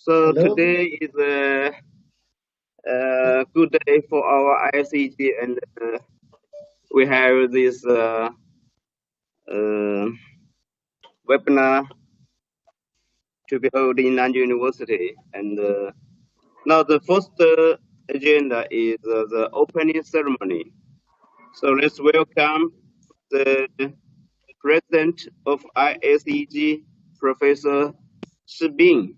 So Hello. today is a good day for our ISEG, and we have this webinar to be held in Nanjing University. And now the first agenda is the opening ceremony. So let's welcome the president of ISEG, Professor Shi Bing,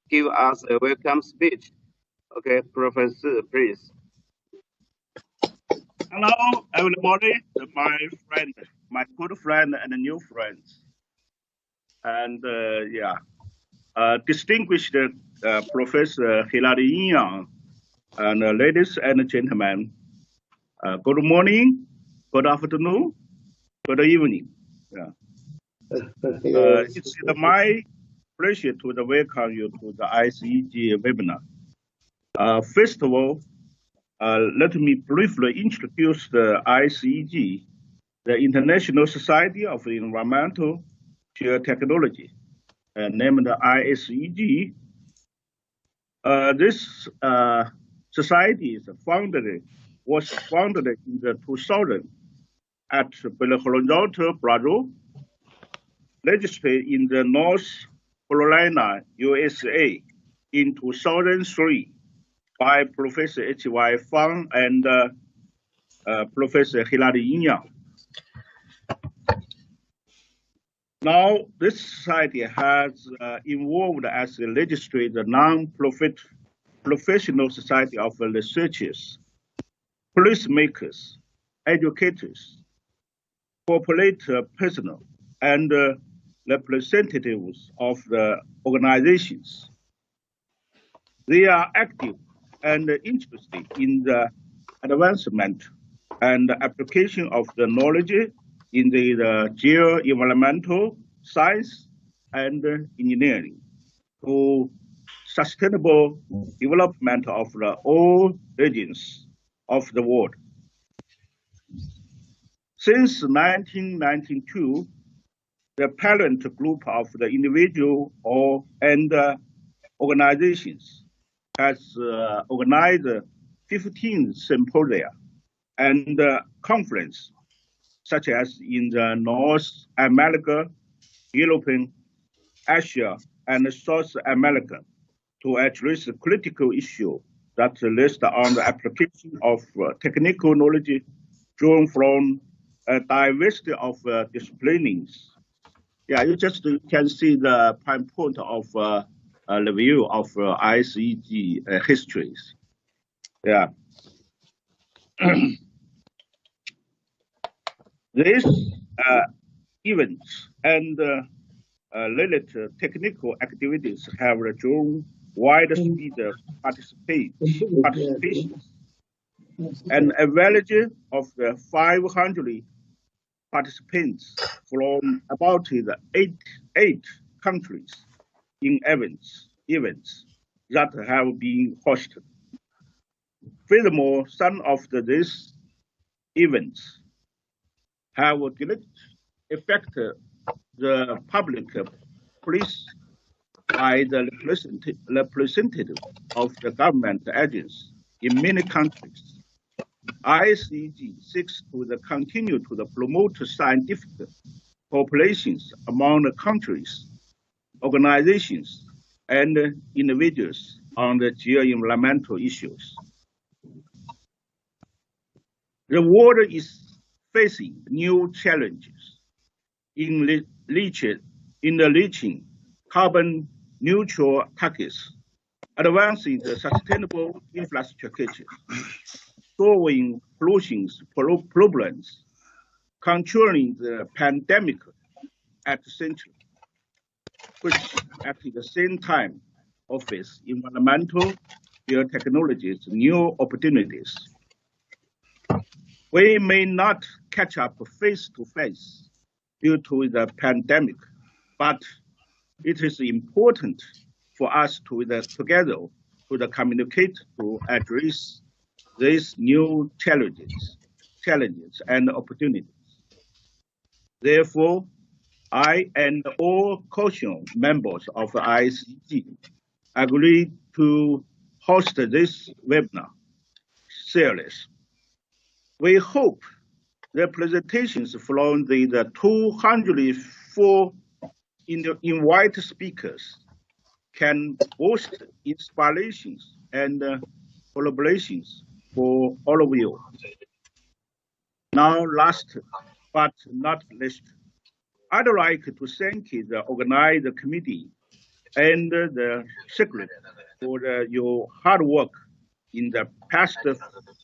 give us a welcome speech. Okay, Professor, please. Hello, everybody, my friend, my good friend and new friends. And distinguished Professor Hilary Yang, and ladies and gentlemen, good morning, good afternoon, good evening. It's my pleasure to welcome you to the ISEG webinar. First of all, let me briefly introduce the ISEG, the International Society of Environmental Geotechnology, named ISEG. This society was founded in the 2000 at Belo Horizonte, Brazil, registered in the North Carolina, USA in 2003 by Professor H.Y. Fang and Professor Hilary Yang. Now, this society has evolved as a registered non-profit professional society of researchers, policymakers, educators, corporate personnel, and representatives of the organizations. They are active and interested in the advancement and application of the knowledge in the geo-environmental science and engineering to sustainable development of all regions of the world. Since 1992, the parent group of the individual and organizations has organized 15 symposia and conference, such as in the North America, Europe, Asia, and South America, to address critical issues that rest on the application of technical knowledge drawn from a diversity of disciplines. Yeah, you can see the prime point of the view of ISEG histories. Yeah. These events and related technical activities have drawn widespread participation, and a average of 500 participants from about eight countries in events that have been hosted. Furthermore, some of these events have direct effect the public police by the representative of the government agents in many countries. ISEG seeks to continue to promote scientific cooperations among the countries, organizations, and individuals on the geo-environmental issues. The world is facing new challenges in reaching carbon neutral targets, advancing the sustainable infrastructure, solving pollution problems, controlling the pandemic at the center, which at the same time offers environmental biotechnologies new opportunities. We may not catch up face to face due to the pandemic, but it is important for us to together to communicate to address these new challenges and opportunities. Therefore, I and all caution members of ISEG agreed to host this webinar series. We hope the presentations from the 204 invited speakers can boost inspirations and collaborations for all of you. Now, last but not least, I'd like to thank the organizer committee and the secretary for your hard work in the past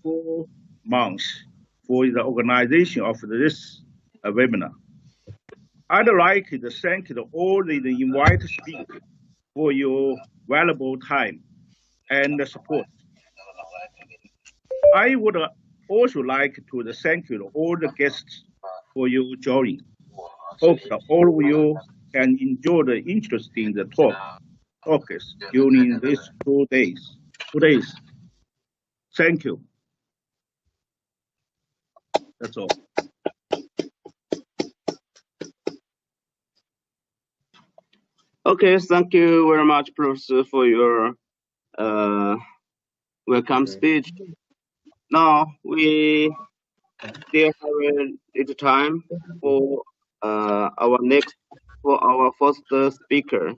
4 months for the organization of this webinar. I'd like to thank all the invited speakers for your valuable time and support. I would also like to thank all the guests for your joining. Hope that all of you can enjoy the interesting talks during these 2 days. Thank you. That's all. Okay, thank you very much, Professor, for your welcome speech. Now we still have a little time for our first speaker.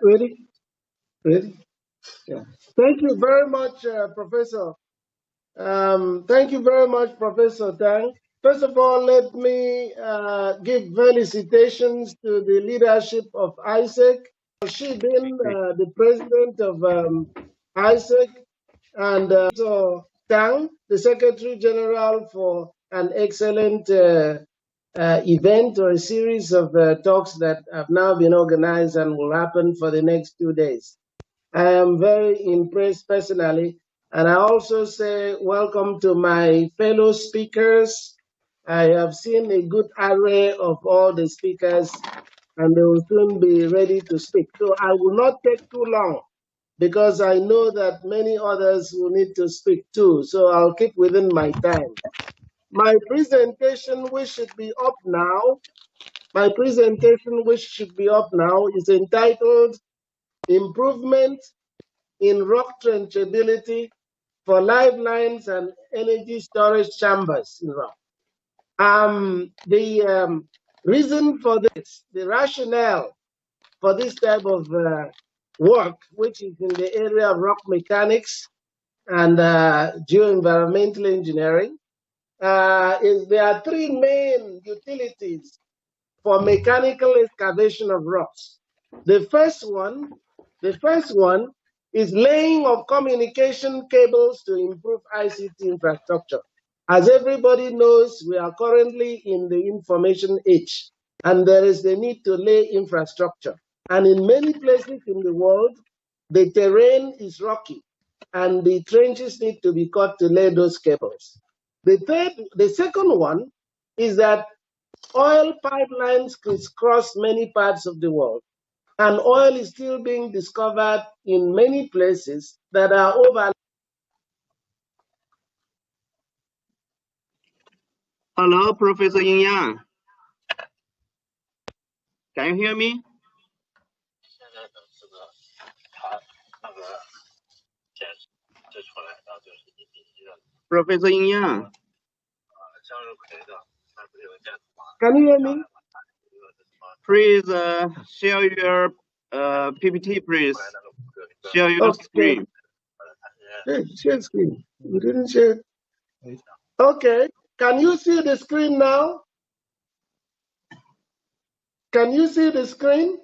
Ready? Yeah. Thank you very much, Professor. Thank you very much, Professor Tang. First of all, let me give felicitations to the leadership of ISEG. She been the president of ISEG, and also Tang, the Secretary General, for an excellent event or a series of talks that have now been organized and will happen for the next 2 days. I am very impressed personally, and I also say welcome to my fellow speakers. I have seen a good array of all the speakers, and they will soon be ready to speak. So I will not take too long, because I know that many others will need to speak too, so I'll keep within my time. My presentation, which should be up now, is entitled Improvement in Rock Trenchability for Lifelines and Energy Storage Chambers in rock. The reason for this, the rationale for this type of work, which is in the area of rock mechanics and geoenvironmental engineering, is there are 3 main utilities for mechanical excavation of rocks. The first one is laying of communication cables to improve ICT infrastructure. As everybody knows, we are currently in the information age, and there is the need to lay infrastructure. And in many places in the world, the terrain is rocky, and the trenches need to be cut to lay those cables. The second one is that oil pipelines crisscross many parts of the world, and oil is still being discovered in many places that are over. Hello, Professor Yin Yang. Can you hear me? Professor Yin Yang. Can you hear me? Please share your PPT, please. Share your screen. Hey, share screen. You didn't share. Okay. Can you see the screen now? Can you see the screen?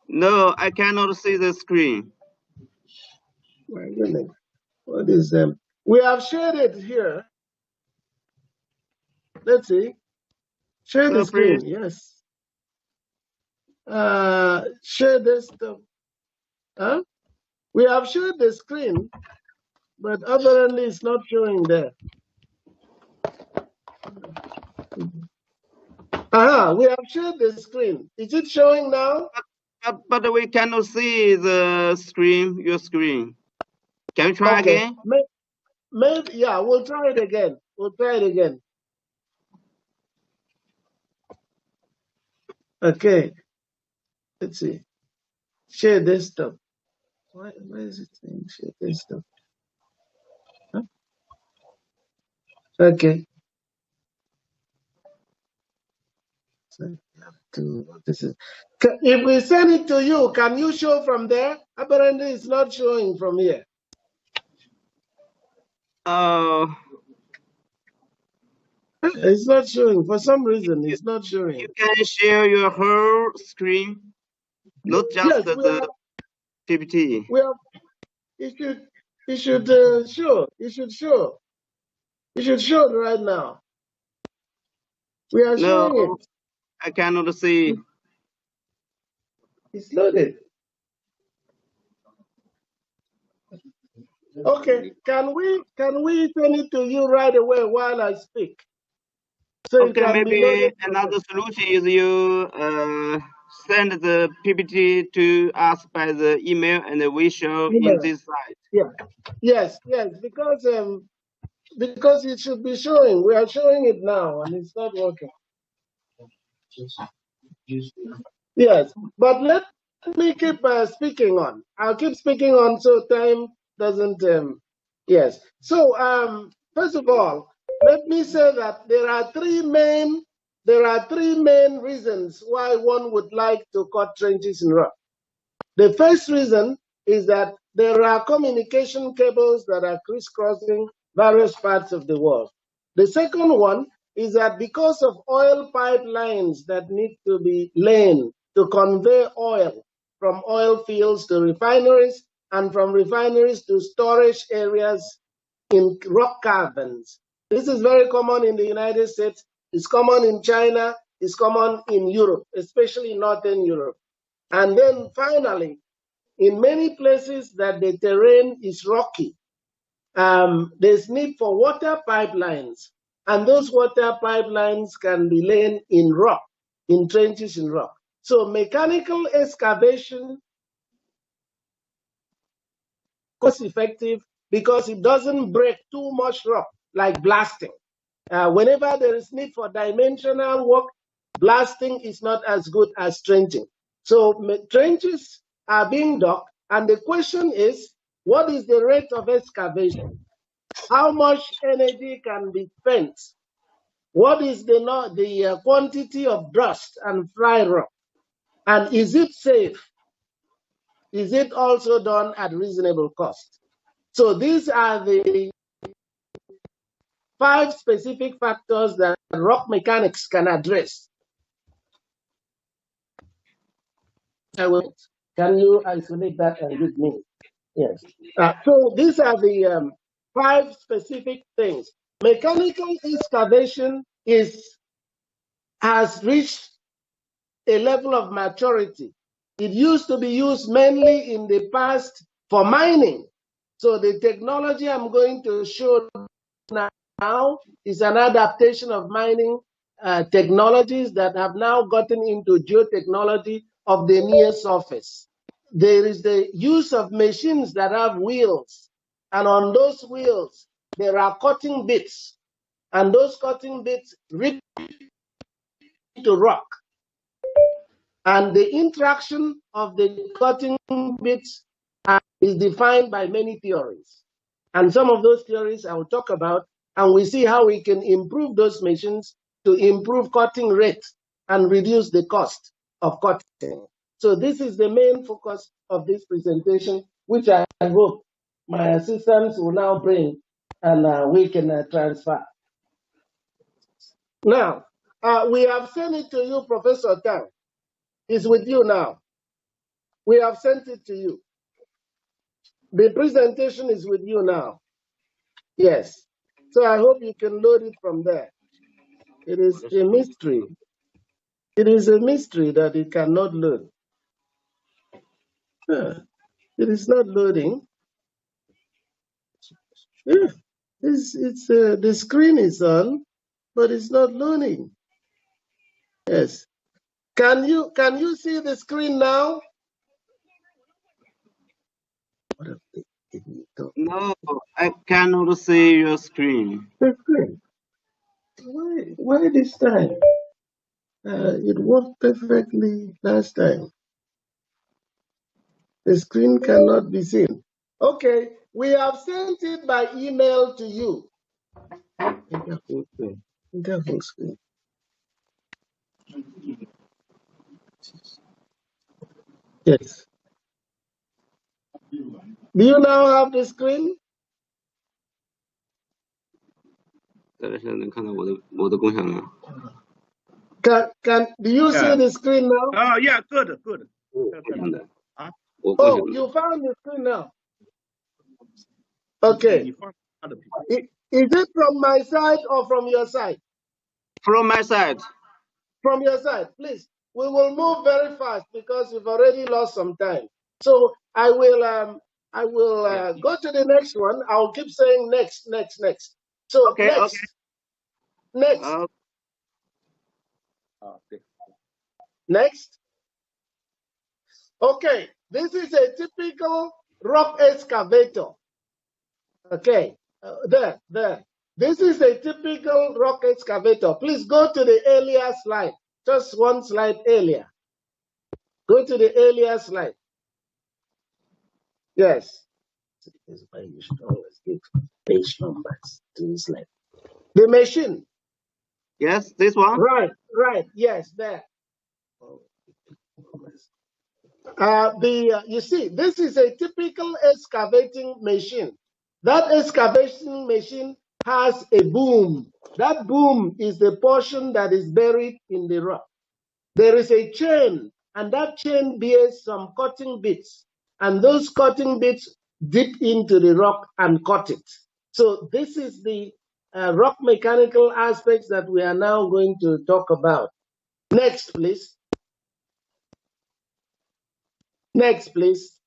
No, I cannot see the screen. My goodness. What is them? We have shared it here. Let's see. Share the screen. Please. Yes. Share this stuff. Huh? We have shared the screen, but apparently it's not showing there. We have shared the screen. Is it showing now? But we cannot see the screen, your screen. Can you try again? Maybe, yeah, we'll try it again. Okay. Let's see. Share desktop. Why is it saying share desktop? Huh? Okay. So you have to, this is, if we send it to you, can you show from there? Apparently, it's not showing from here. It's not showing. For some reason, it's not showing. You can share your whole screen, not just Yes, the PPT. we have. It should show. It should show. It should show right now. We are No, showing it. I cannot see. It's loaded. Okay. Can we send it to you right away while I speak? So it Okay, can be maybe loaded. another solution is you send the PPT to us by the email, and we show in this site. Yeah. Yes. Because it should be showing. We are showing it now, and it's not working. Yes, but let me keep speaking on. I'll keep speaking on so time doesn't. Yes. So first of all, let me say that there are three main reasons why one would like to cut trenches in rock. The first reason is that there are communication cables that are crisscrossing various parts of the world. The second one is that because of oil pipelines that need to be laid to convey oil from oil fields to refineries and from refineries to storage areas in rock caverns. This is very common in the United States, it's common in China, it's common in Europe, especially Northern Europe. And then finally, in many places that the terrain is rocky, there's need for water pipelines. And those water pipelines can be laid in rock, in trenches in rock. So mechanical excavation cost effective because it doesn't break too much rock like blasting. Whenever there is need for dimensional work, blasting is not as good as trenching. So trenches are being dug, and the question is, what is the rate of excavation? How much energy can be spent? What is the quantity of dust and fly rock? And is it safe? Is it also done at reasonable cost? So these are the 5 specific factors that rock mechanics can address. Can you isolate that and give me? Yes. So these are the 5 specific things. Mechanical excavation has reached a level of maturity. It used to be used mainly in the past for mining. So the technology I'm going to show now is an adaptation of mining technologies that have now gotten into geotechnology of the near surface. There is the use of machines that have wheels, and on those wheels, there are cutting bits, and those cutting bits rip to rock. And the interaction of the cutting bits is defined by many theories. And some of those theories I will talk about, and we see how we can improve those machines to improve cutting rate and reduce the cost of cutting. So this is the main focus of this presentation, which I hope my assistants will now bring and we can transfer. Now, we have sent it to you, Professor Tang. It's with you now. We have sent it to you. The presentation is with you now. Yes. So I hope you can load it from there. It is a mystery. It is a mystery that it cannot load. It is not loading. The screen is on, but it's not loading. Yes. Can you see the screen now? No, I cannot see your screen. The screen. Why this time? It worked perfectly last time. The screen cannot be seen. Okay, we have sent it by email to you. Enter full screen. Enter full screen. Yes. Do you now have the screen? 大家现在能看到我的共享了。Do you see the screen now? Oh, yeah, good. 共享的。 Oh, you found the screen now. Okay. Is it from my side or from your side? From my side. From your side, please. We will move very fast because we've already lost some time. So I will go to the next one. I'll keep saying next. So Okay, next. Next. Okay, this is a typical rock excavator. Okay, there. This is a typical rock excavator. Please go to the earlier slide. Just one slide earlier. Go to the earlier slide. Yes. This is why you should always give page numbers to the slide. The machine. Yes, this one. Right. Yes, there. You see, this is a typical excavating machine. That excavation machine has a boom. That boom is the portion that is buried in the rock. There is a chain, and that chain bears some cutting bits, and those cutting bits dip into the rock and cut it. So this is the rock mechanical aspects that we are now going to talk about. Next, please. Next, please.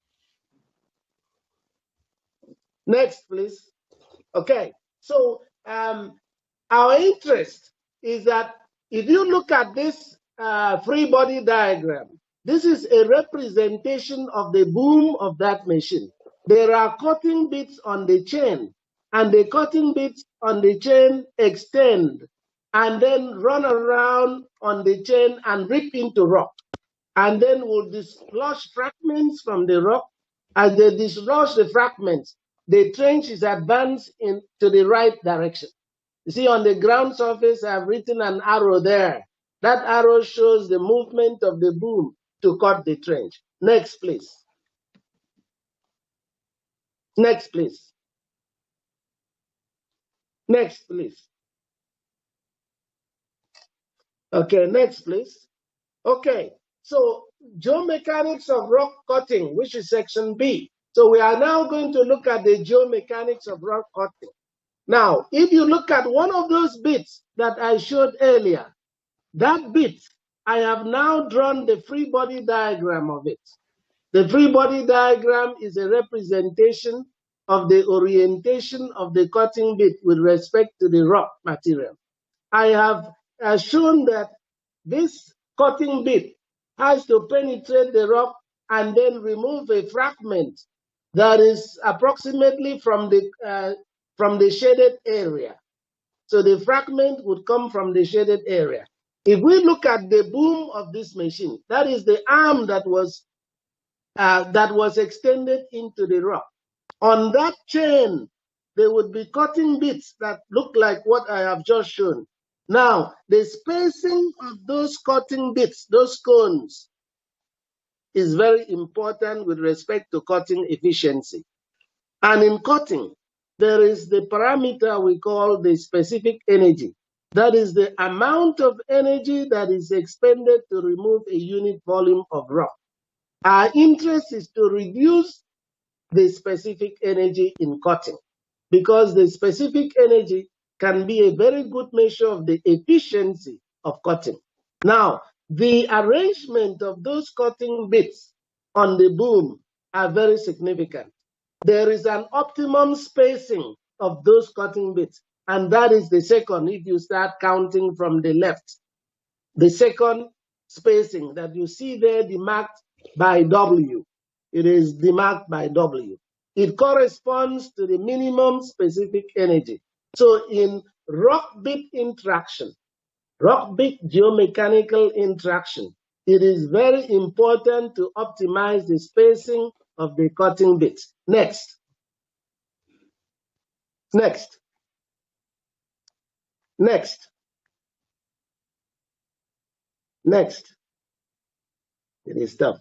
Next, please. Okay, so our interest is that if you look at this free body diagram, this is a representation of the boom of that machine. There are cutting bits on the chain, and the cutting bits on the chain extend and then run around on the chain and rip into rock, and then will dislodge fragments from the rock. As they dislodge the fragments, the trench is advanced into the right direction. You see, on the ground surface, I've written an arrow there. That arrow shows the movement of the boom to cut the trench. Next, please. Next, please. Next, please. Okay, next, please. Okay, so geomechanics of rock cutting, which is section B. So we are now going to look at the geomechanics of rock cutting. Now, if you look at one of those bits that I showed earlier, that bit, I have now drawn the free body diagram of it. The free body diagram is a representation of the orientation of the cutting bit with respect to the rock material. I have shown that this cutting bit has to penetrate the rock and then remove a fragment that is approximately from the shaded area. So the fragment would come from the shaded area. If we look at the boom of this machine, that is the arm that was extended into the rock. On that chain, there would be cutting bits that look like what I have just shown. Now, the spacing of those cutting bits, those cones, is very important with respect to cutting efficiency. And in cutting, there is the parameter we call the specific energy. That is the amount of energy that is expended to remove a unit volume of rock. Our interest is to reduce the specific energy in cutting, because the specific energy can be a very good measure of the efficiency of cutting. Now, the arrangement of those cutting bits on the boom are very significant. There is an optimum spacing of those cutting bits, and that is the second, if you start counting from the left. The second spacing that you see there demarked by W. It is demarked by W. It corresponds to the minimum specific energy. So in rock bit interaction, Rock-bit geomechanical interaction. It is very important to optimize the spacing of the cutting bits. Next. Next. Next. Next. It is tough.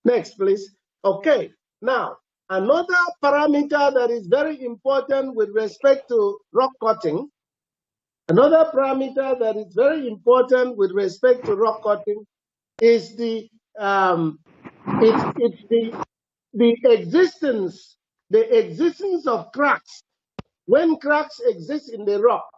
Next, please. Okay. Now, another parameter that is very important with respect to rock cutting, another parameter that is very important with respect to rock cutting is the existence of cracks. When cracks exist in the rock,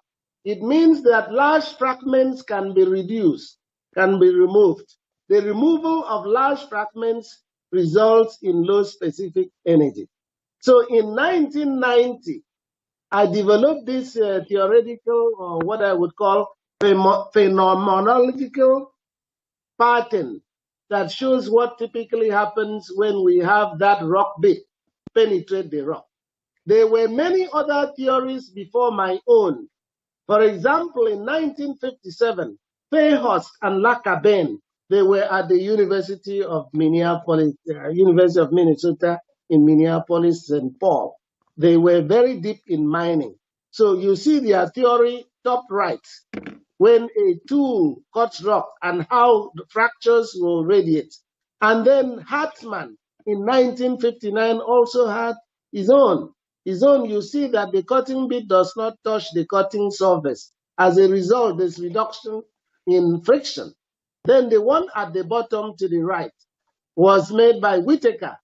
it means that large fragments can be reduced, can be removed. The removal of large fragments results in low specific energy. So in 1990, I developed this theoretical, or what I would call phenomenological pattern that shows what typically happens when we have that rock bit penetrate the rock. There were many other theories before my own. For example, in 1957, Fayhurst and Lackaben, they were at the University of Minneapolis, University of Minnesota in Minneapolis, St. Paul. They were very deep in mining. So you see their theory, top right, when a tool cuts rock and how the fractures will radiate. And then Hartmann in 1959 also had his own. You see that the cutting bit does not touch the cutting surface. As a result, there's reduction in friction. Then the one at the bottom to the right was made by Whittaker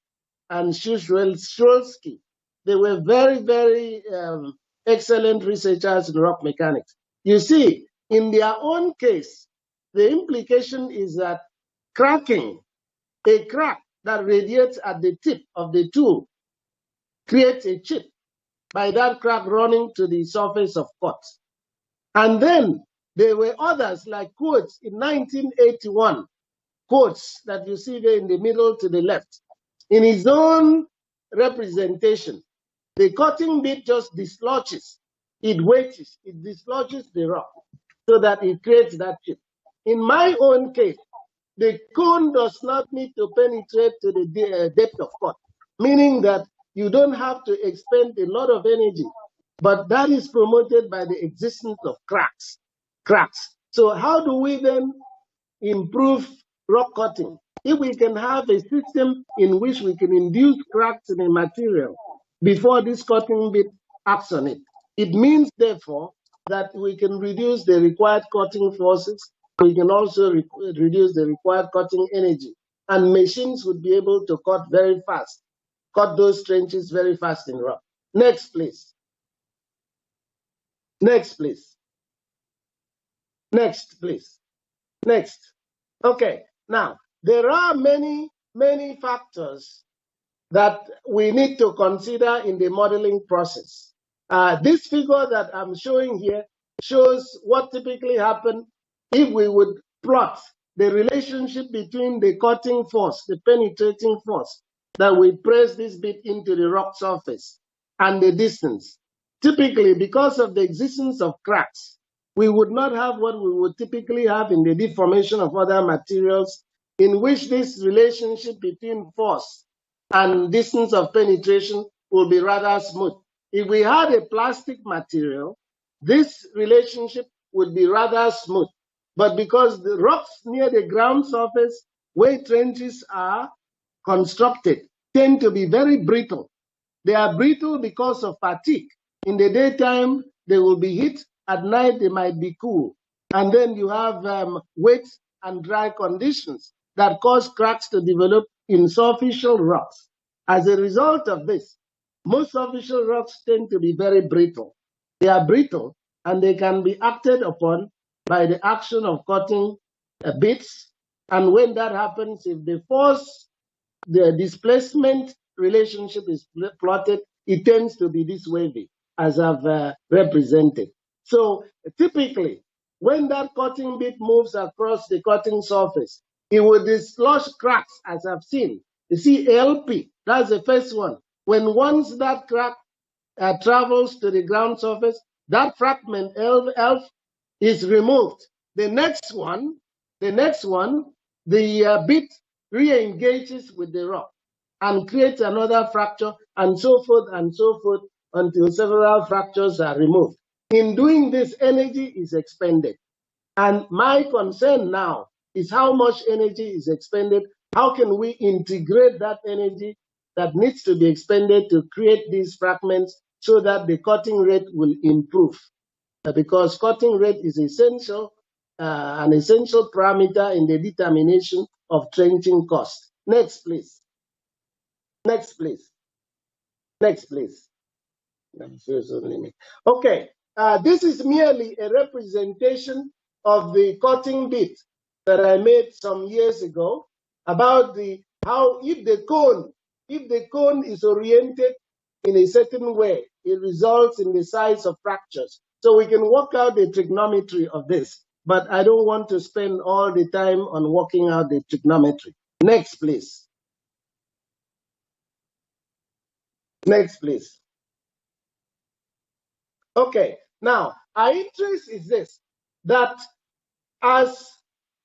and Shulsky. They were very, very excellent researchers in rock mechanics. You see, in their own case, the implication is that cracking, a crack that radiates at the tip of the tool, creates a chip by that crack running to the surface of cut. And then there were others like Coates in 1981, Coates that you see there in the middle to the left. In his own representation, the cutting bit just dislodges, it wedges, it dislodges the rock so that it creates that chip. In my own case, the cone does not need to penetrate to the depth of cut, meaning that you don't have to expend a lot of energy, but that is promoted by the existence of cracks. So how do we then improve rock cutting? If we can have a system in which we can induce cracks in a material before this cutting bit acts on it, it means, therefore, that we can reduce the required cutting forces. We can also reduce the required cutting energy, and machines would be able to cut very fast, cut those trenches very fast in rock. Next, please. Next, please. Next, please. Next. Okay, now, there are many, many factors that we need to consider in the modeling process. This figure that I'm showing here shows what typically happens if we would plot the relationship between the cutting force, the penetrating force, that we press this bit into the rock surface, and the distance. Typically, because of the existence of cracks, we would not have what we would typically have in the deformation of other materials, in which this relationship between force and distance of penetration will be rather smooth. If we had a plastic material, this relationship would be rather smooth. But because the rocks near the ground surface, where trenches are constructed, tend to be very brittle. They are brittle because of fatigue. In the daytime, they will be heat. At night, they might be cool. And then you have wet and dry conditions that cause cracks to develop in superficial rocks. As a result of this, most superficial rocks tend to be very brittle. They are brittle, and they can be acted upon by the action of cutting bits. And when that happens, if the force, the displacement relationship is plotted, it tends to be this wavy, as I've represented. So typically, when that cutting bit moves across the cutting surface, it will dislodge cracks, as I've seen. You see LP, that's the first one. Once that crack travels to the ground surface, that fragment L is removed. the next one, the bit re-engages with the rock and creates another fracture, and so forth until several fractures are removed. In doing this, energy is expended. And my concern now is how much energy is expended. How can we integrate that energy that needs to be expended to create these fragments so that the cutting rate will improve? Because cutting rate is essential, an essential parameter in the determination of trenching cost. Next, please. Next, please. Next, please. Okay, this is merely a representation of the cutting bit that I made some years ago about how if the cone is oriented in a certain way, it results in the size of fractures. So we can work out the trigonometry of this, but I don't want to spend all the time on working out the trigonometry. Next, please. Next, please. Okay, now our interest is this, that as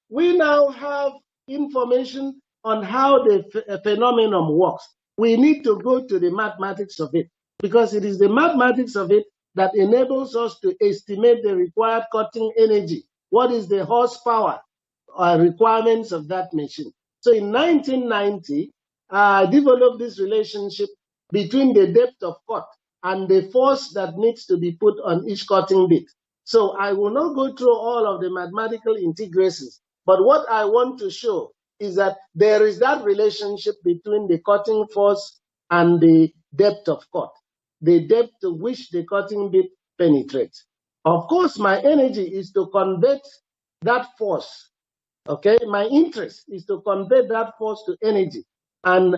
we now have information on how the phenomenon works, we need to go to the mathematics of it, because it is the mathematics of it that enables us to estimate the required cutting energy. What is the horsepower requirements of that machine? So in 1990, I developed this relationship between the depth of cut and the force that needs to be put on each cutting bit. So I will not go through all of the mathematical integrations, but what I want to show is that there is that relationship between the cutting force and the depth of cut, the depth to which the cutting bit penetrates. Of course, my energy is to convert that force. Okay, my interest is to convert that force to energy. And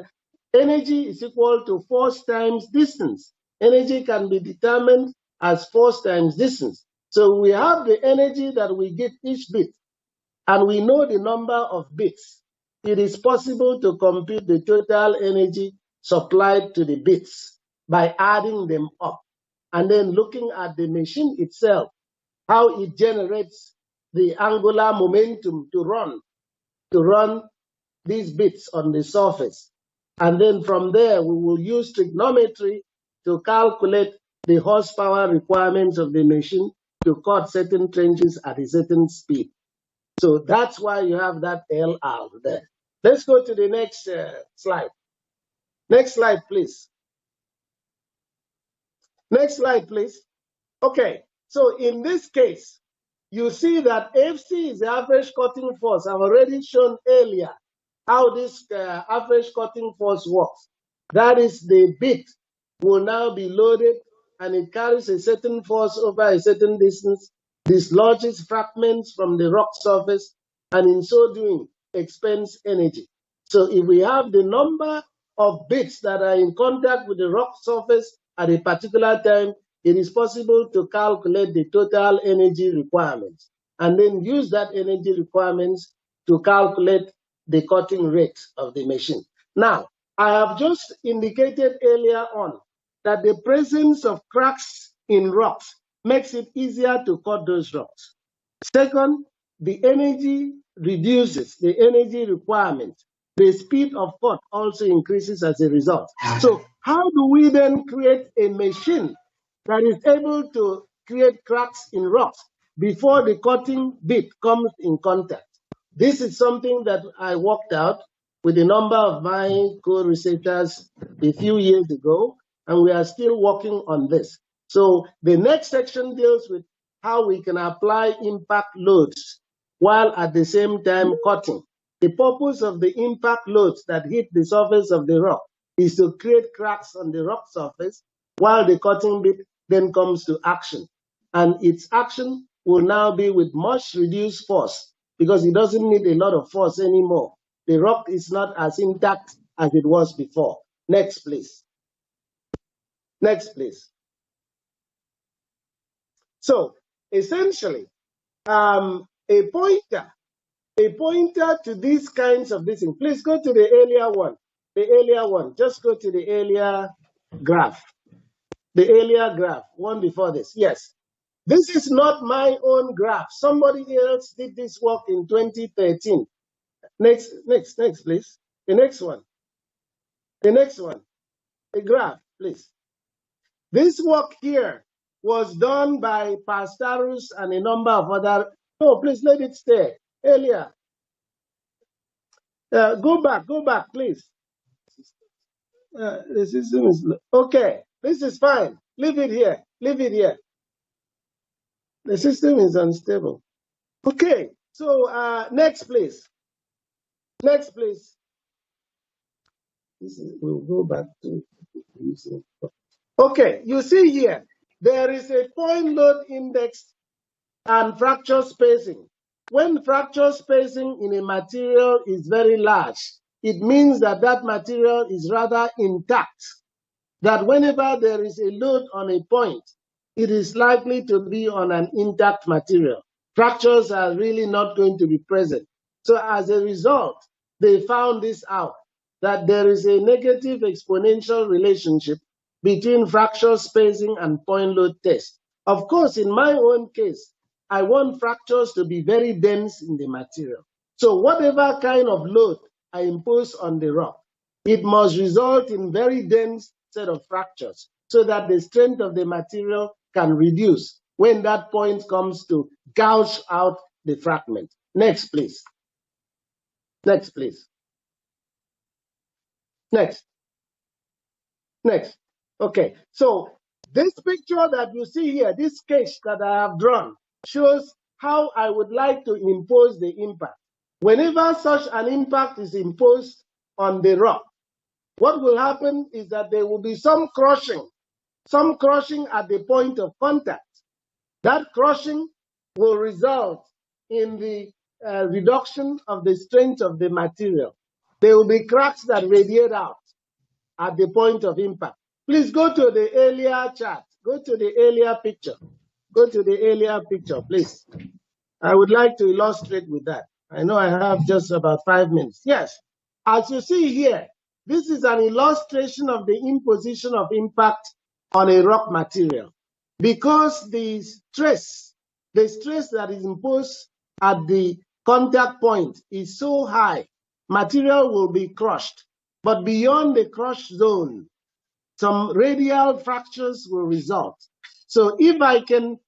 energy is equal to force times distance. Energy can be determined as force times distance. So we have the energy that we give each bit, and we know the number of bits. It is possible to compute the total energy supplied to the bits by adding them up, and then looking at the machine itself, how it generates the angular momentum to run these bits on the surface. And then from there, we will use trigonometry to calculate the horsepower requirements of the machine to cut certain trenches at a certain speed. So that's why you have that LR there. Let's go to the next slide. Next slide, please. Next slide, please. Okay, so in this case, you see that FC is the average cutting force. I've already shown earlier how this average cutting force works. That is, the bit will now be loaded and it carries a certain force over a certain distance, dislodges fragments from the rock surface, and in so doing, expends energy. So if we have the number of bits that are in contact with the rock surface at a particular time, it is possible to calculate the total energy requirements and then use that energy requirements to calculate the cutting rate of the machine. Now, I have just indicated earlier on that the presence of cracks in rocks makes it easier to cut those rocks. Second, the energy reduces, the energy requirement. The speed of cut also increases as a result. So how do we then create a machine that is able to create cracks in rocks before the cutting bit comes in contact? This is something that I worked out with a number of my co-researchers a few years ago, and we are still working on this. So the next section deals with how we can apply impact loads while at the same time cutting. The purpose of the impact loads that hit the surface of the rock is to create cracks on the rock surface, while the cutting bit then comes to action. And its action will now be with much reduced force, because it doesn't need a lot of force anymore. The rock is not as intact as it was before. Next, please. Next, please. So essentially, a pointer to these kinds of things. Please go to the earlier one. The earlier one. Just go to the earlier graph. The earlier graph, one before this. Yes. This is not my own graph. Somebody else did this work in 2013. Next, please. The next one. The next one. The graph, please. This work here was done by Pastarus and a number of other. No, please let it stay. Earlier. Go back, please. The system is okay. This is fine. Leave it here. Leave it here. The system is unstable. Okay. So next, please. Next, please. We'll go back to using. Okay. You see here, there is a point load index and fracture spacing. When fracture spacing in a material is very large, it means that that material is rather intact. That whenever there is a load on a point, it is likely to be on an intact material. Fractures are really not going to be present. So as a result, they found this out, that there is a negative exponential relationship between fracture spacing and point load test. Of course, in my own case, I want fractures to be very dense in the material. So whatever kind of load I impose on the rock, it must result in very dense set of fractures so that the strength of the material can reduce when that point comes to gouge out the fragment. Next, please. Next, please. Next. Next. Okay, so this picture that you see here, this sketch that I have drawn, shows how I would like to impose the impact. Whenever such an impact is imposed on the rock, what will happen is that there will be some crushing at the point of contact. That crushing will result in the reduction of the strength of the material. There will be cracks that radiate out at the point of impact. Please go to the earlier chart. Go to the earlier picture. Go to the earlier picture, please. I would like to illustrate with that. I know I have just about 5 minutes. Yes, as you see here, this is an illustration of the imposition of impact on a rock material. Because the stress that is imposed at the contact point is so high, material will be crushed. But beyond the crush zone, some radial fractures will result. So if I can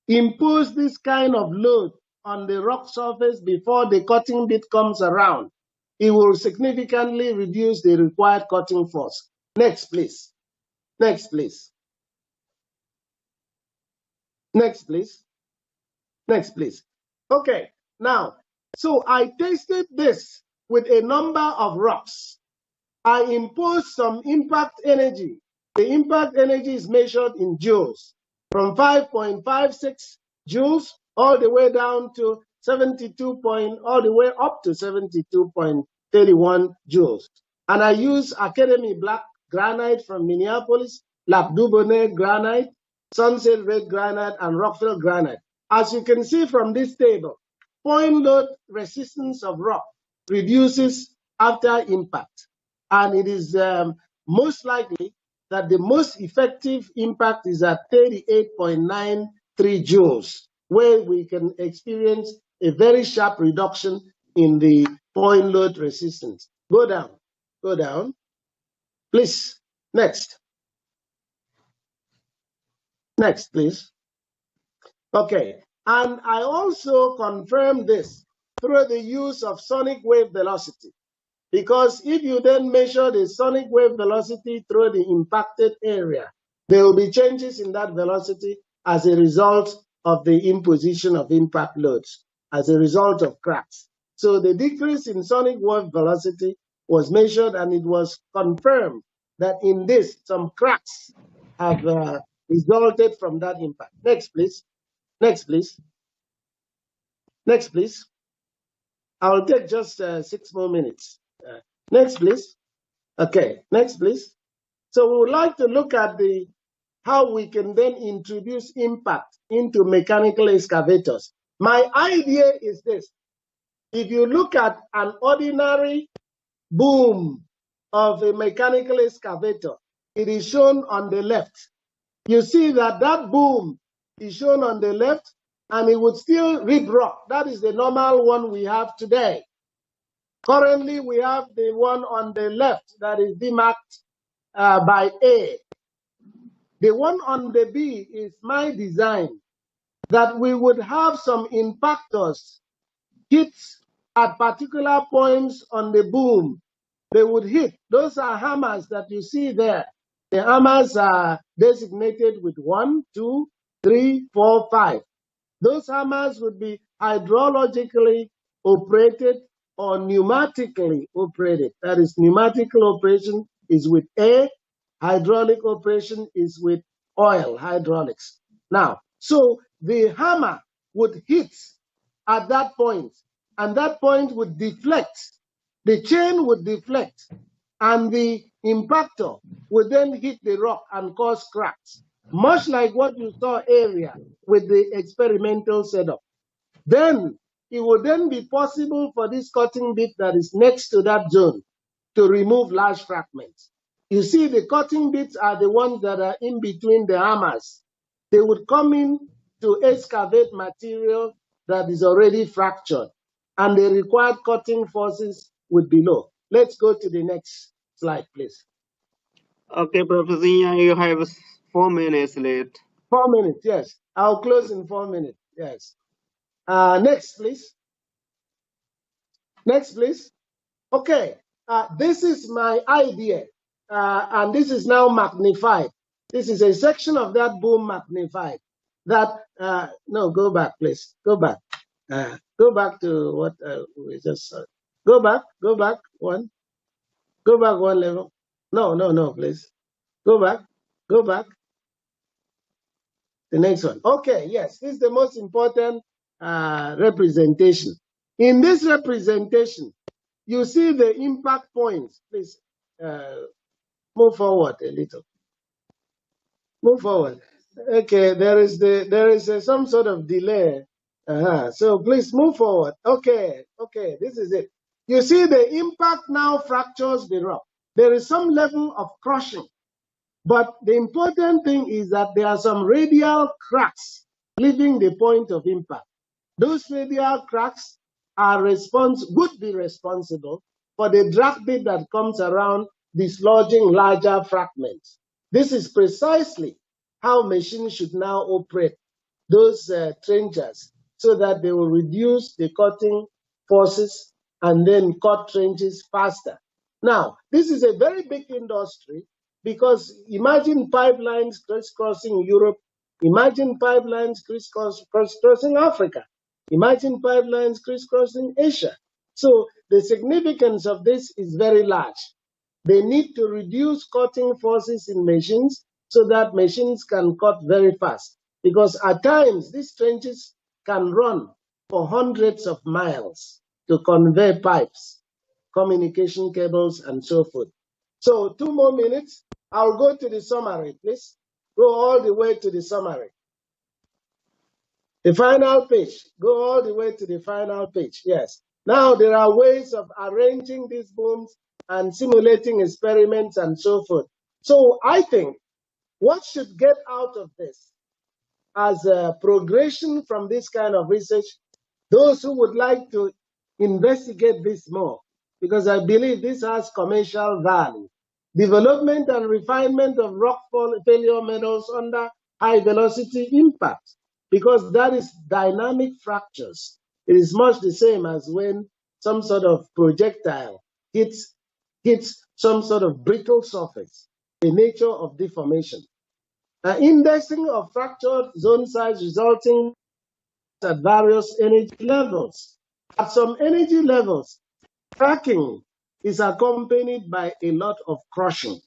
impose this kind of load on the rock surface before the cutting bit comes around, it will significantly reduce the required cutting force. Next, please. Next, please. Next, please. Next, please. Okay, now, so I tested this with a number of rocks. I imposed some impact energy. The impact energy is measured in joules, from 5.56 joules all the way down to 72 all the way up to 72.31 joules. And I use Academy Black granite from Minneapolis, Lac Dubonnet granite, Sunset Red granite, and Rockville granite. As you can see from this table, point load resistance of rock reduces after impact. And it is most likely that the most effective impact is at 38.93 joules, where we can experience a very sharp reduction in the point load resistance. Go down, please. Next, please. Okay, and I also confirmed this through the use of sonic wave velocity. Because if you then measure the sonic wave velocity through the impacted area, there will be changes in that velocity as a result of the imposition of impact loads, as a result of cracks. So the decrease in sonic wave velocity was measured, and it was confirmed that in this, some cracks have resulted from that impact. Next, please. Next, please. Next, please. I'll take just 6 more minutes. Next, please. Okay, next, please. So we would like to look at how we can then introduce impact into mechanical excavators. My idea is this. If you look at an ordinary boom of a mechanical excavator, it is shown on the left. You see that that boom is shown on the left, and it would still rip rock. That is the normal one we have today. Currently, we have the one on the left that is demarked by A. The one on the B is my design, that we would have some impactors hit at particular points on the boom. They would hit. Those are hammers that you see there. The hammers are designated with 1, 2, 3, 4, 5. Those hammers would be hydrologically operated or pneumatically operated. That is, pneumatical operation is with air, hydraulic operation is with oil, hydraulics. Now, so the hammer would hit at that point, and that point would deflect. The chain would deflect, and the impactor would then hit the rock and cause cracks, much like what you saw earlier with the experimental setup. Then it would then be possible for this cutting bit that is next to that zone to remove large fragments. You see, the cutting bits are the ones that are in between the hammers. They would come in to excavate material that is already fractured, and the required cutting forces would be low. Let's go to the next slide, please. Okay, Professor Yang, you have 4 minutes left. 4 minutes, yes. I'll close in 4 minutes, yes. Next, please. Next, please. Okay, this is my idea, and this is now magnified. This is a section of that boom magnified. That, no, go back, please. Go back. Go back to what we just saw. Go back one. Go back one level. No, please. Go back. The next one. Okay, yes, this is the most important representation. In this representation, you see the impact points. Please move forward a little. Move forward. Okay, there is some sort of delay. So please move forward. Okay, this is it. You see the impact now fractures the rock. There is some level of crushing. But the important thing is that there are some radial cracks leaving the point of impact. Those radial cracks would be responsible for the drag bit that comes around dislodging larger fragments. This is precisely how machines should now operate those trenchers, so that they will reduce the cutting forces and then cut trenches faster. Now, this is a very big industry, because imagine pipelines crisscrossing Europe, imagine pipelines crisscrossing Africa, imagine pipelines crisscrossing Asia. So the significance of this is very large. They need to reduce cutting forces in machines so that machines can cut very fast. Because at times, these trenches can run for hundreds of miles to convey pipes, communication cables, and so forth. So 2 more minutes. I'll go to the summary, please. Go all the way to the summary. The final page. Go all the way to the final page. Yes. Now there are ways of arranging these booms and simulating experiments and so forth. So I think what should get out of this as a progression from this kind of research, those who would like to investigate this more, because I believe this has commercial value. Development and refinement of rock failure methods under high velocity impact, because that is dynamic fractures. It is much the same as when some sort of projectile hits some sort of brittle surface, the nature of deformation. Indexing of fractured zone size resulting at various energy levels. At some energy levels, cracking is accompanied by a lot of crushing,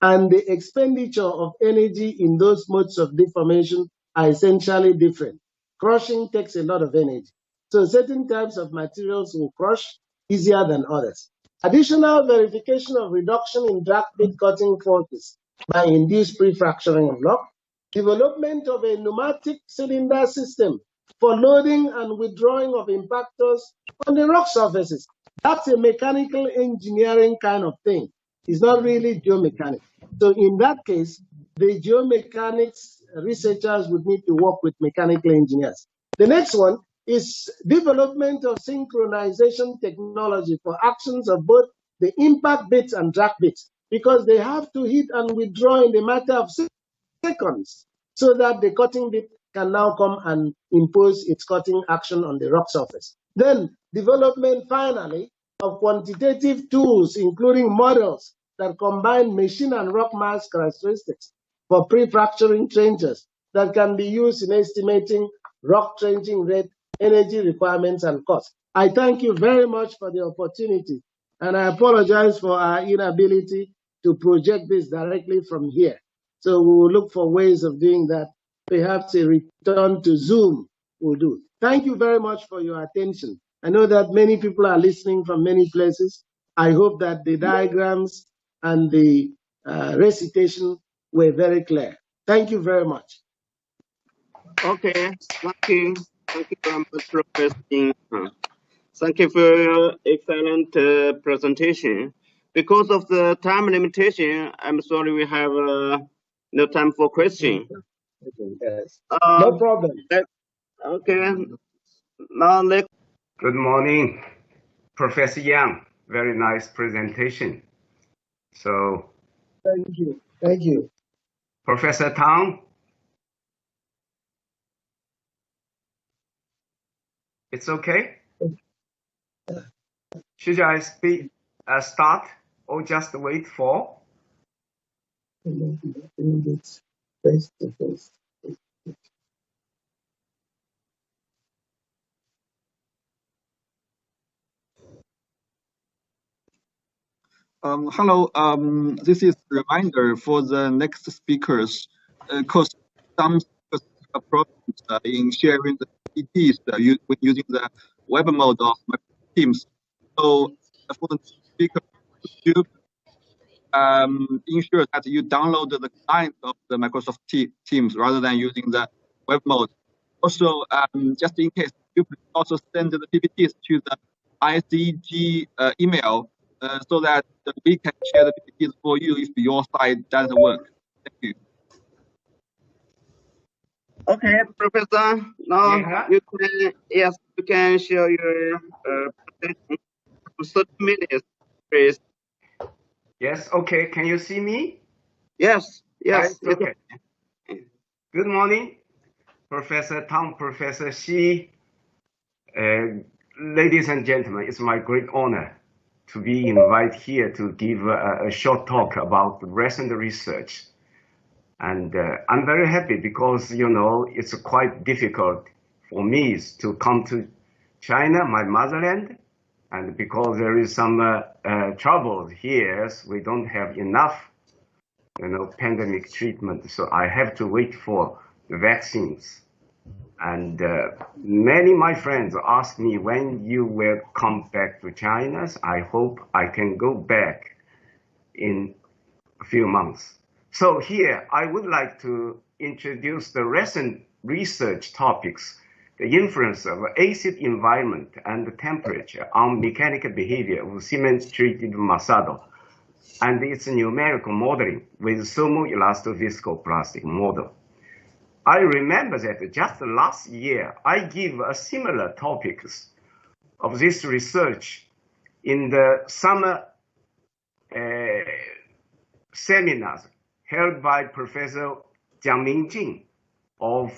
and the expenditure of energy in those modes of deformation are essentially different. Crushing takes a lot of energy. So certain types of materials will crush easier than others. Additional verification of reduction in drag bit cutting forces by induced pre-fracturing of rock. Development of a pneumatic cylinder system for loading and withdrawing of impactors on the rock surfaces. That's a mechanical engineering kind of thing. It's not really geomechanics. So in that case, the geomechanics researchers would need to work with mechanical engineers. The next one is development of synchronization technology for actions of both the impact bits and drag bits, because they have to hit and withdraw in the matter of seconds, so that the cutting bit can now come and impose its cutting action on the rock surface. Then development, finally, of quantitative tools, including models that combine machine and rock mass characteristics for pre-fracturing trenches that can be used in estimating rock trenching rate, energy requirements, and costs. I thank you very much for the opportunity, and I apologize for our inability to project this directly from here. So we will look for ways of doing that. Perhaps a return to Zoom will do. Thank you very much for your attention. I know that many people are listening from many places. I hope that the diagrams and the recitation were very clear. Thank you very much. Okay, thank you. Thank you very much, Professor Ying. Thank you for your excellent presentation. Because of the time limitation, I'm sorry we have no time for question. Yes. No problem. Okay, now let's. Good morning, Professor Yang. Very nice presentation. So, thank you. Thank you. Professor Tang, it's okay? Should I start or just wait for? Face to face. Hello, this is a reminder for the next speakers, because some problems in sharing the PPTs when using the web mode of Microsoft Teams. So for the speaker, you ensure that you download the client of the Microsoft Teams rather than using the web mode. Also, just in case, you could also send the PPTs to the ISEG email so that we can share the PPTs for you if your side doesn't work. Thank you. Okay, Professor. Now you can share your presentation for 30 minutes, please. Yes. Okay. Can you see me? Yes. Yes. Right, okay. Good morning, Professor Tang, Professor Xi. Ladies and gentlemen, it's my great honor to be invited here to give a short talk about recent research. And I'm very happy because, you know, it's quite difficult for me to come to China, my motherland, and because there is some trouble here, so we don't have enough, you know, pandemic treatment. So I have to wait for the vaccines. And many of my friends ask me when you will come back to China. I hope I can go back in a few months. So here, I would like to introduce the recent research topics, the influence of acid environment and the temperature on mechanical behavior of cement-treated Masado, and its numerical modeling with thermoelastoviscoplastic model. I remember that just last year, I gave a similar topics of this research in the summer seminars held by Professor Jiang Mingjing of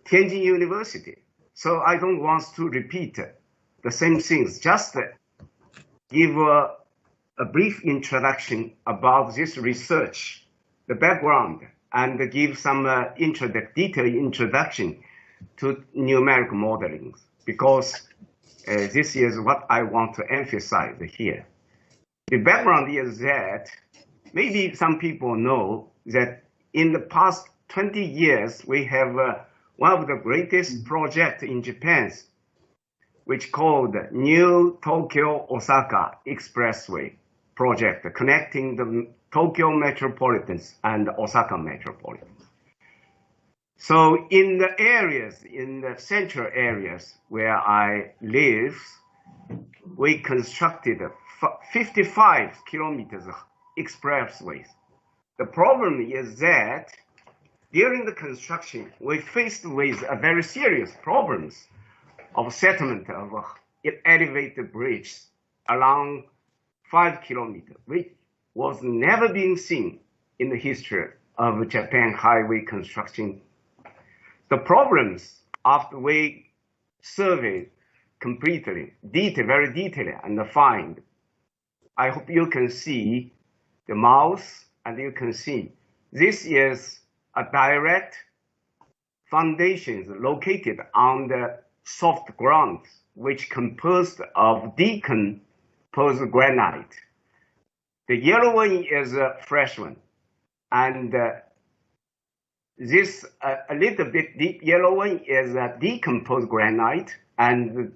Tianjin University. So I don't want to repeat the same things, just give a brief introduction about this research, the background, and give some detailed introduction to numeric modeling, because this is what I want to emphasize here. The background is that maybe some people know that in the past 20 years, we have one of the greatest projects in Japan, which called New Tokyo-Osaka Expressway project, connecting the Tokyo metropolitans and Osaka metropolitans. So in the areas, in the central areas where I live, we constructed 55 kilometers of expressways. The problem is that during the construction, we faced with a very serious problems of settlement of elevated bridges along 5 kilometers, which was never been seen in the history of Japan highway construction. The problems after we surveyed completely, very detailed and defined. I hope you can see the mouse and you can see this is a direct foundations located on the soft ground, which composed of decomposed granite. The yellow one is a fresh one, and this a little bit deep yellow one is a decomposed granite, and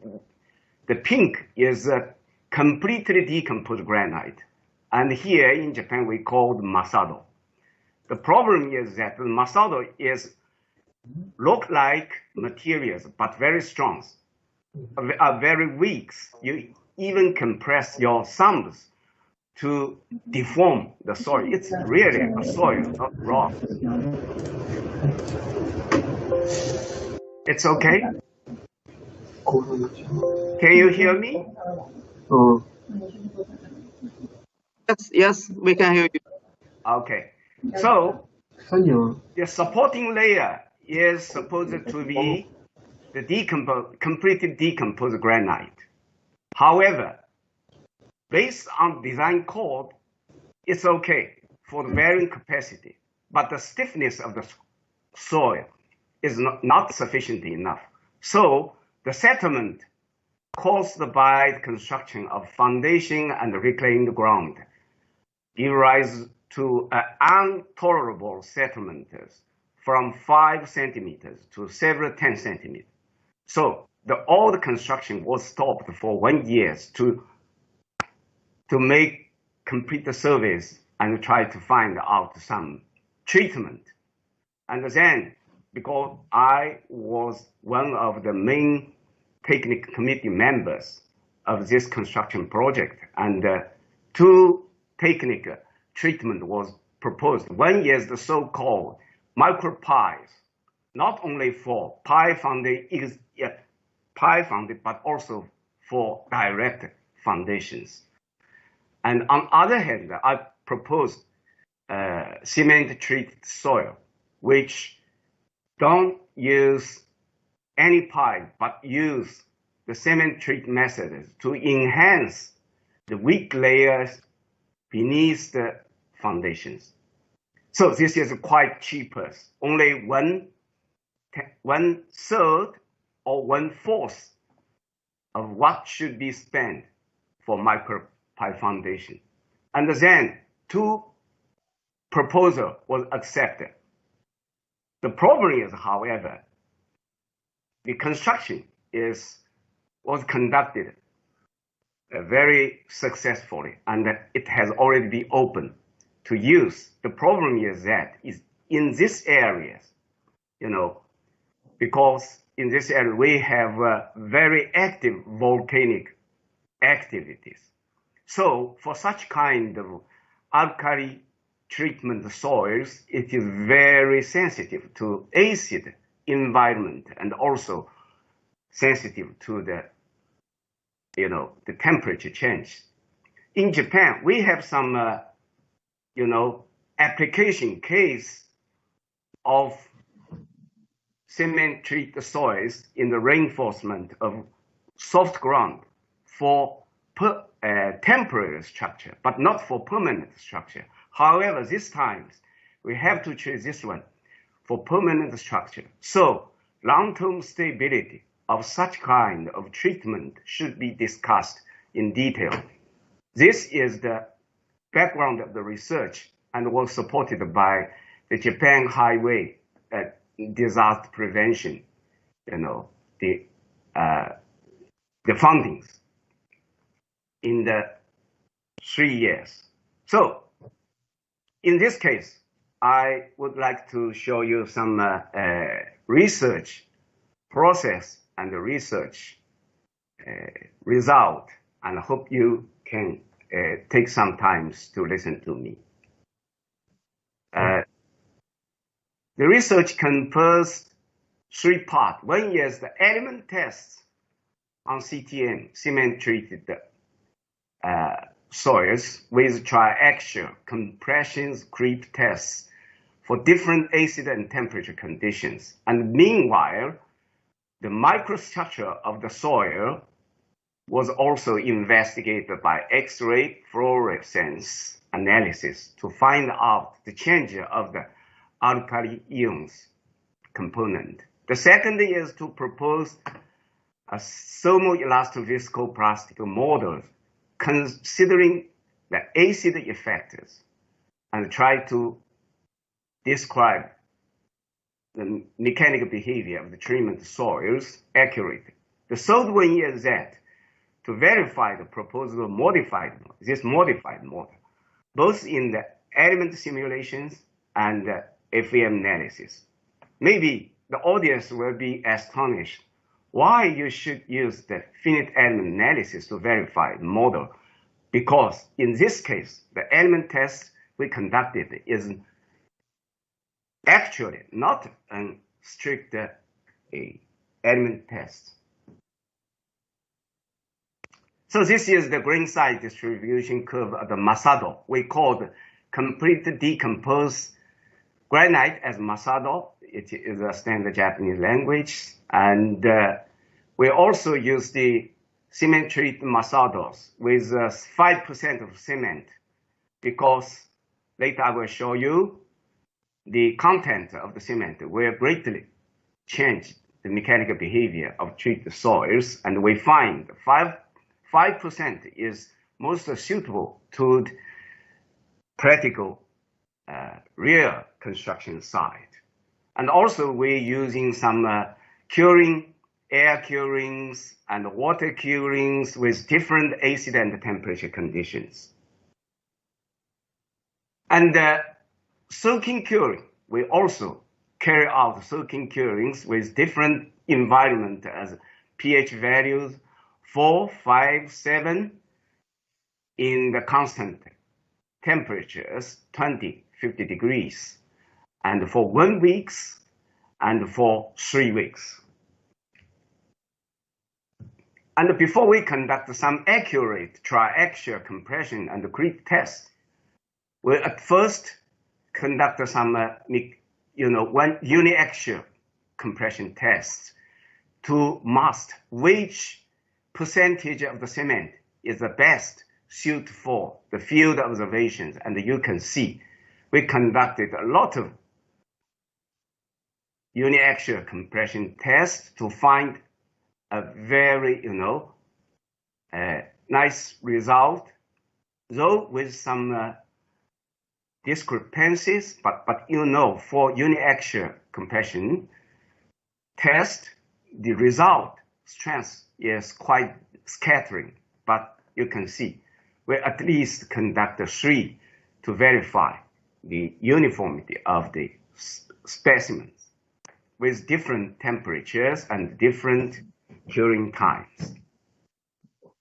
the pink is a completely decomposed granite. And here in Japan, we call it masado. The problem is that the masado look like materials, but very strong, are very weak. You even compress your thumbs to deform the soil. It's really a soil, not rock. It's okay? Can you hear me? Yes, we can hear you. Okay. So the supporting layer is supposed to be the completely decomposed granite. However, based on design code, it's okay for the bearing capacity, but the stiffness of the soil is not sufficient enough. So the settlement caused by the construction of foundation and reclaimed ground give rise to intolerable settlements from 5 centimeters to several 10 centimeters. So all the construction was stopped for 1 year to make complete the surveys and try to find out some treatment. And then, because I was one of the main technical committee members of this construction project, and 2 technical treatment was proposed. One is the so-called micro pies, not only for pie foundation, but also for direct foundations. And on the other hand, I proposed cement treated soil, which don't use any pie, but use the cement treat methods to enhance the weak layers beneath the foundations. So this is quite cheaper, only 1/3 or 1/4 of what should be spent for micro pie foundation. And then 2 proposal was accepted. The problem is, however, the construction was conducted very successfully, and it has already been open to use. The problem is that in this area, because in this area we have very active volcanic activities. So for such kind of alkali treatment soils, it is very sensitive to acid environment and also sensitive to the temperature change. In Japan, we have some application case of cement treated soils in the reinforcement of soft ground for temporary structure, but not for permanent structure. However, this time we have to choose this one for permanent structure. So long-term stability of such kind of treatment should be discussed in detail. This is the background of the research and was supported by the Japan Highway Disaster Prevention, the fundings in the 3 years. So in this case, I would like to show you some research process and the research result, and I hope you can take some time to listen to me. The research composed three parts. One is the element tests on CTM, cement-treated soils with triaxial compressions creep tests for different acid and temperature conditions. And meanwhile, the microstructure of the soil was also investigated by X-ray fluorescence analysis to find out the change of the alkali ions component. The second is to propose a thermoelastoviscoplastic model considering the acid effects and try to describe the mechanical behavior of the treatment soils accurately. The third one is that to verify the proposed modified model, both in the element simulations and FEM analysis. Maybe the audience will be astonished why you should use the finite element analysis to verify the model, because in this case, the element test we conducted is actually not a strict element test. So this is the grain size distribution curve of the Masado. We call the complete decomposed granite as Masado. It is a standard Japanese language. And we also use the cement treated Masados with 5% of cement, because later I will show you the content of the cement will greatly change the mechanical behavior of treated soils. And we find 5% is most suitable to practical real construction site. And also we're using some curing, air curings and water curings with different acid and temperature conditions. And soaking curing, we also carry out soaking curings with different environment as pH values 4, 5, 7 in the constant temperatures 20, 50 degrees, and for 1 week and for 3 weeks. And before we conduct some accurate triaxial compression and creep tests, we at first conduct some uniaxial compression tests to mask which percentage of the cement is the best suited for the field observations. And you can see we conducted a lot of uniaxial compression tests to find a very, nice result, though with some discrepancies, but for uniaxial compression test, the result strength is quite scattering, but you can see we at least conduct 3 to verify the uniformity of the specimens with different temperatures and different curing times.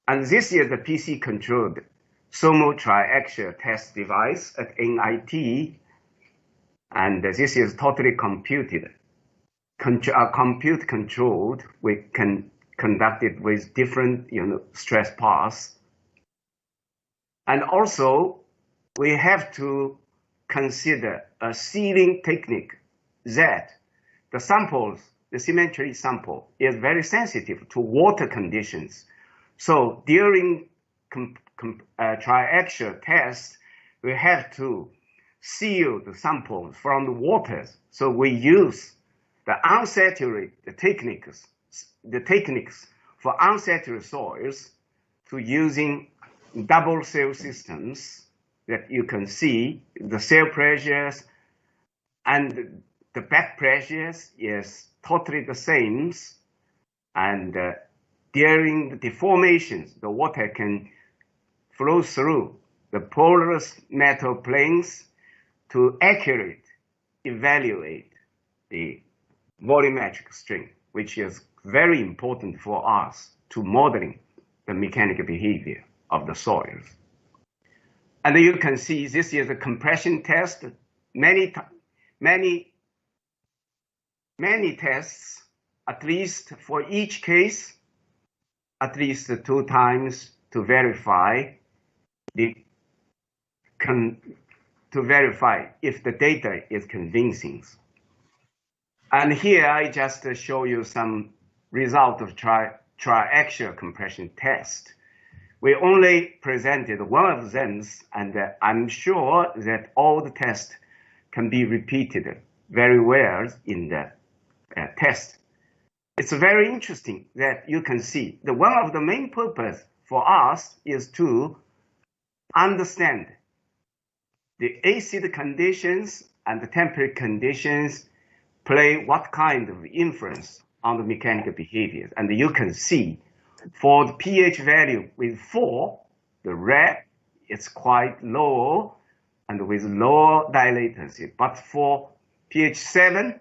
And this is the PC controlled thermal triaxial test device at NIT, and this is totally computed, compute controlled. We can conduct it with different stress paths. And also we have to consider a sealing technique that the samples, the cemetery sample, is very sensitive to water conditions. So during triaxial tests, we have to seal the samples from the waters. So we use the unsaturated techniques, for unsaturated soils, to using double cell systems that you can see the cell pressures and the back pressures is totally the same. And during the deformations, the water can flow through the porous metal planes to accurately evaluate the volumetric strain, which is very important for us to modeling the mechanical behavior of the soils. And you can see this is a compression test. Many many tests, at least for each case, at least 2 times to verify if the data is convincing. And here I just show you some result of triaxial compression test. We only presented one of them, and I'm sure that all the tests can be repeated very well in the test. It's very interesting that you can see that one of the main purpose for us is to understand the acid conditions and the temperature conditions play what kind of influence on the mechanical behaviors. And you can see for the pH value with 4, the red is quite low and with lower dilatancy. But for pH 7,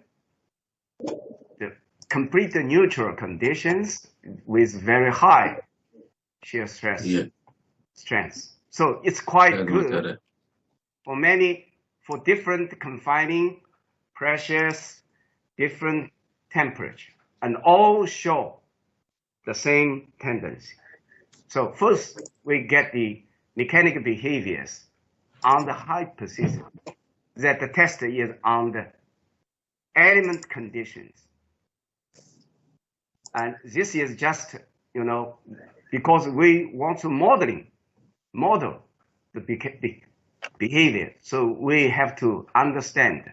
the complete neutral conditions with very high shear stress strength. So it's quite good for different confining pressures, different temperature, and all show the same tendency. So first, we get the mechanical behaviors on the hypothesis that the test is on the element conditions. And this is just, because we want to model the behavior. So we have to understand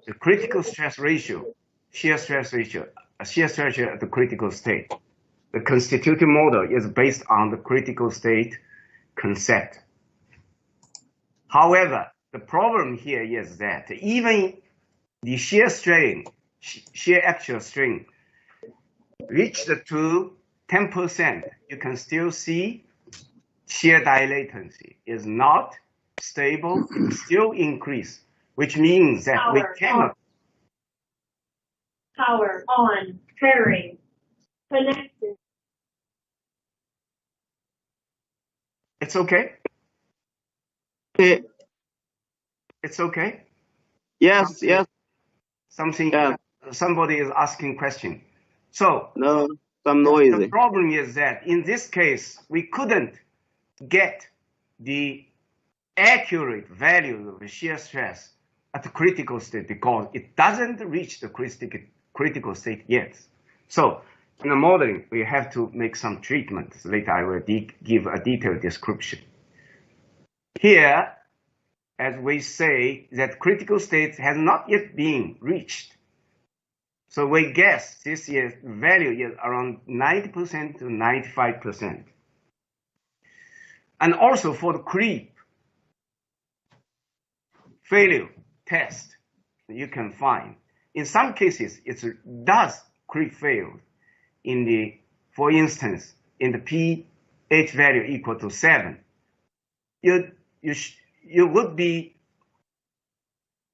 the critical stress ratio, shear stress ratio at the critical state. The constitutive model is based on the critical state concept. However, the problem here is that even the shear actual strain reached to 10%, you can still see shear dilatancy is not stable, it still increase, which means that we cannot. Power on, pairing, connected. It's okay? Okay. It's okay? Yes, yes. Somebody is asking question. So no, some noise. The problem is that in this case, we couldn't get the accurate value of the shear stress at the critical state because it doesn't reach the critical state yet. So in the modeling, we have to make some treatments. Later, I will give a detailed description. Here, as we say, that critical state has not yet been reached. So we guess this year's value is around 90% to 95%. And also for the creep failure test, you can find, in some cases, it does creep fail for instance, in the pH value equal to 7. You would be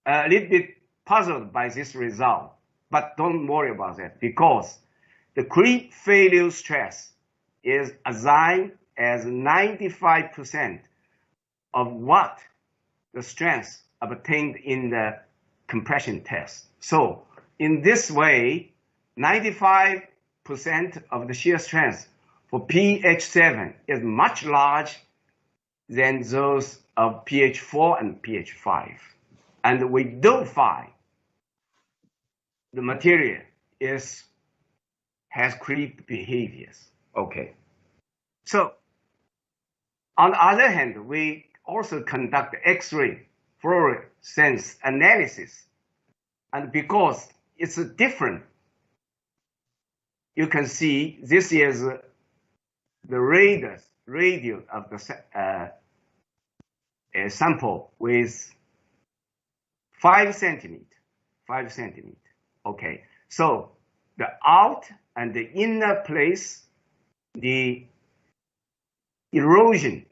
a little bit puzzled by this result, but don't worry about that because the creep failure stress is assigned as 95% of what the strength obtained in the compression test. So in this way, 95% of the shear strength for pH 7 is much larger than those of pH 4 and pH 5. And we don't find the material has creep behaviors. Okay. So on the other hand, we also conduct X-ray fluorescence analysis. And because it's different, you can see this is the radius of the sample with 5 centimeters. Okay, so the out and the inner place, the erosion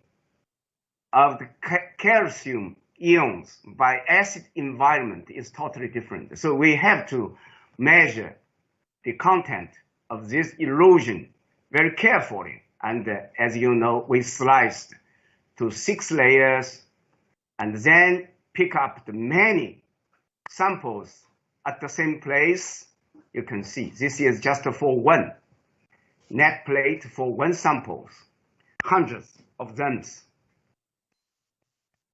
of the calcium ions by acid environment is totally different. So we have to measure the content of this erosion very carefully. And as you know, we sliced to 6 layers and then pick up the many samples at the same place You can see this is just for one net plate for one samples, hundreds of them.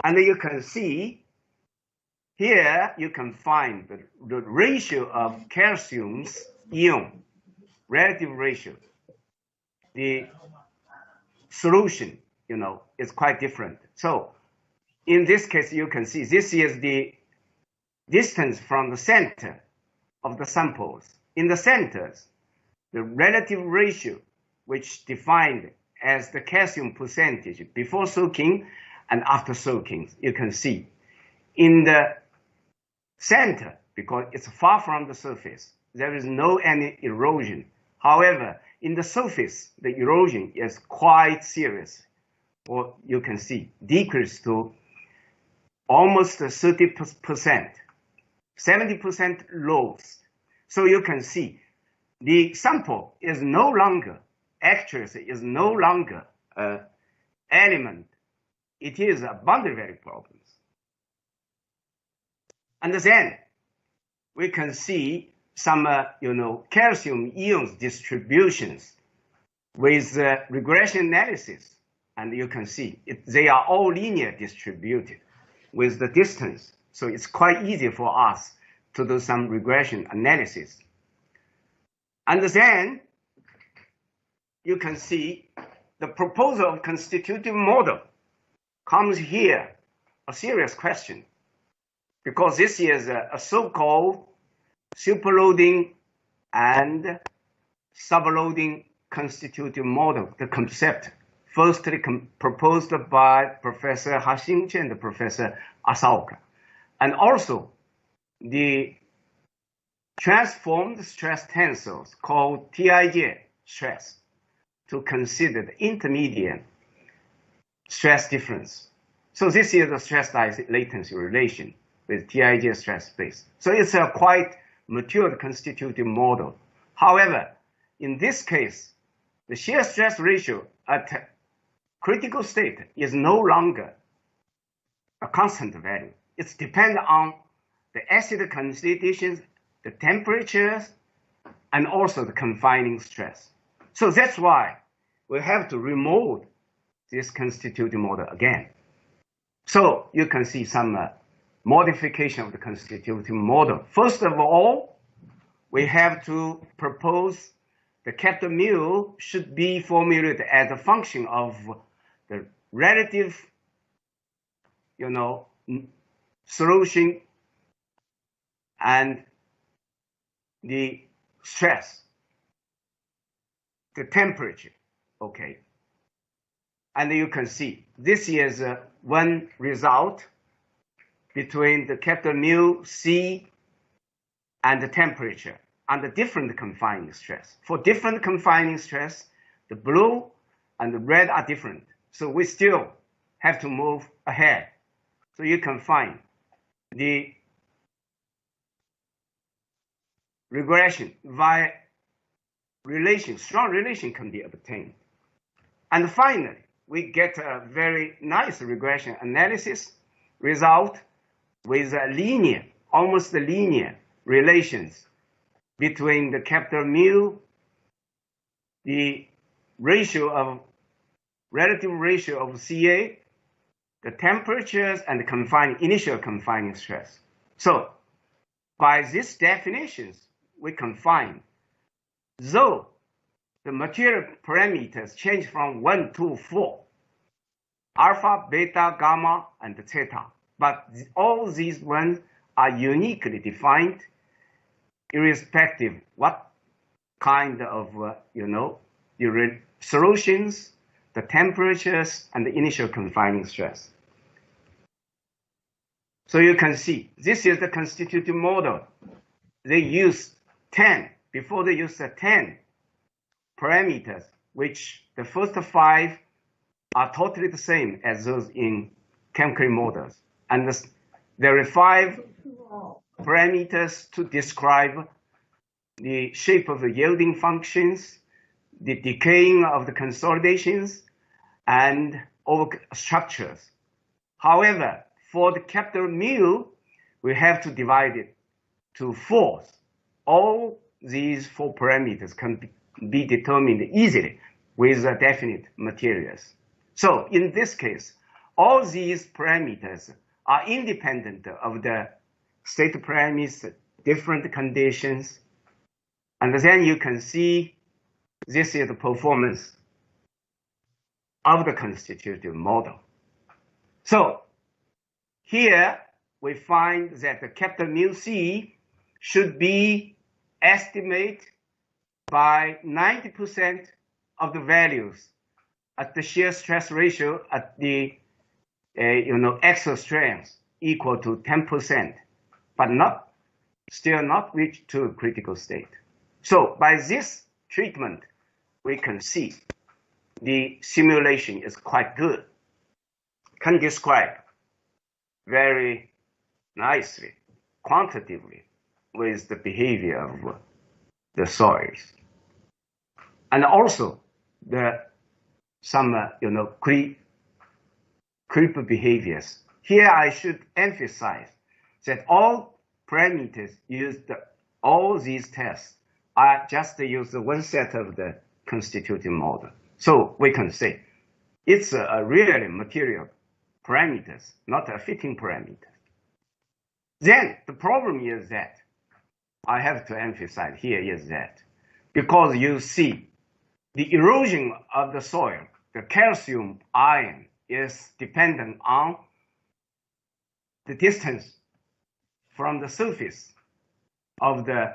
And you can see here you can find the ratio of calcium's ion, relative ratio. The solution, is quite different. So in this case, you can see this is the distance from the center of the samples. In the centers, the relative ratio, which defined as the calcium percentage before soaking and after soaking, you can see. In the center, because it's far from the surface, there is no any erosion. However, in the surface, the erosion is quite serious. Or you can see decrease to almost 30%, 70% lost. So you can see the sample is no longer, accuracy is no longer an element. It is a boundary value problem. And then we can see some, calcium ions distributions with regression analysis. And you can see they are all linear distributed with the distance. So it's quite easy for us to do some regression analysis. And then you can see the proposal of constitutive model comes here, a serious question, because this is a so-called superloading and subloading constitutive model, the concept firstly proposed by Professor Hashingchi and Professor Asaoka, and also the transformed stress tensors called TIJ stress to consider the intermediate stress difference. So this is a stress latency relation with TIJ stress space. So it's a quite matured constitutive model. However, in this case, the shear stress ratio at critical state is no longer a constant value. It depends on the acid constitutions, the temperatures, and also the confining stress. So that's why we have to remove this constitutive model again. So you can see some modification of the constitutive model. First of all, we have to propose the capital mu should be formulated as a function of the relative, solution and the stress, the temperature, okay. And you can see this is one result between the capital mu C and the temperature and the different confining stress. For different confining stress, the blue and the red are different. So we still have to move ahead. So you can find the regression via relation, strong relation can be obtained. And finally, we get a very nice regression analysis result with a linear, almost linear relations between the capital mu, the ratio of relative ratio of CA, the temperatures, and the initial confining stress. So by these definitions, we can find, though the material parameters change from 1 to 4, alpha, beta, gamma, and theta, but all these ones are uniquely defined irrespective what kind of, the solutions, the temperatures, and the initial confining stress. So you can see, this is the constitutive model. They use 10, before they use the 10 parameters, which the first 5 are totally the same as those in chemical models. And there are 5 parameters to describe the shape of the yielding functions, the decaying of the consolidations, and over structures. However, for the capital mu, we have to divide it to 4. All these 4 parameters can be determined easily with definite materials. So in this case, all these parameters are independent of the state premise, different conditions. And then you can see this is the performance of the constitutive model. So here we find that the capital mu C should be estimated by 90% of the values at the shear stress ratio at the axial strength equal to 10%, but still not reached to a critical state. So by this treatment, we can see the simulation is quite good, can describe very nicely, quantitatively, with the behavior of the soils. And also some creep behaviors. Here I should emphasize that all parameters used, all these tests are just use one set of the constitutive model. So we can say it's a really material parameters, not a fitting parameter. Then the problem is that I have to emphasize here is that because you see the erosion of the soil, the calcium ion is dependent on the distance from the surface of the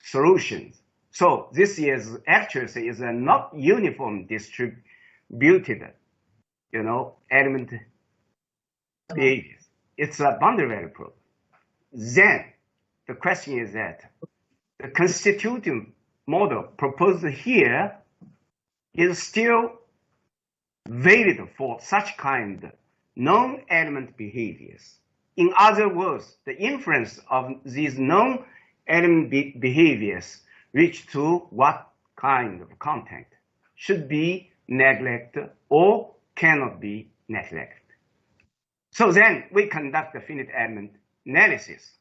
solutions. So this is actually is a not uniform distributed, element behaviors. It's a boundary value problem. Then the question is that the constitutive model proposed here is still valid for such kind of non-element behaviors. In other words, the inference of these non-element behaviors reach to what kind of content should be neglected or cannot be neglected. So then we conduct the finite element analysis,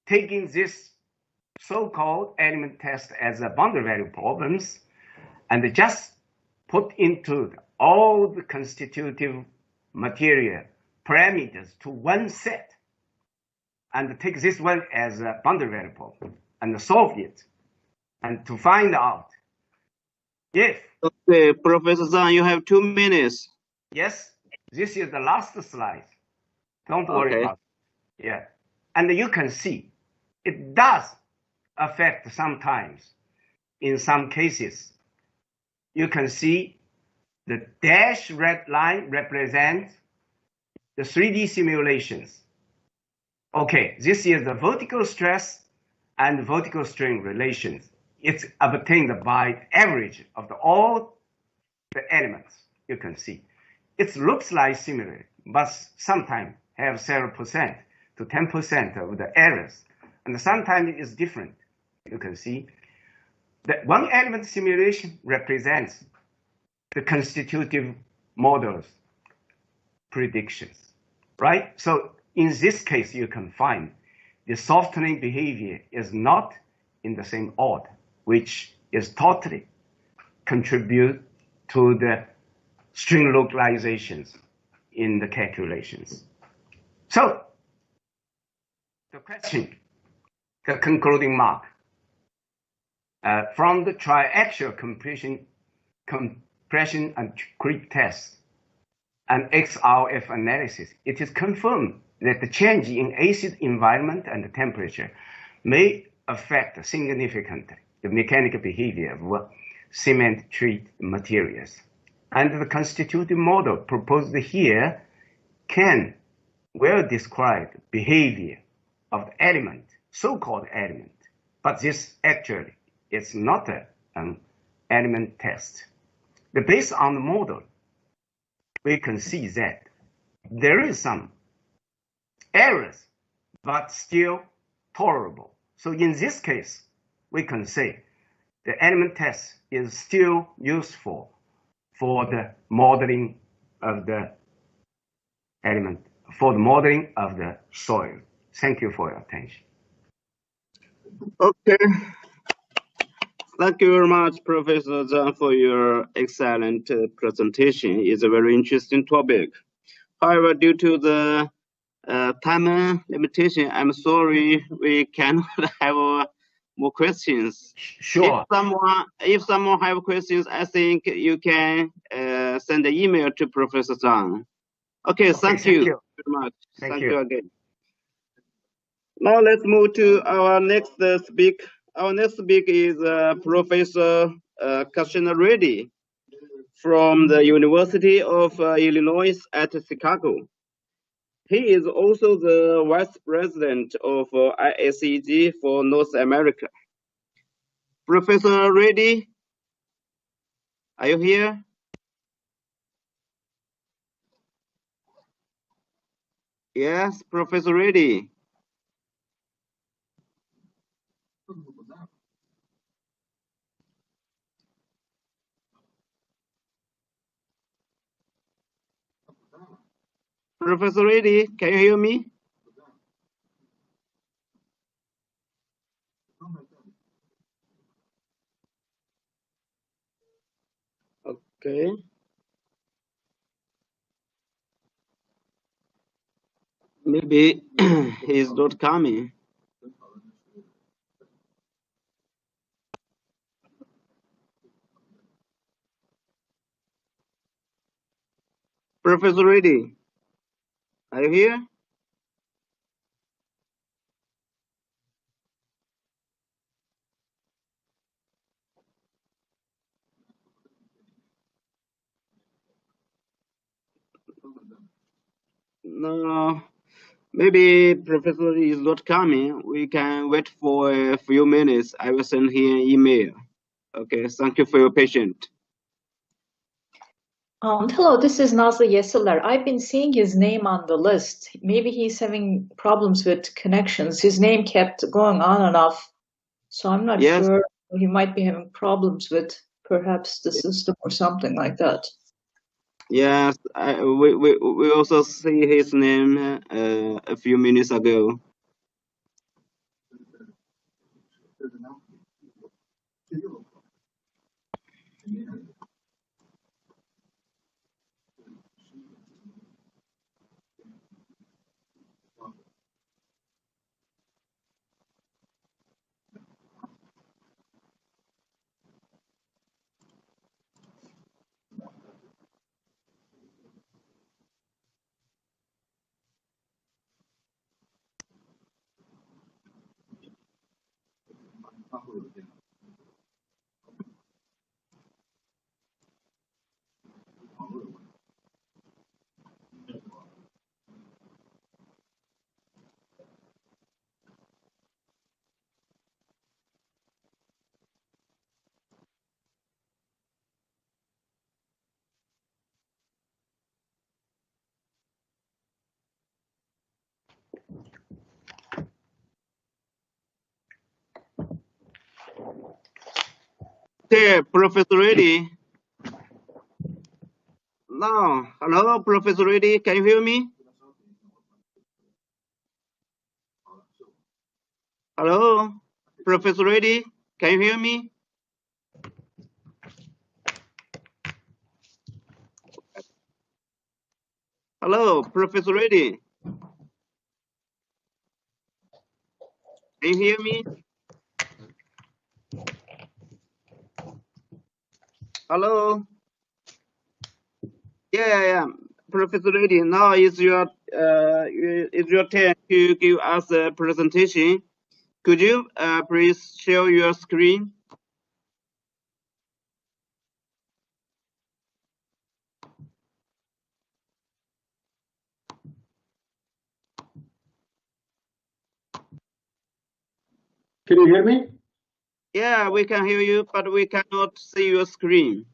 taking this so-called element test as a boundary value problems, and just put into all the constitutive material parameters to one set, and take this one as a boundary value problem, and solve it, and to find out if... Okay, Professor Zhang, you have 2 minutes. Yes, this is the last slide. Don't worry about it. Yeah. And you can see it does affect sometimes. In some cases, you can see the dashed red line represents the 3D simulations. Okay, this is the vertical stress and vertical strain relations. It's obtained by average of all the elements. You can see it looks like similar, but sometimes have 0% to 10% of the errors, and sometimes it is different. You can see that one element simulation represents the constitutive model's predictions, right? So in this case, you can find the softening behavior is not in the same order, which is totally contribute to the string localizations in the calculations. So the question, the concluding mark, from the triaxial compression and creep tests and XRF analysis, it is confirmed that the change in acid environment and the temperature may affect significantly the mechanical behavior of cement treated materials. And the constitutive model proposed here can well describe behavior of element, so-called element, but this actually is not an element test. Based on the model, we can see that there is some errors, but still tolerable. So in this case, we can say the element test is still useful for the modeling of the element, for the modeling of the soil. Thank you for your attention. Okay, Thank you very much, Professor Zhang, for your excellent presentation. It's a very interesting topic. However, due to the time limitation, I'm sorry we cannot have more questions. Sure. If someone have questions, I think you can send an email to Professor Zhang. Okay, thank you very much. Thank you again. Now let's move to our next speaker. Our next speaker is Professor Kashina Reddy from the University of Illinois at Chicago. He is also the Vice President of ISEG for North America. Professor Reddy, are you here? Yes, Professor Reddy. Professor Reddy, can you hear me? Okay. Maybe he's not coming. Professor Reddy, are you here? No, maybe Professor is not coming. We can wait for a few minutes. I will send him an email. Okay, thank you for your patience. Hello, this is Nazlı Yeseler. I've been seeing his name on the list. Maybe he's having problems with connections. His name kept going on and off, so I'm not sure. He might be having problems with perhaps the system or something like that. Yes, we also see his name a few minutes ago. Okay, Professor Reddy. No, hello, Professor Reddy, can you hear me? Hello, Professor Reddy, can you hear me? Hello, Professor Reddy. Can you hear me? Hello? Yeah. Professor Reddy, now is your turn to give us a presentation. Could you please share your screen? Can you hear me? Yeah, we can hear you, but we cannot see your screen.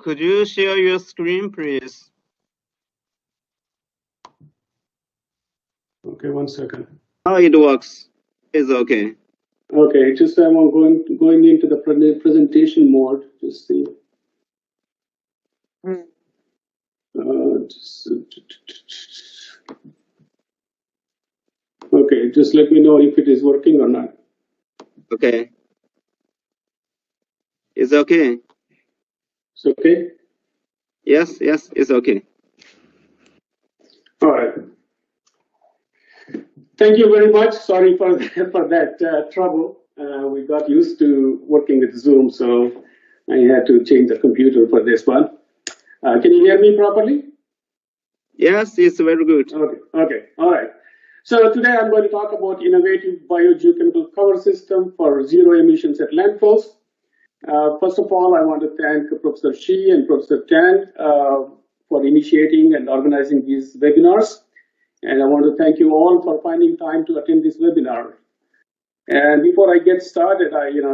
could you share your screen, please? Okay, 1 second. Oh, it works. It's okay. Okay, just I'm going into the presentation mode. Just see. Okay, just let me know if it is working or not. Okay. It's okay. It's okay? Yes, it's okay. All right. Thank you very much. Sorry for that trouble. We got used to working with Zoom, so I had to change the computer for this one. Can you hear me properly? Yes, it's very good. Okay, all right. So today I'm going to talk about innovative biogeochemical cover system for zero emissions at landfills. First of all, I want to thank Professor Shi and Professor Tang for initiating and organizing these webinars. And I want to thank you all for finding time to attend this webinar. And before I get started,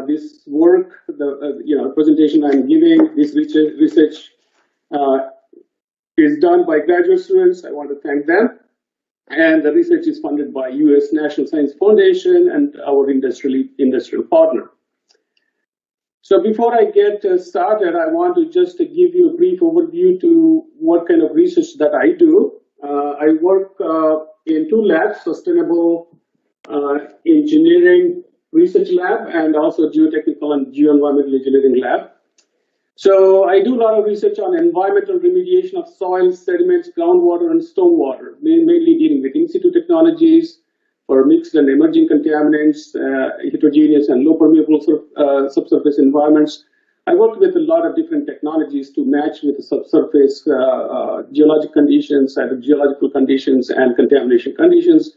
this work, the presentation I'm giving, this research is done by graduate students. I want to thank them. And the research is funded by U.S. National Science Foundation and our industrial partner. So before I get started, I want to just give you a brief overview to what kind of research that I do. I work in 2 labs, Sustainable Engineering Research Lab and also Geotechnical and Geoenvironmental Engineering Lab. So I do a lot of research on environmental remediation of soil, sediments, groundwater, and stormwater, mainly dealing with in-situ technologies for mixed and emerging contaminants, heterogeneous and low permeable subsurface environments. I worked with a lot of different technologies to match with the subsurface geologic conditions, geological conditions, and contamination conditions,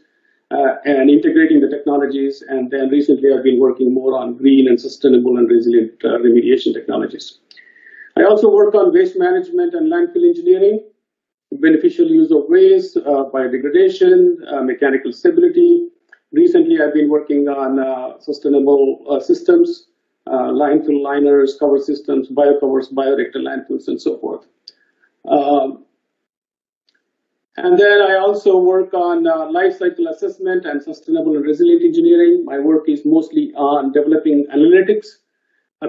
and integrating the technologies. And then recently I've been working more on green and sustainable and resilient remediation technologies. I also work on waste management and landfill engineering, beneficial use of waste, biodegradation, mechanical stability. Recently, I've been working on sustainable systems, landfill liners, cover systems, biocovers, bioreactor landfills, and so forth. And then I also work on life cycle assessment and sustainable and resilient engineering. My work is mostly on developing analytics,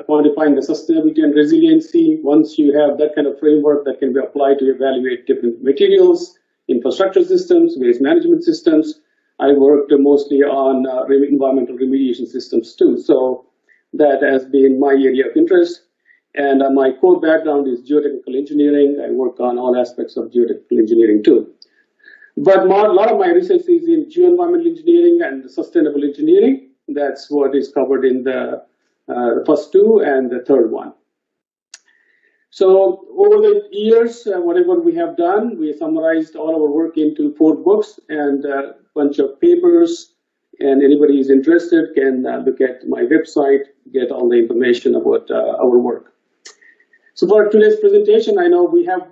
quantifying the sustainability and resiliency. Once you have that kind of framework that can be applied to evaluate different materials, infrastructure systems, waste management systems. I worked mostly on environmental remediation systems too. So that has been my area of interest. And my core background is geotechnical engineering. I work on all aspects of geotechnical engineering too. But a lot of my research is in geoenvironmental engineering and sustainable engineering. That's what is covered in the first 2 and the third one. So over the years, whatever we have done, we summarized all our work into 4 books and a bunch of papers. And anybody who's interested can look at my website, get all the information about our work. So for today's presentation, I know we have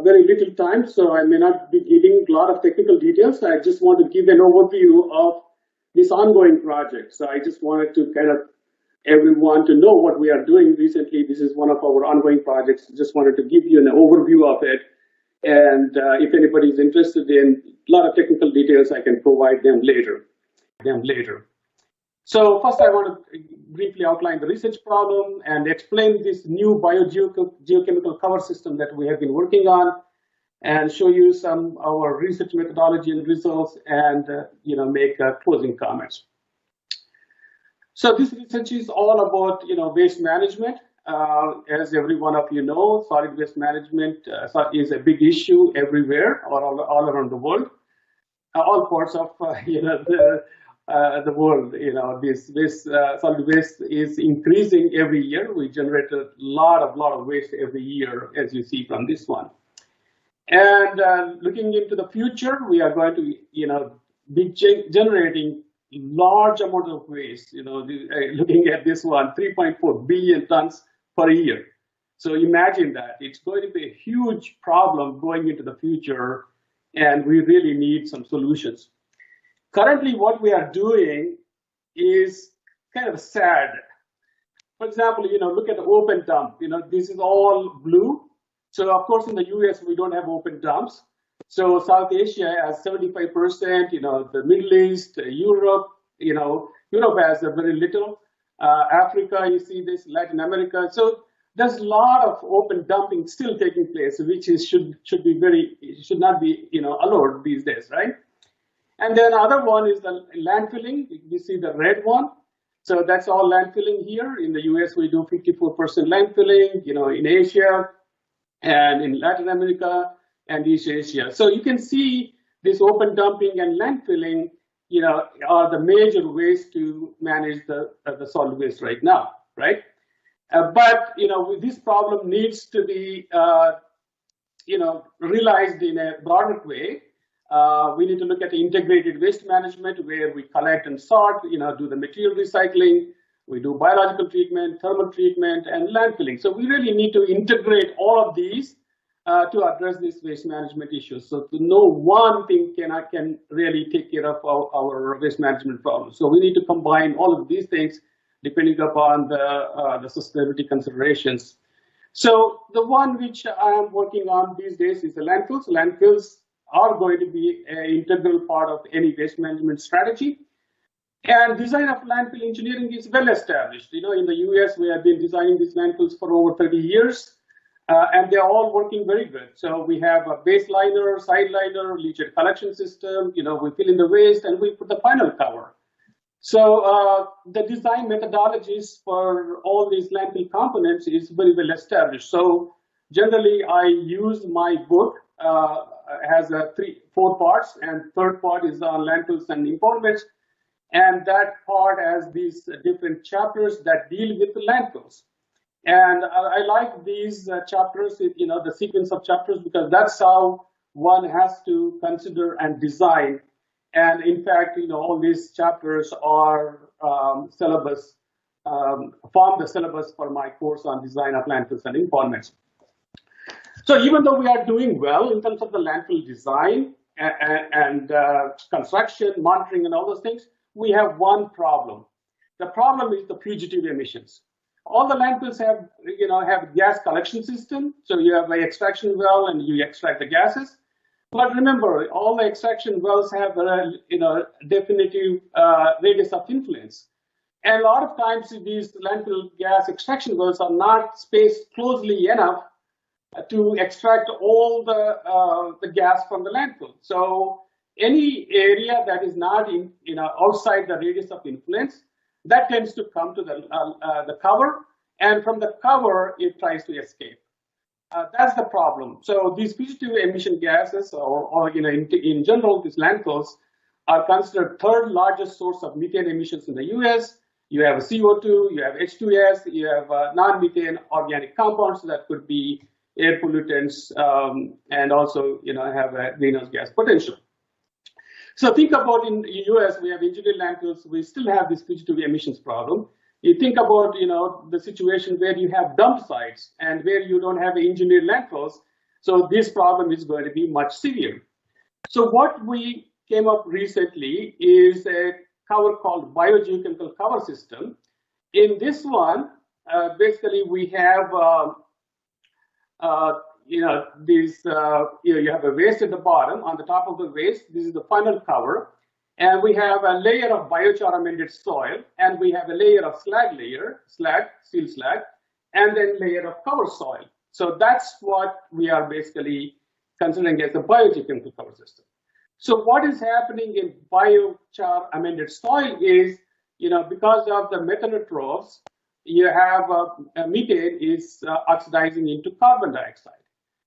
very little time, so I may not be giving a lot of technical details. I just want to give an overview of this ongoing project. So I just wanted to kind of everyone to know what we are doing recently. This is one of our ongoing projects. Just wanted to give you an overview of it. And if anybody is interested in a lot of technical details, I can provide them later. So first I want to briefly outline the research problem and explain this new biogeochemical cover system that we have been working on and show you some of our research methodology and results and make closing comments. So this research is all about waste management. As every one of you know, solid waste management is a big issue everywhere, all around the world, all parts of the world. This solid waste is increasing every year. We generate a lot of waste every year, as you see from this one. And looking into the future, we are going to be generating large amount of waste. Looking at this one, 3.4 billion tons per year. So imagine that. It's going to be a huge problem going into the future, and we really need some solutions. Currently, what we are doing is kind of sad. For example, look at the open dump. This is all blue. So of course, in the US, we don't have open dumps. So South Asia has 75%, the Middle East, Europe, Europe has a very little. Africa, you see this, Latin America. So there's a lot of open dumping still taking place, which should not be allowed these days, right? And then other one is the landfilling. You see the red one. So that's all landfilling here. In the US, we do 54% landfilling, in Asia and in Latin America and East Asia. So you can see this open dumping and landfilling, are the major ways to manage the solid waste right now, right? But this problem needs to be realized in a broader way. We need to look at the integrated waste management, where we collect and sort, do the material recycling, we do biological treatment, thermal treatment, and landfilling. So we really need to integrate all of these to address these waste management issues. So no one thing can really take care of our waste management problems. So we need to combine all of these things depending upon the sustainability considerations. So the one which I am working on these days is the landfills. Landfills are going to be an integral part of any waste management strategy. And design of landfill engineering is well established. In the US, we have been designing these landfills for over 30 years, and they're all working very good. So we have a baseliner, sideliner, leachate collection system. We fill in the waste and we put the final cover. So the design methodologies for all these landfill components is very well established. So generally, I use my book has 4 parts, and third part is on landfills and impoundments. And that part has these different chapters that deal with the landfills. And I like these chapters, the sequence of chapters, because that's how one has to consider and design. And in fact, all these chapters are syllabus, form the syllabus for my course on design of landfills and impoundments. So even though we are doing well in terms of the landfill design and construction, monitoring, and all those things, we have one problem. The problem is the fugitive emissions. All the landfills have gas collection system. So you have an extraction well and you extract the gases. But remember, all the extraction wells have a definitive radius of influence. And a lot of times these landfill gas extraction wells are not spaced closely enough to extract all the gas from the landfill. So any area that is not outside the radius of influence, that tends to come to the cover, and from the cover it tries to escape. That's the problem. So these fugitive emission gases, or in general, these landfills are considered third largest source of methane emissions in the US. You have CO2, you have H2S, you have non-methane organic compounds that could be air pollutants, and also have a greenhouse gas potential. So think about in the US, we have engineered landfills, we still have this fugitive emissions problem. You think about the situation where you have dump sites and where you don't have engineered landfills, so this problem is going to be much severe. So what we came up recently is a cover called Biogeochemical cover system. In this one, basically we have you have a waste at the bottom. On the top of the waste, this is the final cover. And we have a layer of biochar amended soil, and we have a layer of seal slag, and then layer of cover soil. So that's what we are basically considering as a biogeochemical cover system. So what is happening in biochar amended soil is, because of the methanotrophs, you have methane is oxidizing into carbon dioxide.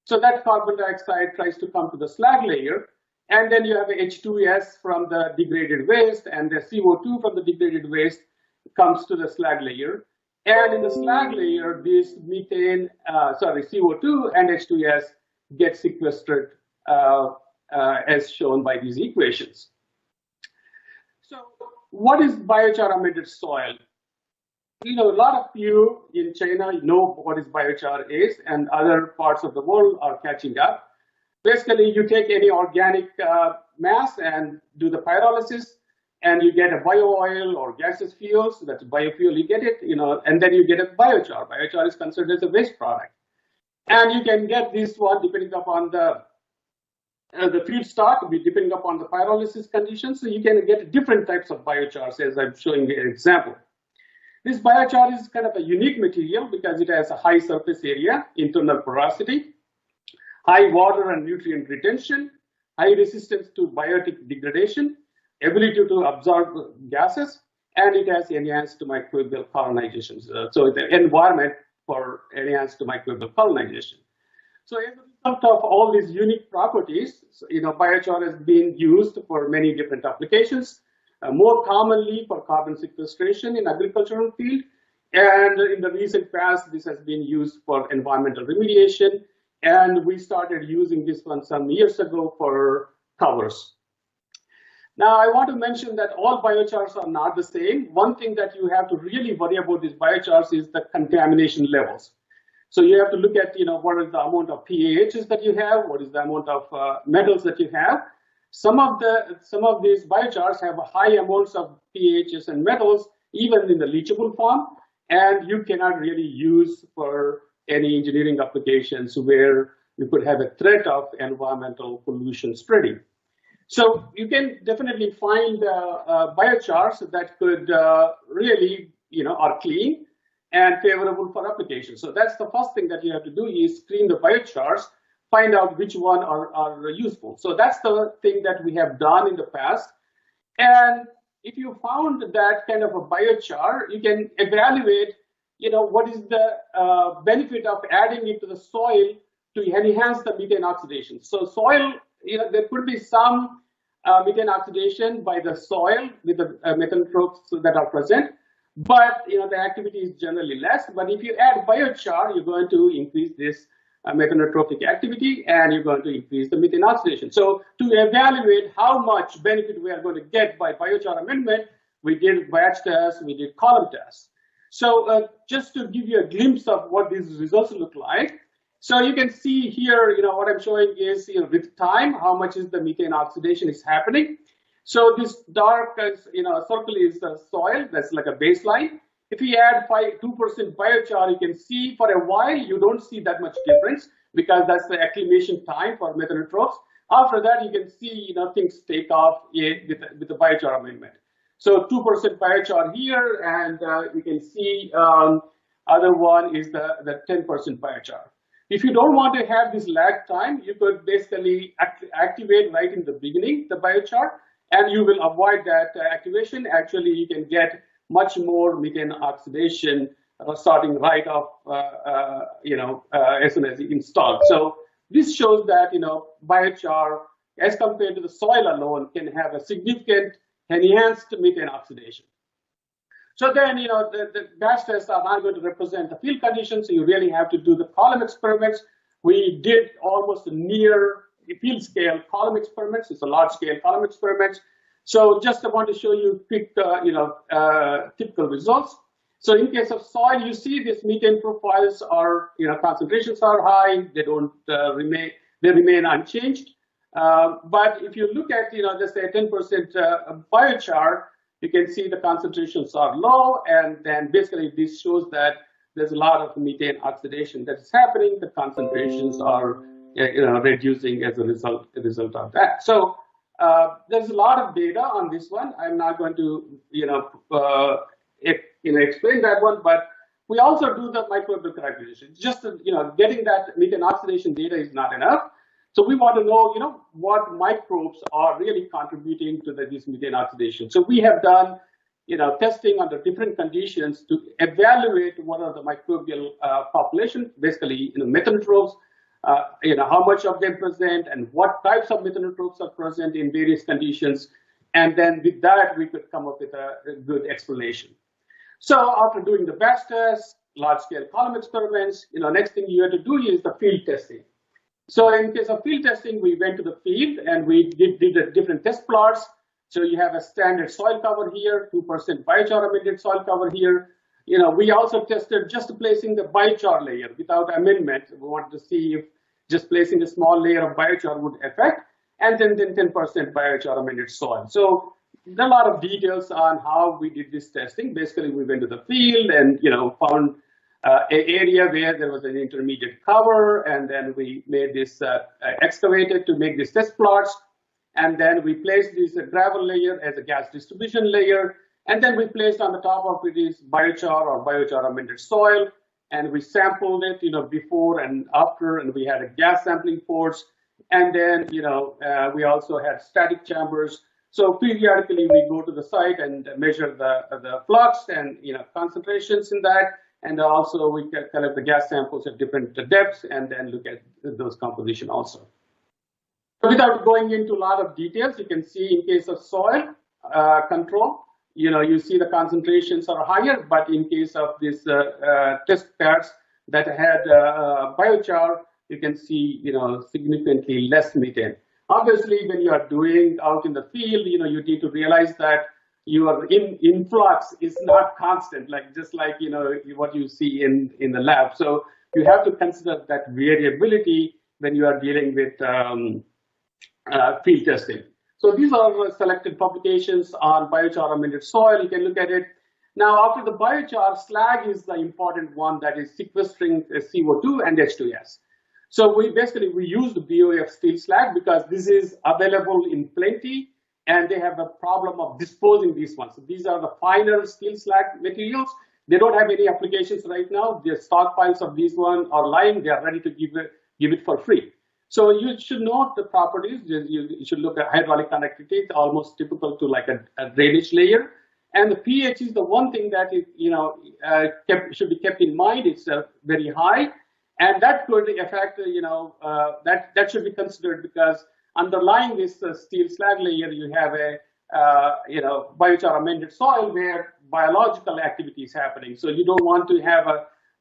So that carbon dioxide tries to come to the slag layer, and then you have H2S from the degraded waste, and the CO2 from the degraded waste comes to the slag layer. And in the slag layer, this CO2 and H2S get sequestered as shown by these equations. So what is biochar amended soil? A lot of you in China know what is biochar is, and other parts of the world are catching up. Basically, you take any organic mass and do the pyrolysis, and you get a bio-oil or gaseous fuel. So that's biofuel, you get it, and then you get a biochar. Biochar is considered as a waste product. And you can get this one depending upon the feedstock, depending upon the pyrolysis conditions. So you can get different types of biochars, as I'm showing an example. This biochar is kind of a unique material because it has a high surface area, internal porosity, high water and nutrient retention, high resistance to biotic degradation, ability to absorb gases, and it has enhanced microbial colonization. So the environment for enhanced microbial colonization. So as a result of all these unique properties, biochar has been used for many different applications, more commonly for carbon sequestration in agricultural field. And in the recent past, this has been used for environmental remediation. And we started using this one some years ago for covers. Now, I want to mention that all biochars are not the same. One thing that you have to really worry about these biochars is the contamination levels. So you have to look at, what is the amount of PAHs that you have, what is the amount of metals that you have. Some of these biochars have high amounts of PAHs and metals, even in the leachable form, and you cannot really use for any engineering applications where you could have a threat of environmental pollution spreading. So you can definitely find biochars that could really, are clean and favorable for application. So that's the first thing that you have to do is screen the biochars, find out which one are useful. So that's the thing that we have done in the past. And if you found that kind of a biochar, you can evaluate, what is the benefit of adding it to the soil to enhance the methane oxidation. So soil, there could be some methane oxidation by the soil with the methanotropes that are present, but the activity is generally less. But if you add biochar, you're going to increase this methanotrophic activity, and you're going to increase the methane oxidation. So to evaluate how much benefit we are going to get by biochar amendment, we did batch tests, we did column tests. So just to give you a glimpse of what these results look like. So you can see here, what I'm showing is with time, how much is the methane oxidation is happening. So this dark circle is the soil, that's like a baseline. If you add 2% biochar, you can see for a while, you don't see that much difference because that's the acclimation time for methanotropes. After that, you can see, things take off with the biochar amendment. So 2% biochar here, and you can see other one is the 10% biochar. If you don't want to have this lag time, you could basically activate right in the beginning the biochar, and you will avoid that activation. Actually, you can get much more methane oxidation starting right off, as soon as you install. So this shows that biochar, as compared to the soil alone, can have a significant enhanced methane oxidation. So then, the batch tests are not going to represent the field conditions, so you really have to do the column experiments. We did almost near field scale column experiments. It's a large scale column experiments. So just I want to show you quick, typical results. So in case of soil, you see these methane profiles are, concentrations are high. They don't they remain unchanged. But if you look at, let's say 10% biochar, you can see the concentrations are low, and then basically this shows that there's a lot of methane oxidation that is happening. The concentrations are, reducing as a result of that. So there's a lot of data on this one. I'm not going to, explain that one, but we also do the microbial characterization. Just, getting that methane oxidation data is not enough. So we want to know, what microbes are really contributing to this methane oxidation. So we have done, testing under different conditions to evaluate what are the microbial population, basically, methanotropes, how much of them present and what types of methanotropes are present in various conditions. And then with that, we could come up with a good explanation. So after doing the batch tests, large-scale column experiments, next thing you have to do is the field testing. So in case of field testing, we went to the field and we did the different test plots. So you have a standard soil cover here, 2% biochar amended soil cover here. We also tested just placing the biochar layer without amendment. We wanted to see if just placing a small layer of biochar would affect, and then 10% biochar amended soil. So there are a lot of details on how we did this testing. Basically, we went to the field and found area where there was an intermediate cover, and then we made this excavated to make these test plots, and then we placed this gravel layer as a gas distribution layer, and then we placed on the top of it is biochar or biochar amended soil, and we sampled it, before and after, and we had a gas sampling ports, and then we also had static chambers. So periodically we go to the site and measure the flux and concentrations in that, and also we collect the gas samples at different depths and then look at those composition also. So without going into a lot of details, you can see in case of soil control, you see the concentrations are higher, but in case of this test pads that had biochar, you can see significantly less methane. Obviously, when you are doing out in the field, you need to realize that your influx is not constant, just like what you see in the lab. So you have to consider that variability when you are dealing with field testing. So these are selected publications on biochar amended soil. You can look at it. Now, after the biochar, slag is the important one that is sequestering CO2 and H2S. So we used BOF steel slag because this is available in plenty, and they have a problem of disposing these ones. So these are the finer steel slag materials. They don't have any applications right now. The stockpiles of these ones are lying. They are ready to give it for free. So you should note the properties. You should look at hydraulic conductivity. It's almost typical to like a drainage layer. And the pH is the one thing that is, should be kept in mind. It's very high, and that could affect, that should be considered, because underlying this steel slag layer, you have a, biochar amended soil where biological activity is happening. So you don't want to have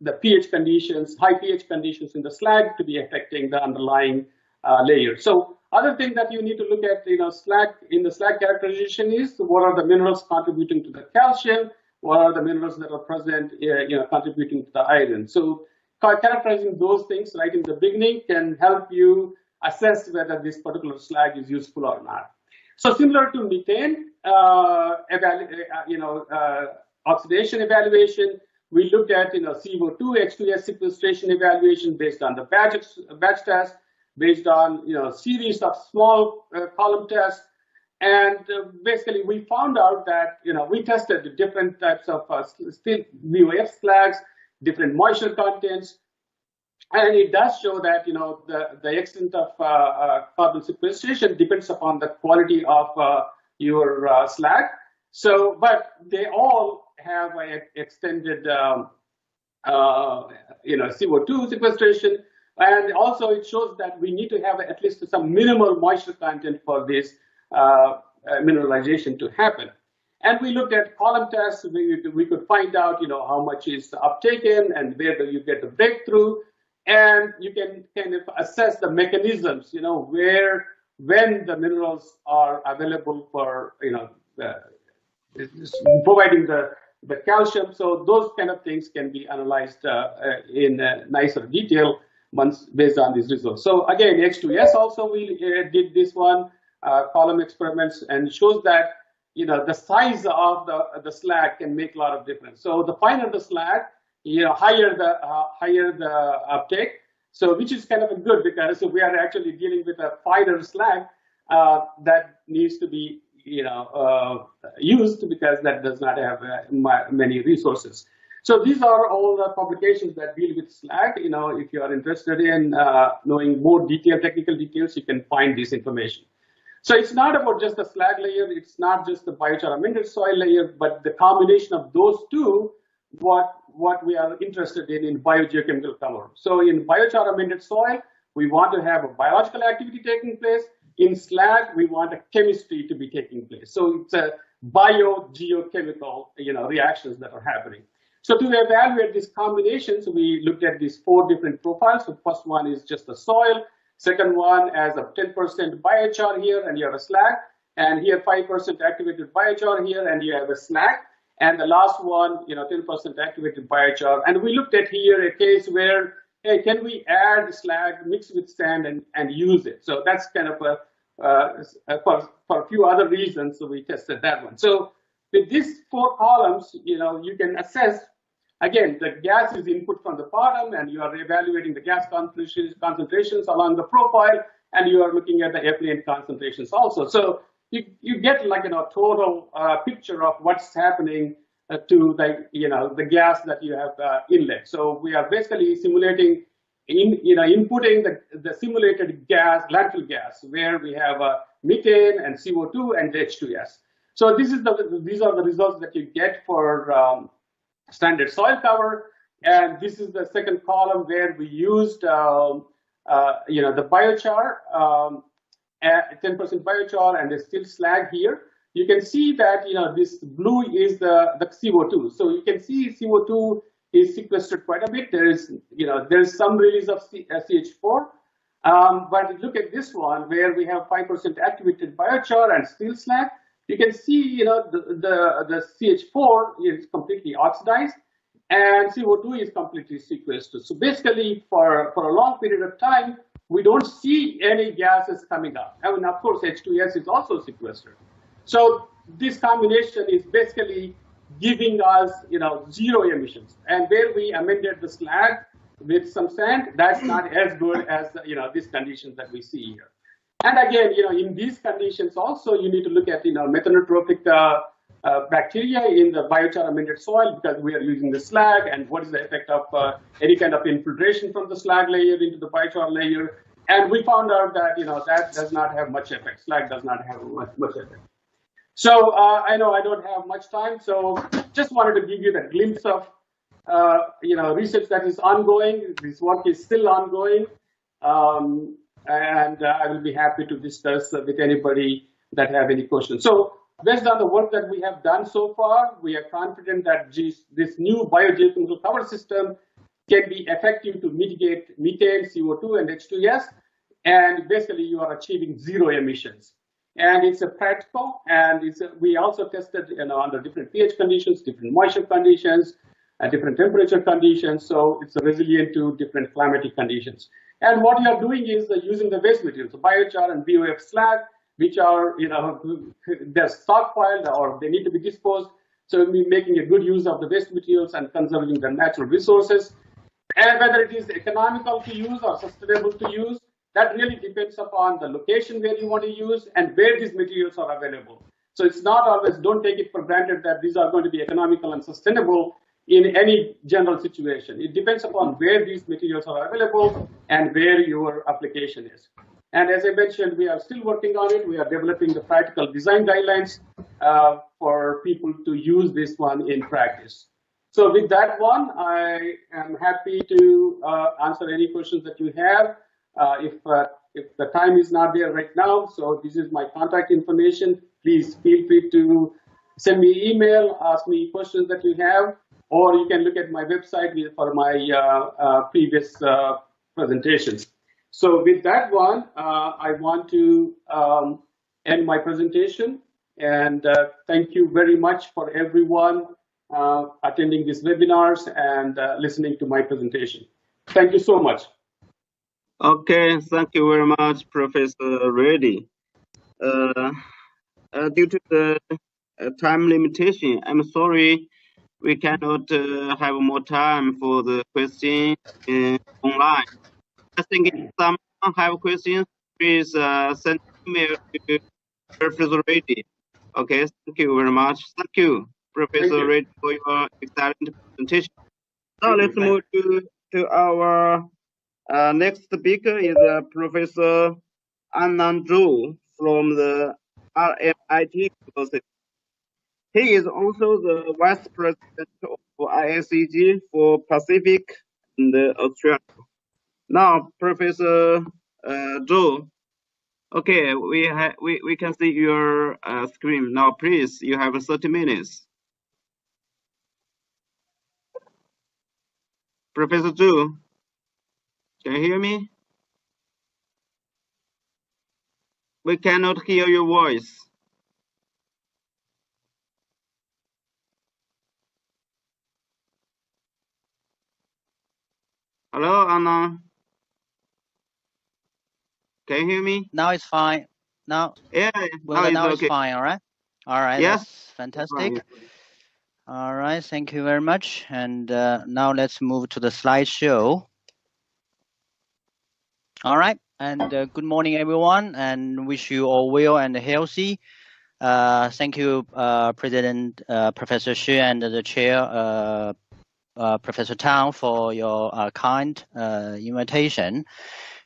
the pH conditions, high pH conditions in the slag to be affecting the underlying layer. So other thing that you need to look at, slag in the slag characterization is what are the minerals contributing to the calcium, what are the minerals that are present, contributing to the iron. So characterizing those things right in the beginning can help you assess whether this particular slag is useful or not. So similar to methane, oxidation evaluation, we looked at CO2, H2S sequestration evaluation based on the batch test, based on series of small column tests, and basically we found out that we tested different types of steel BOF slags, different moisture contents, and it does show that the extent of carbon sequestration depends upon the quality of your slag. So, but they all have an extended CO2 sequestration, and also it shows that we need to have at least some minimal moisture content for this mineralization to happen. And we looked at column tests. We could find out how much is uptaken and where do you get the breakthrough, and you can kind of assess the mechanisms, when the minerals are available for providing the calcium. So those kind of things can be analyzed in nicer detail once based on these results. So again, H2S also we did this one column experiments, and shows that the size of the slag can make a lot of difference. So the finer the slag, higher the uptake. So which is kind of a good, because we are actually dealing with a finer slag that needs to be used, because that does not have many resources. So these are all the publications that deal with slag. If you are interested in knowing more technical details, you can find this information. So it's not about just the slag layer. It's not just the biochar amended soil layer, but the combination of those two, what we are interested in biogeochemical cover. So in biochar amended soil, we want to have a biological activity taking place. In slag, we want a chemistry to be taking place. So it's a biogeochemical, reactions that are happening. So to evaluate these combinations, we looked at these 4 different profiles. So first one is just the soil. Second one as a 10% biochar here, and you have a slag. And here 5% activated biochar here, and you have a slag. And the last one, 10% activated biochar. And we looked at here a case where, hey, can we add slag mixed with sand and use it? So that's kind of for a few other reasons, so we tested that one. So with these 4 columns, you can assess again, the gas is input from the bottom, and you are evaluating the gas concentrations along the profile, and you are looking at the effluent concentrations also. So you get like total picture of what's happening to the gas that you have inlet. So we are basically simulating inputting the simulated gas, landfill gas, where we have methane and CO2 and H2S. So these are the results that you get for standard soil cover, and this is the second column where we used the biochar, 10% biochar, and the still slag here. You can see that this blue is the CO2. So you can see CO2 is sequestered quite a bit. There is some release of CH4, but look at this one where we have 5% activated biochar and steel slag. You can see the CH4 is completely oxidized, and CO2 is completely sequestered. So basically, for a long period of time, we don't see any gases coming up. I mean, of course, H2S is also sequestered. So this combination is basically giving us, zero emissions. And where we amended the slag with some sand, that's not as good as, these conditions that we see here. And again, in these conditions also, you need to look at, methanotrophic bacteria in the biochar amended soil, because we are using the slag, and what is the effect of any kind of infiltration from the slag layer into the biochar layer. And we found out that, that does not have much effect. Slag does not have much effect. So I know I don't have much time, so just wanted to give you that glimpse of research that is ongoing. This work is still ongoing, and I will be happy to discuss with anybody that have any questions. So based on the work that we have done so far, we are confident that this new biogeochemical cover system can be effective to mitigate methane, CO2, and H2S, and basically you are achieving zero emissions. And it's a practical, and we also tested under different pH conditions, different moisture conditions, different temperature conditions, so it's resilient to different climatic conditions. And what you are doing is using the waste materials, the biochar and BOF slag, which are they're stockpiled or they need to be disposed. So we're making a good use of the waste materials and conserving the natural resources. And whether it is economical to use or sustainable to use, that really depends upon the location where you want to use and where these materials are available. So it's not always, don't take it for granted that these are going to be economical and sustainable in any general situation. It depends upon where these materials are available and where your application is. And as I mentioned, we are still working on it. We are developing the practical design guidelines for people to use this one in practice. So with that one, I am happy to answer any questions that you have. If the time is not there right now, so this is my contact information. Please feel free to send me email, ask me questions that you have, or you can look at my website for my previous presentations. So with that one, I want to end my presentation, and thank you very much for everyone attending these webinars and listening to my presentation. Thank you so much. Okay, thank you very much, Professor Reddy. Due to the time limitation, I'm sorry we cannot have more time for the question online. I think if someone have questions, please send email to Professor Reddy. Okay, thank you very much. Thank you, Professor Reddy, for your excellent presentation. Now let's move to our next speaker is Professor Anand Zhou from the RMIT University. He is also the Vice President of ISEG for Pacific and Australia. Now, Professor Zhou, okay, we can see your screen now. Please, you have 30 minutes. Professor Zhou, can you hear me? We cannot hear your voice. Hello, Anna. Can you hear me? Now it's fine. Now, yeah, well, now it's it's fine. All right. All right. Yes. That's fantastic. All right, thank you very much. And now let's move to the slideshow. All right, and good morning, everyone, and wish you all well and healthy. Thank you, President Professor Xu and the Chair, Professor Tang, for your kind invitation.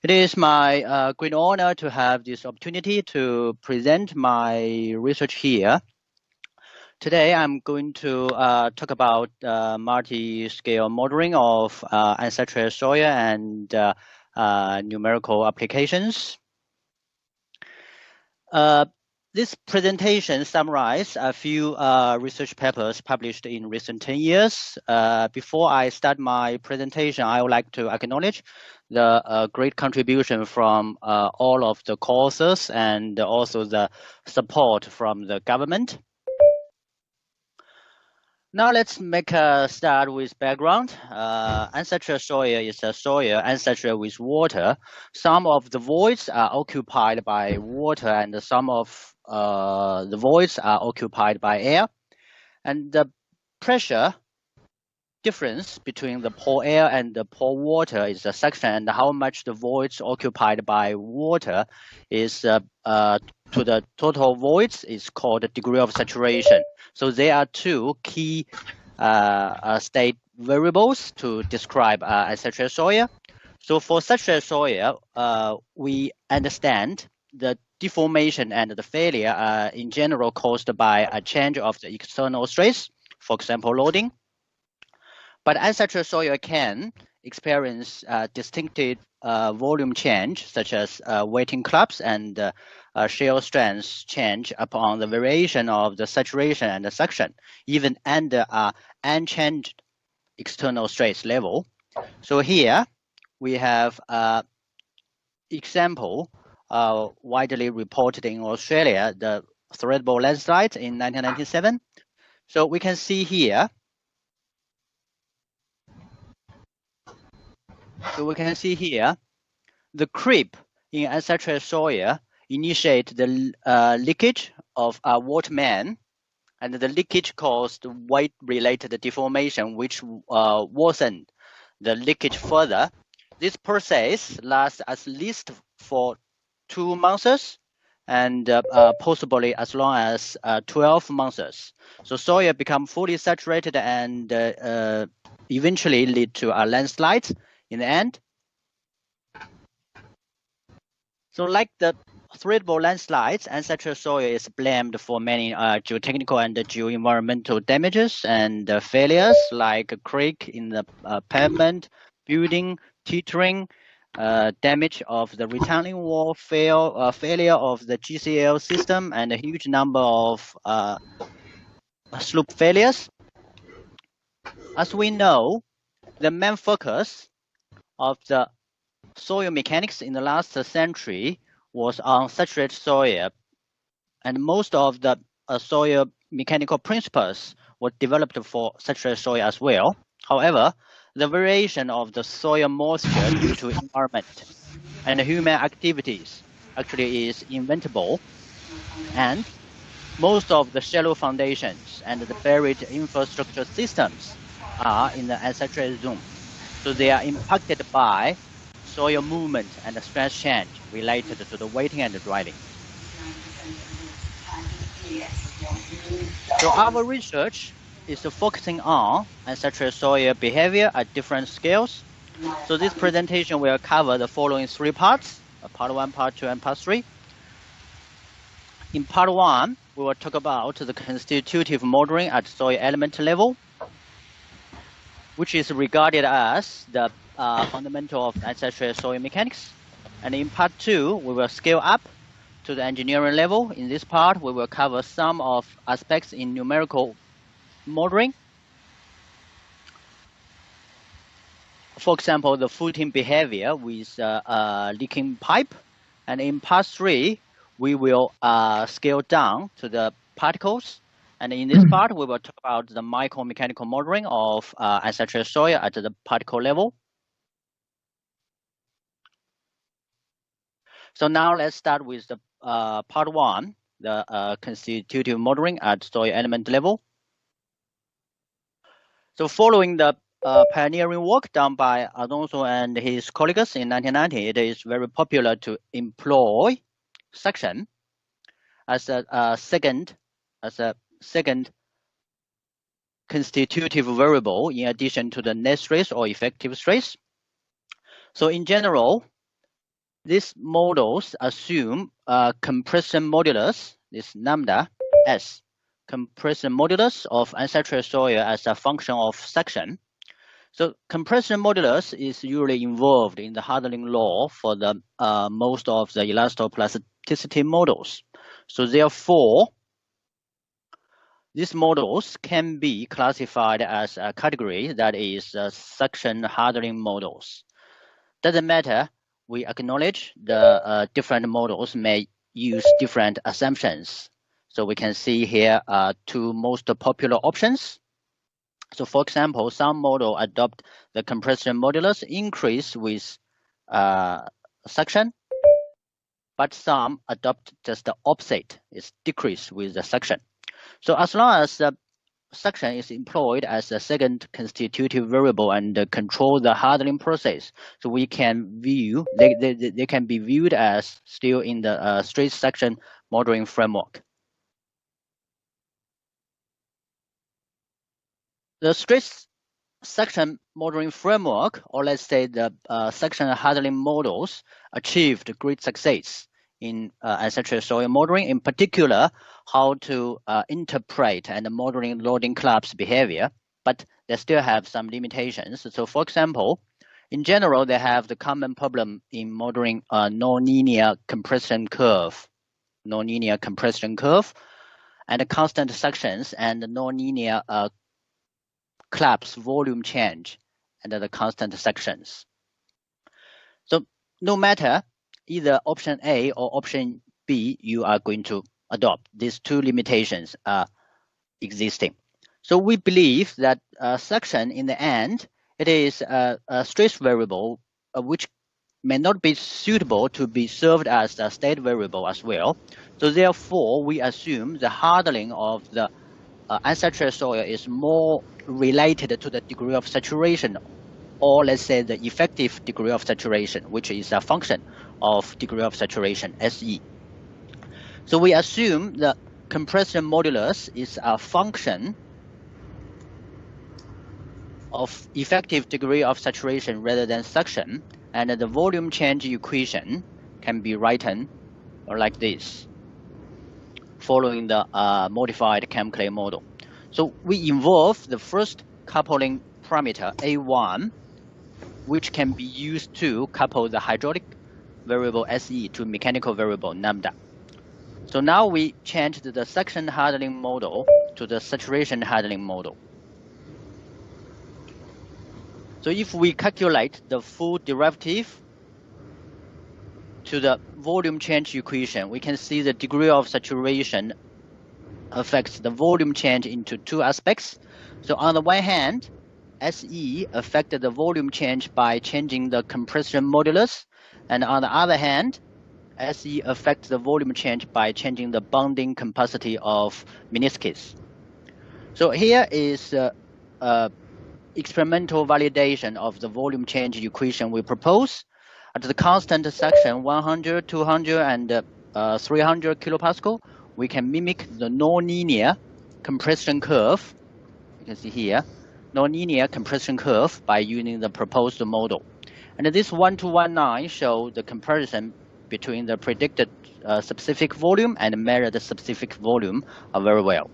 It is my great honor to have this opportunity to present my research here. Today, I'm going to talk about multi-scale modeling of ancestral soil and numerical applications. This presentation summarizes a few research papers published in recent 10 years. Before I start my presentation, I would like to acknowledge the great contribution from all of the co-authors and also the support from the government. Now let's make a start with background. Ancestral soil is a soil ancestral with water. Some of the voids are occupied by water and some of the voids are occupied by air. And the pressure difference between the pore air and the pore water is the suction, and how much the voids occupied by water is to the total voids is called the degree of saturation. So there are two key state variables to describe ancestral soil. So for such a soil, we understand the deformation and the failure are in general caused by a change of the external stress, for example, loading. But ancestral soil can experience distinctive volume change, such as wetting clumps and shale strands change upon the variation of the saturation and the suction, even under unchanged external stress level. So here we have example widely reported in Australia, the Threadball Landslide in 1997. So we can see here. So we can see here, the creep in ancestral soil initiate the leakage of a water main, and the leakage caused weight-related deformation, which worsened the leakage further. This process lasts at least for 2 months and possibly as long as 12 months. So soil become fully saturated and eventually lead to a landslide in the end. So like the Threadball landslides, ancestral soil is blamed for many geotechnical and geoenvironmental damages and failures like a creek in the pavement, building, teetering, damage of the retaining wall, failure of the GCL system, and a huge number of slope failures. As we know, the main focus of the soil mechanics in the last century was on saturated soil, and most of the soil mechanical principles were developed for saturated soil as well. However, the variation of the soil moisture due to environment and human activities actually is inventable, and most of the shallow foundations and the buried infrastructure systems are in the unsaturated zone. So they are impacted by soil movement and the stress change related to the wetting and the drying. So our research is focusing on ancestral soil behavior at different scales. So this presentation will cover the following 3 parts, part 1, part 2, and part 3. In part 1, we will talk about the constitutive modeling at soil element level, which is regarded as the fundamental of ancestral soil mechanics. And in part 2, we will scale up to the engineering level. In this part, we will cover some of aspects in numerical modeling. For example, the footing behavior with leaking pipe. And in part 3, we will scale down to the particles. And in this part, we will talk about the micromechanical modeling of ancestral soil at the particle level. So now let's start with the part 1, the constitutive modeling at soil element level. So following the pioneering work done by Alonso and his colleagues in 1990, it is very popular to employ suction as a second constitutive variable in addition to the net stress or effective stress. So in general, these models assume compression modulus, this lambda S, compression modulus of ancestral soil as a function of suction. So compression modulus is usually involved in the hardening law for the most of the elastoplasticity models. So therefore, these models can be classified as a category that is suction hardening models. Doesn't matter, we acknowledge the different models may use different assumptions. So we can see here two most popular options. So for example, some model adopt the compression modulus increase with suction, but some adopt just the opposite, is decrease with the suction. So as long as the suction is employed as a second constitutive variable and control the hardening process, so we can view, they can be viewed as still in the straight suction modeling framework. The straight suction modeling framework, or let's say the suction hardening models, achieved great success in ancestral soil modeling, in particular, how to interpret and modeling loading collapse behavior, but they still have some limitations. So for example, in general, they have the common problem in modeling a nonlinear compression curve, and constant suctions and nonlinear collapse volume change and the constant sections. So no matter either option A or option B, you are going to adopt. These two limitations are existing. So we believe that suction in the end, it is a stress variable which may not be suitable to be served as a state variable as well. So therefore, we assume the hardening of the ancestral soil is more related to the degree of saturation, or let's say the effective degree of saturation, which is a function of degree of saturation, SE. So we assume the compression modulus is a function of effective degree of saturation rather than suction, and the volume change equation can be written like this, following the modified Chemclay model. So we involve the first coupling parameter A1, which can be used to couple the hydraulic variable SE to mechanical variable lambda. So now we changed the suction hardening model to the saturation hardening model. So if we calculate the full derivative to the volume change equation, we can see the degree of saturation affects the volume change into two aspects. So on the one hand, SE affected the volume change by changing the compression modulus, and on the other hand, SE affects the volume change by changing the bonding capacity of meniscus. So here is experimental validation of the volume change equation we propose. At the constant section 100, 200, and 300 kilopascal, we can mimic the nonlinear compression curve. You can see here, nonlinear compression curve by using the proposed model. And this 1:1:9 shows the comparison between the predicted specific volume and measured specific volume very well.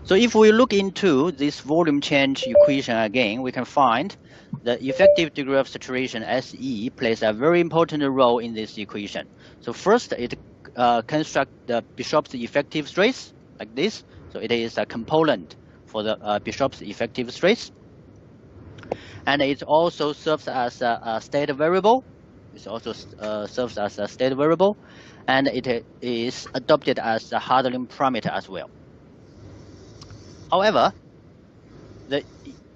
So if we look into this volume change equation again, we can find the effective degree of saturation, SE, plays a very important role in this equation. So first, it constructs the Bishop's effective stress like this. So it is a component for the Bishop's effective stress. And it also serves as a state variable. It also serves as a state variable. And it is adopted as a hardening parameter as well. However, the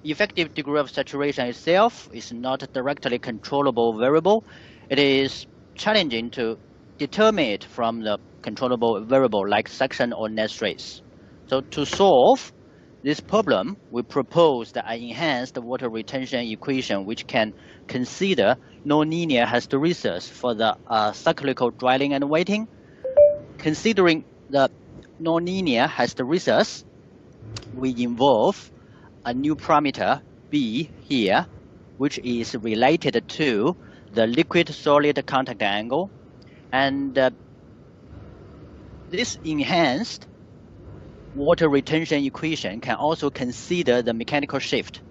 effective degree of saturation itself is not a directly controllable variable. It is challenging to determine it from the controllable variable like suction or net stress. So to solve this problem, we proposed an enhanced water retention equation which can consider nonlinear hysteresis for the cyclical drying and wetting. Considering the nonlinear hysteresis, we involve a new parameter B here, which is related to the liquid-solid contact angle. And this enhanced water retention equation can also consider the mechanical shift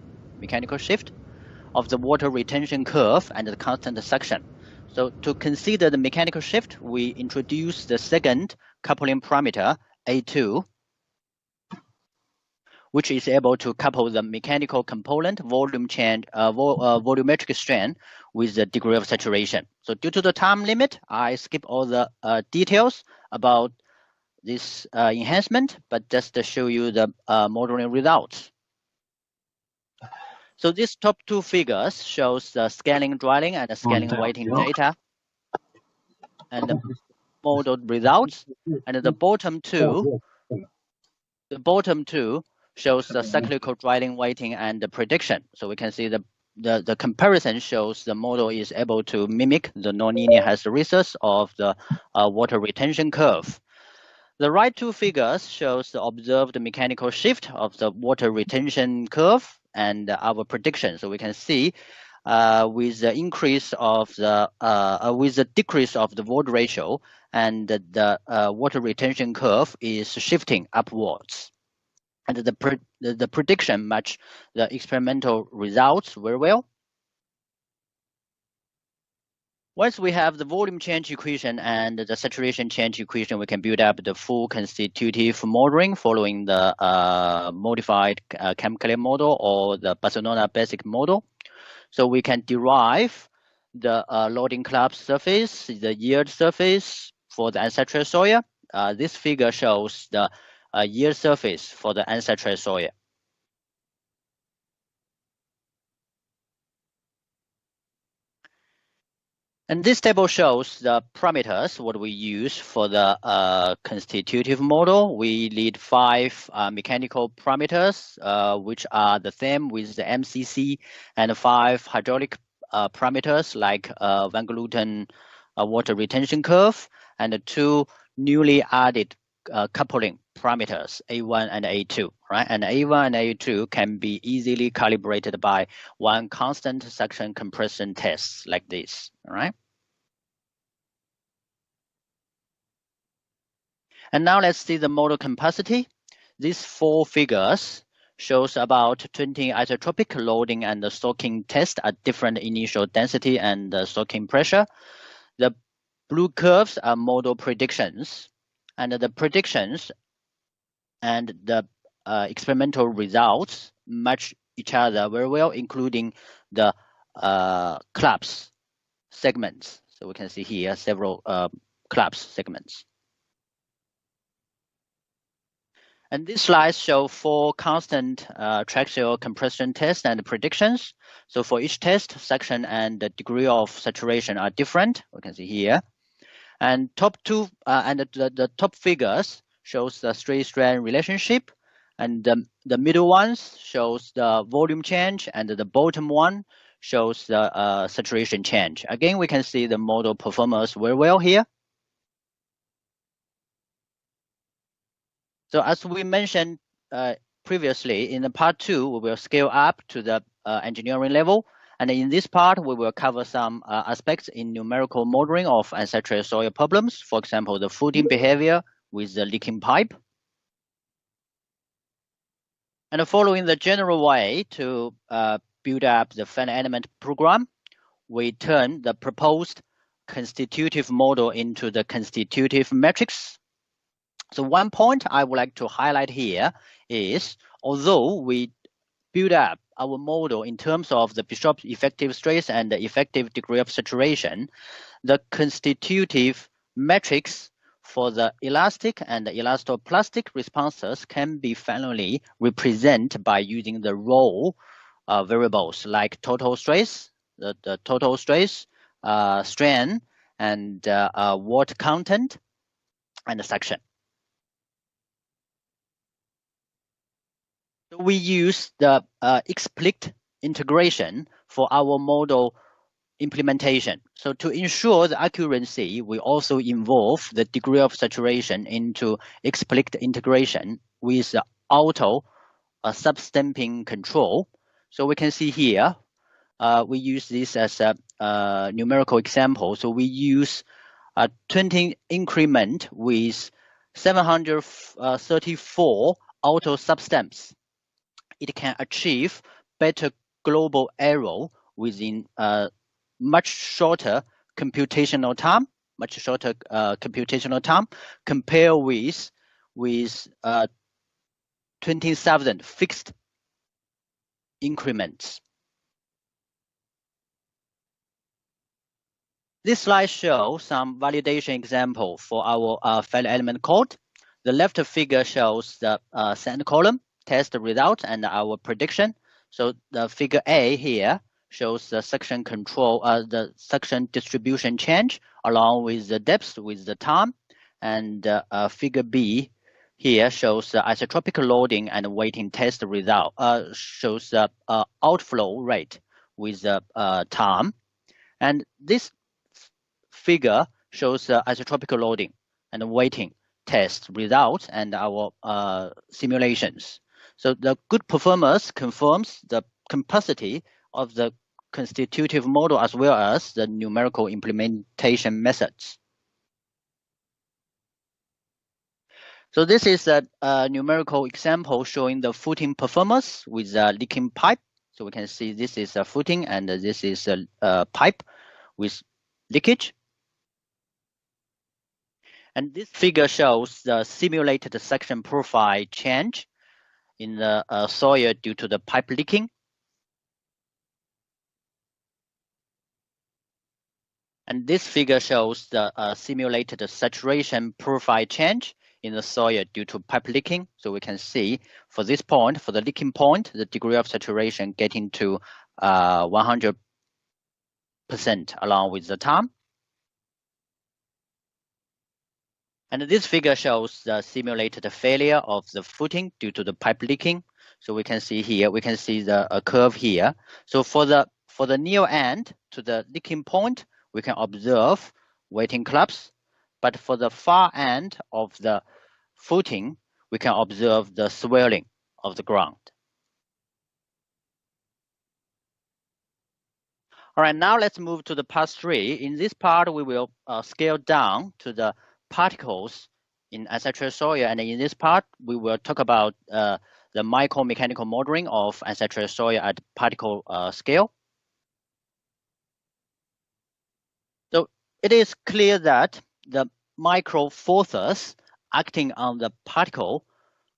of the water retention curve and the constant suction. So to consider the mechanical shift, we introduce the second coupling parameter A2, which is able to couple the mechanical component volume change, volumetric strain with the degree of saturation. So due to the time limit, I skip all the details about this enhancement, but just to show you the modeling results. So these top two figures shows the scaling drying and the scaling wetting data and the modeled results, and the bottom two shows the cyclical drying wetting and the prediction. So we can see the comparison shows the model is able to mimic the nonlinear hysteresis of the water retention curve. The right two figures shows the observed mechanical shift of the water retention curve and our prediction. So we can see with the increase of the with the decrease of the void ratio, and the water retention curve is shifting upwards, and the prediction match the experimental results very well. Once we have the volume change equation and the saturation change equation, we can build up the full constitutive modeling following the modified chemical model or the Barcelona basic model. So we can derive the loading club surface, the yield surface for the ancestral soil. This figure shows the yield surface for the ancestral soil. And this table shows the parameters, what we use for the constitutive model. We need 5 mechanical parameters, which are the same with the MCC, and 5 hydraulic parameters like Van Gluten water retention curve, and 2 newly added coupling parameters, A1 and A2, right? And A1 and A2 can be easily calibrated by one constant suction compression test like this, all right? And now let's see the model capacity. These 4 figures shows about 20 isotropic loading and the soaking test at different initial density and soaking pressure. The blue curves are model predictions, and the predictions and the experimental results match each other very well, including the collapse segments. So we can see here several collapse segments. And these slides show 4 constant Triaxial compression tests and predictions. So for each test, suction and the degree of saturation are different. We can see here. And top 2 and the top figures shows the straight-strain relationship, and the middle ones shows the volume change, and the bottom one shows the saturation change. Again, we can see the model performance very well here. So as we mentioned previously, in the part 2, we will scale up to the engineering level. And in this part, we will cover some aspects in numerical modeling of ancestral soil problems. For example, the footing behavior with the leaking pipe. And following the general way to build up the finite element program, we turn the proposed constitutive model into the constitutive matrix. So one point I would like to highlight here is, although we build up our model in terms of the Bishop's effective stress and the effective degree of saturation, the constitutive matrix for the elastic and the elastoplastic responses can be finally represented by using the raw variables like total stress, the total stress, strain, and water content, and the suction. We use the explicit integration for our model implementation. So to ensure the accuracy, we also involve the degree of saturation into explicit integration with the auto substamping control. So we can see here, we use this as a numerical example. So we use a 20 increment with 734 auto substamps. It can achieve better global error within much shorter computational time, compared with 20,000 fixed increments. This slide shows some validation example for our failed element code. The left figure shows the sand column test result and our prediction. So the figure A here shows the suction control, the suction distribution change along with the depth with the time, and figure B here shows the isotropic loading and weighting test result. Shows the outflow rate with the time, and this figure shows the isotropic loading and weighting test results and our simulations. So the good performance confirms the capacity of the constitutive model as well as the numerical implementation methods. So this is a numerical example showing the footing performance with a leaking pipe. So we can see this is a footing and this is a pipe with leakage. And this figure shows the simulated suction profile change in the soil due to the pipe leaking. And this figure shows the simulated saturation profile change in the soil due to pipe leaking. So we can see for this point, for the leaking point, the degree of saturation getting to 100% along with the time. And this figure shows the simulated failure of the footing due to the pipe leaking. So we can see here, we can see the curve here. So for the near end to the leaking point, we can observe weighting collapse. But for the far end of the footing, we can observe the swelling of the ground. All right, now let's move to the part 3. In this part, we will scale down to the particles in ancestral soil, and in this part, we will talk about the micromechanical modeling of ancestral soil at particle scale. So it is clear that the micro forces acting on the particle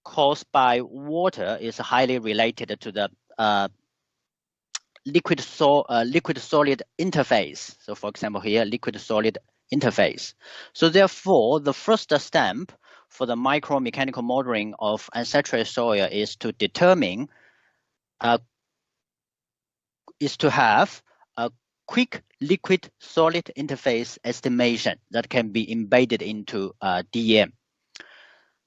caused by water is highly related to the liquid-solid interface. So for example here, liquid-solid interface. So therefore, the first step for the micromechanical modeling of ancestral soil is to determine, is to have a quick liquid-solid interface estimation that can be embedded into DEM.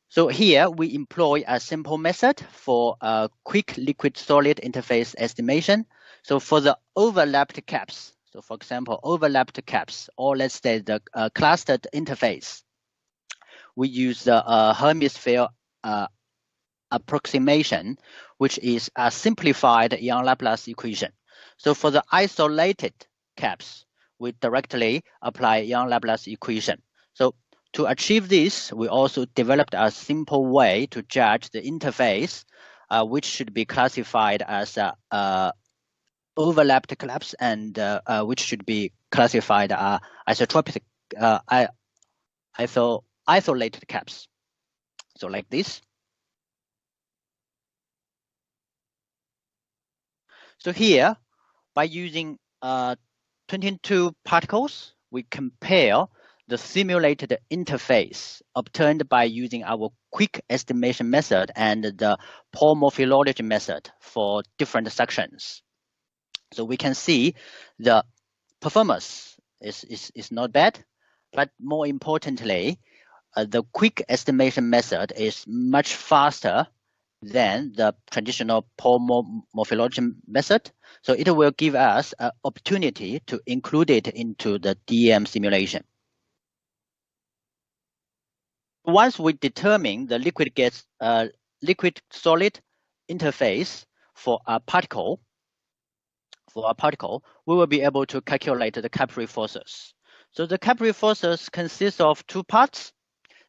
So here we employ a simple method for a quick liquid-solid interface estimation. So for the overlapped caps, so for example, overlapped caps, or let's say the clustered interface, we use the hemisphere approximation, which is a simplified Young-Laplace equation. So for the isolated caps, we directly apply Young-Laplace equation. So to achieve this, we also developed a simple way to judge the interface, which should be classified as overlapped collapse and which should be classified isotropic isolated caps. So like this. So here, by using 22 particles, we compare the simulated interface obtained by using our quick estimation method and the pore morphology method for different sections. So we can see the performance is not bad, but more importantly, the quick estimation method is much faster than the traditional pore morphology method. So it will give us an opportunity to include it into the DEM simulation. Once we determine the liquid-solid interface for a particle, we will be able to calculate the Capri forces. So the Capri forces consist of two parts.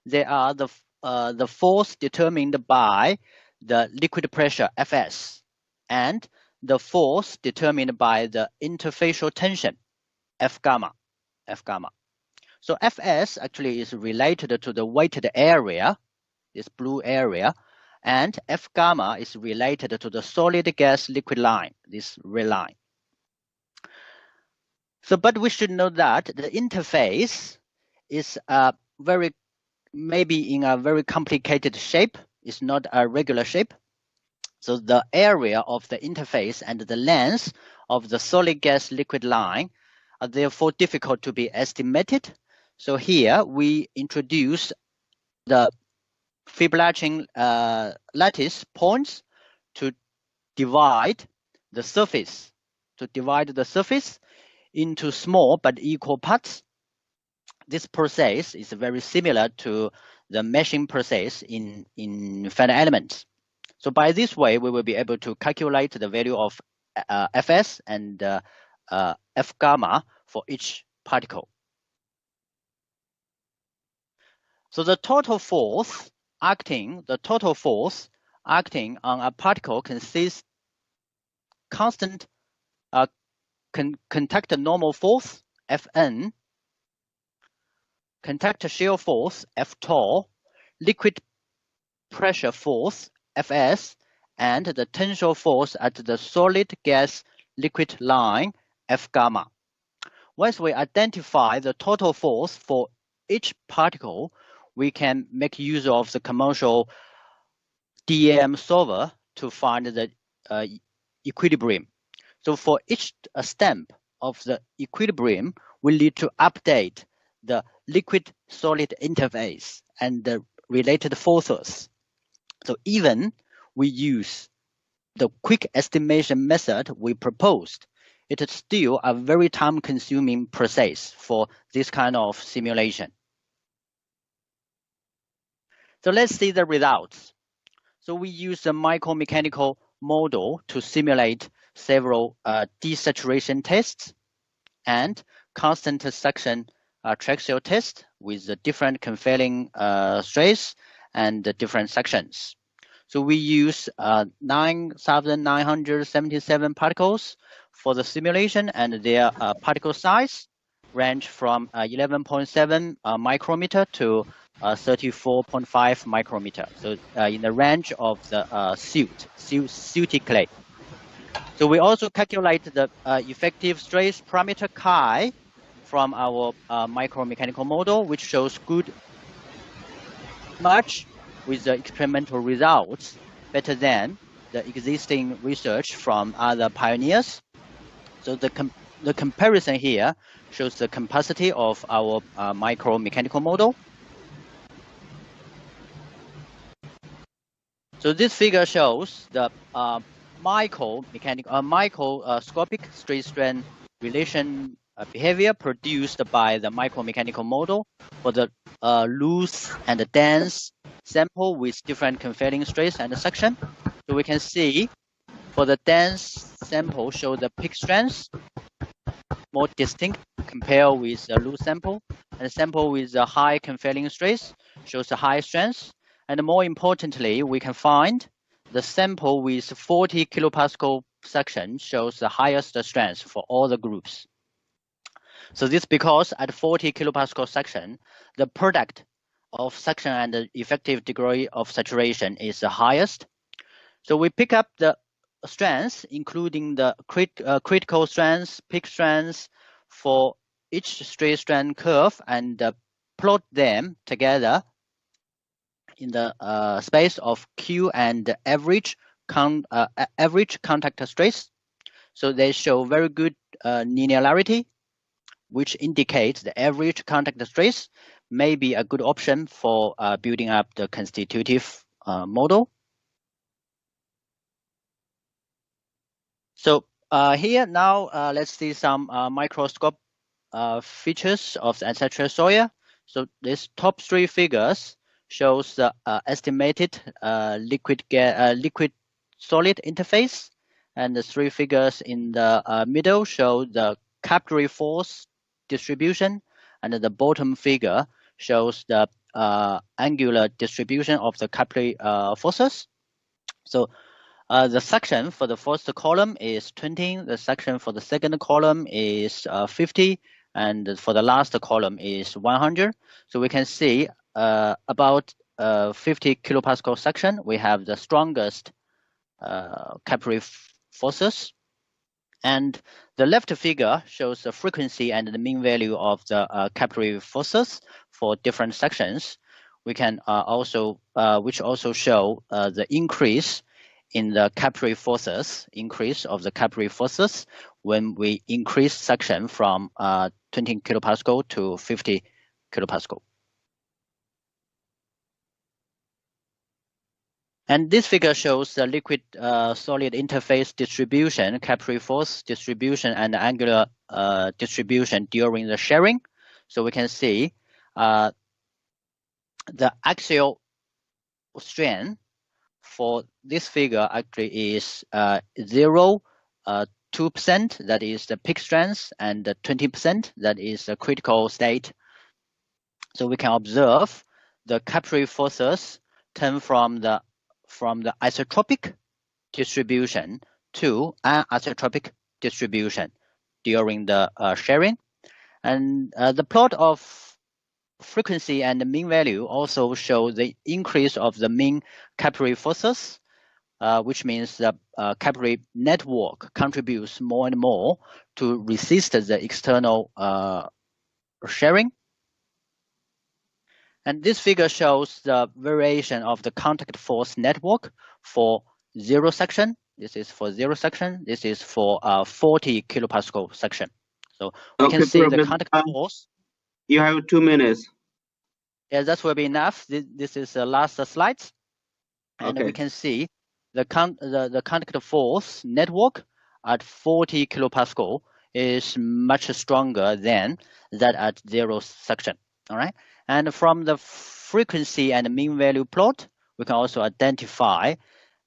They are the force determined by the liquid pressure Fs and the force determined by the interfacial tension F gamma. So Fs actually is related to the weighted area, this blue area, and F gamma is related to the solid gas liquid line, this red line. So, but we should know that the interface is maybe in a very complicated shape. It's not a regular shape. So the area of the interface and the length of the solid gas liquid line are therefore difficult to be estimated. So here we introduce the Fibonacci lattice points to divide the surface, into small but equal parts. This process is very similar to the meshing process in finite elements. So by this way, we will be able to calculate the value of Fs and F gamma for each particle. So the total force acting on a particle consists constant contact normal force Fn, contact shear force F tau, liquid pressure force Fs, and the tensile force at the solid gas liquid line F gamma. Once we identify the total force for each particle, we can make use of the commercial DEM solver to find the equilibrium. So for each stamp of the equilibrium, we need to update the liquid-solid interface and the related forces. So even we use the quick estimation method we proposed, it is still a very time-consuming process for this kind of simulation. So let's see the results. So we use a micromechanical model to simulate several desaturation tests and constant suction Triaxial test with the different conferring stress and the different sections. So we use 9,977 particles for the simulation, and their particle size range from 11.7 micrometer to 34.5 micrometer. So in the range of the silty clay. So we also calculate the effective stress parameter chi from our micromechanical model, which shows good match with the experimental results, better than the existing research from other pioneers. So the comparison here shows the capacity of our micromechanical model. So this figure shows the microscopic stress-strain relation behavior produced by the micromechanical model for the loose and dense sample with different conferring stress and suction. So we can see for the dense sample show the peak strength more distinct compared with the loose sample, and the sample with the high conferring stress shows the high strength. And more importantly, we can find the sample with 40 kilopascal suction shows the highest strength for all the groups. So this because at 40 kilopascal suction, the product of suction and the effective degree of saturation is the highest. So we pick up the strengths, including the critical strengths, peak strengths for each straight strain curve, and plot them together in the space of Q and average contact stress. So they show very good linearity, which indicates the average contact stress may be a good option for building up the constitutive model. Here now, let's see some microscope features of the ancestral soil. So these top three figures shows the estimated liquid solid interface, and the three figures in the middle show the Capri force distribution, and the bottom figure shows the angular distribution of the Capri forces. So the section for the first column is 20, the section for the second column is 50, and for the last column is 100. So we can see about 50 kilopascal section, we have the strongest Capri forces. And the left figure shows the frequency and the mean value of the Capri forces for different sections. We can which also show the increase in the Capri forces, when we increase section from 20 kilopascal to 50 kilopascal. And this figure shows the liquid solid interface distribution, Capri force distribution, and angular distribution during the sharing. So we can see the axial strain for this figure actually is 0, 2%, that is the peak strength, and 20%, that is the critical state. So we can observe the Capri forces turn from the isotropic distribution to anisotropic distribution during the sharing. And the plot of frequency and the mean value also show the increase of the mean Capri forces, which means the Capri network contributes more and more to resist the external sharing. And this figure shows the variation of the contact force network for 0 section. This is for 0 section. This is for 40 kilopascal section. So we can see the contact force. You have 2 minutes. Yeah, that will be enough. This is the last slides. And we can see the contact force network at 40 kilopascal is much stronger than that at 0 section. All right. And from the frequency and mean value plot, we can also identify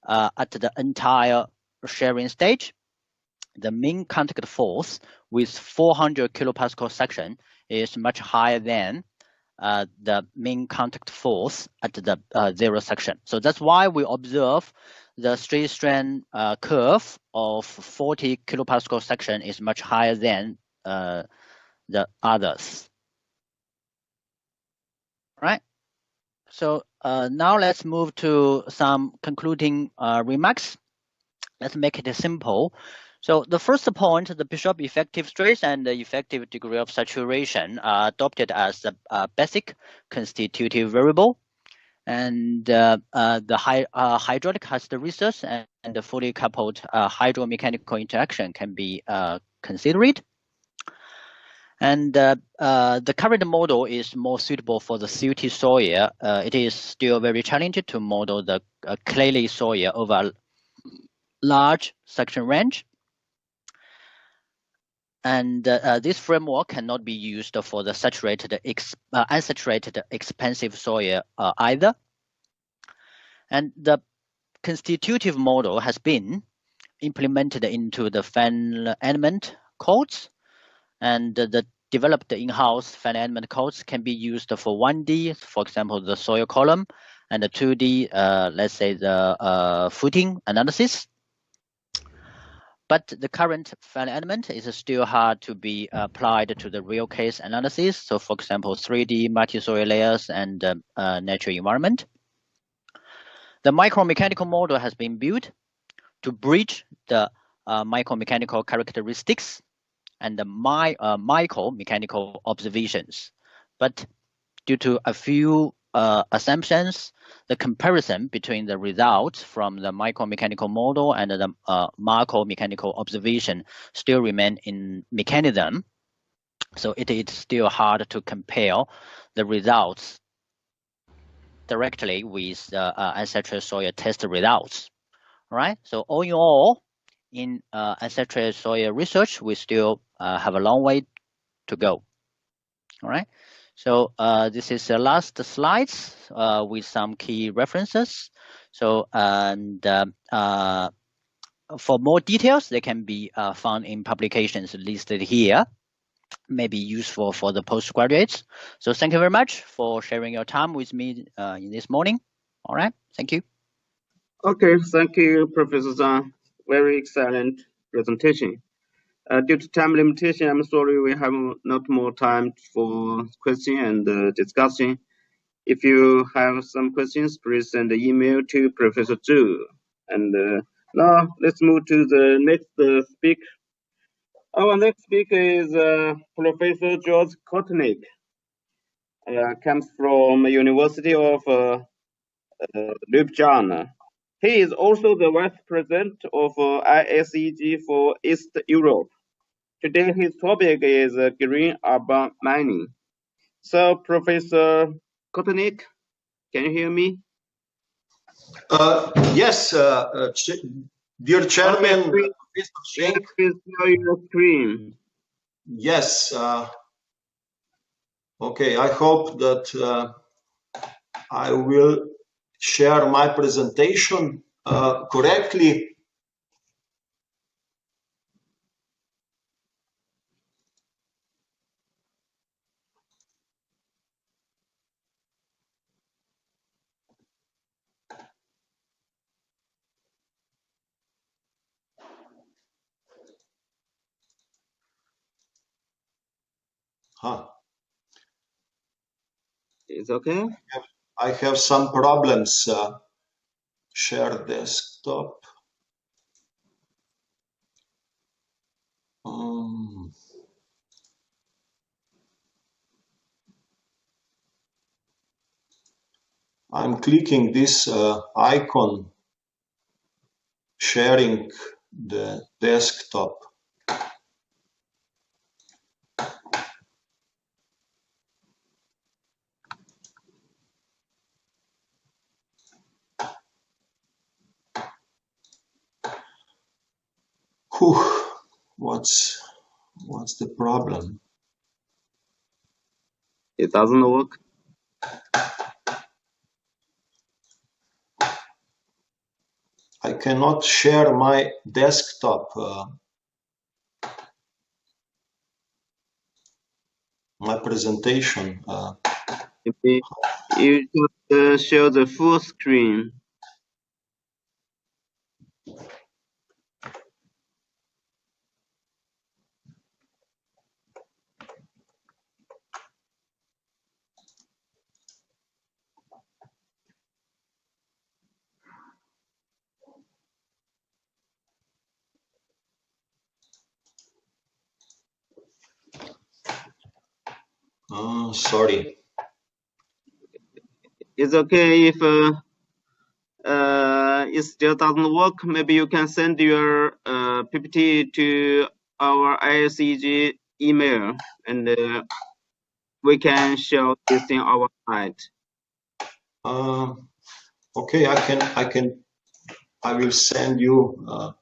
at the entire sharing stage, the mean contact force with 400 kilopascal section is much higher than the mean contact force at the 0 section. So that's why we observe the straight strain curve of 40 kilopascal section is much higher than the others. Right. So now let's move to some concluding remarks. Let's make it simple. So the first point, the Bishop effective stress and the effective degree of saturation are adopted as the basic constitutive variable. And the hydraulic hysteresis and the fully coupled hydromechanical interaction can be considered. And the current model is more suitable for the silty soil. It is still very challenging to model the clayey soil over a large section range. And this framework cannot be used for the unsaturated expansive soil either. And the constitutive model has been implemented into the fan element codes, and the developed in-house fan element codes can be used for 1D, for example, the soil column, and the 2D, let's say the footing analysis. But the current fan element is still hard to be applied to the real case analysis. So for example, 3D multi-soil layers and natural environment. The micromechanical model has been built to bridge the micromechanical characteristics and the micromechanical observations. But due to a few assumptions, the comparison between the results from the micromechanical model and the macromechanical observation still remain in mechanism. So it is still hard to compare the results directly with the ancestral soil test results. All right. So all in all, in ancestral soil research, we still have a long way to go. All right. So this is the last slides with some key references. So and for more details, they can be found in publications listed here. May be useful for the postgraduates. So thank you very much for sharing your time with me in this morning. All right. Thank you. Okay, thank you, Professor Zhang. Very excellent presentation. Due to time limitation, I'm sorry we have not more time for question and discussion. If you have some questions, please send an email to Professor Zhu. And now let's move to the next speaker. Our next speaker is Professor George Kotnik. Comes from University of Ljubljana. He is also the Vice President of ISEG for East Europe. Today his topic is green urban mining. So Professor Kotnik, can you hear me? Yes, dear Chairman, please share your screen. Yes. Okay, I hope that I will share my presentation correctly. It's okay. I have some problems. Share desktop. I'm clicking this icon, sharing the desktop. Whew. What's the problem? It doesn't work. I cannot share my desktop, my presentation. You should show the full screen. Sorry. It's okay if it still doesn't work. Maybe you can send your PPT to our ISEG email, and we can show this in our site. Okay, I will send you.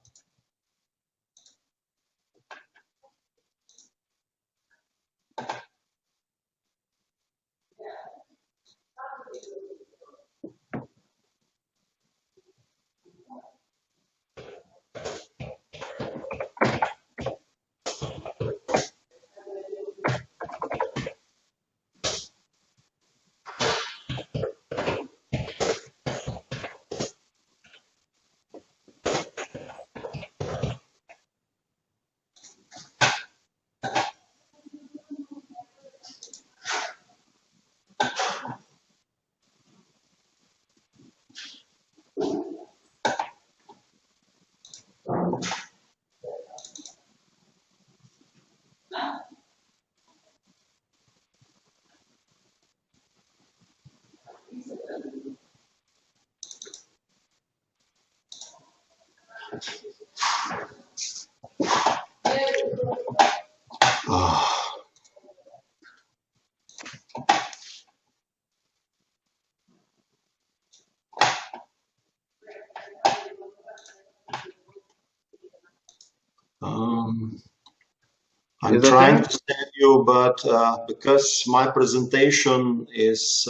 I'm trying to send you, but because my presentation is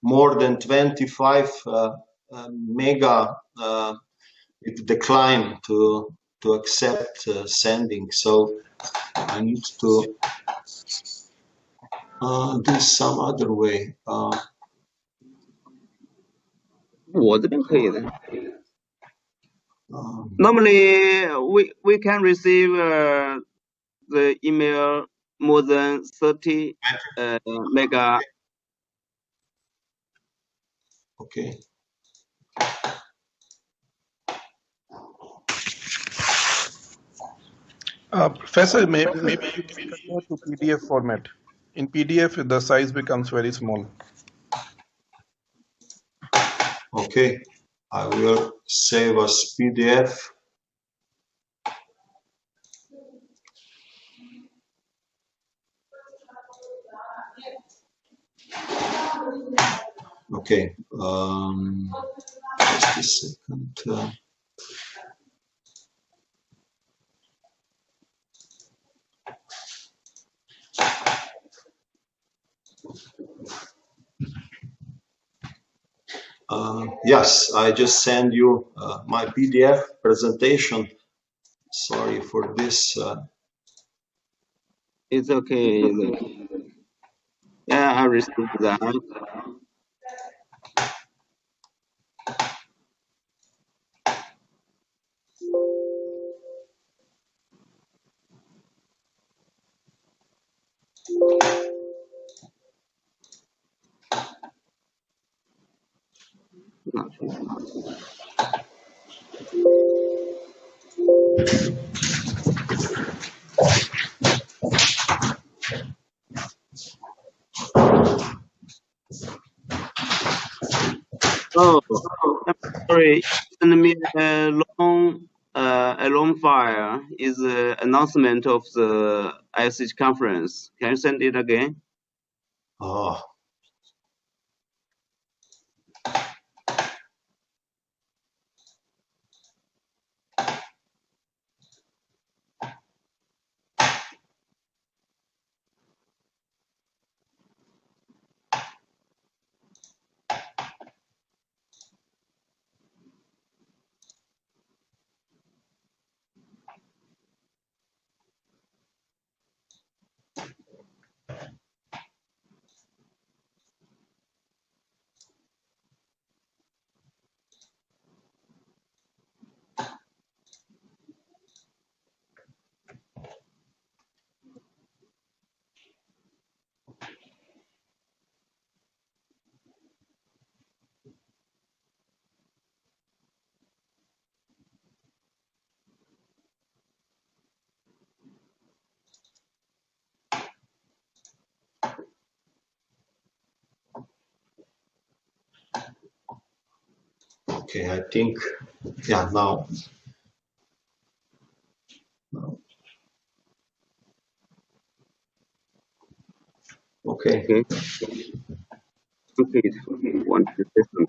more than 25 mega, it declined to accept sending. So I need to do some other way. 我这边可以的。Normally, we can receive the email more than 30 mega. Okay. Professor, maybe you can convert to PDF format. In PDF, the size becomes very small. Okay, I will save as PDF. Okay, just a second. Yes, I just send you my PDF presentation. Sorry for this. It's okay. Yeah, I received that. Oh, I'm sorry. Send me a long file. Is the announcement of the ISEG conference. Can you send it again? Oh. Okay, I think, yeah, now. Okay. Okay. Okay. One second.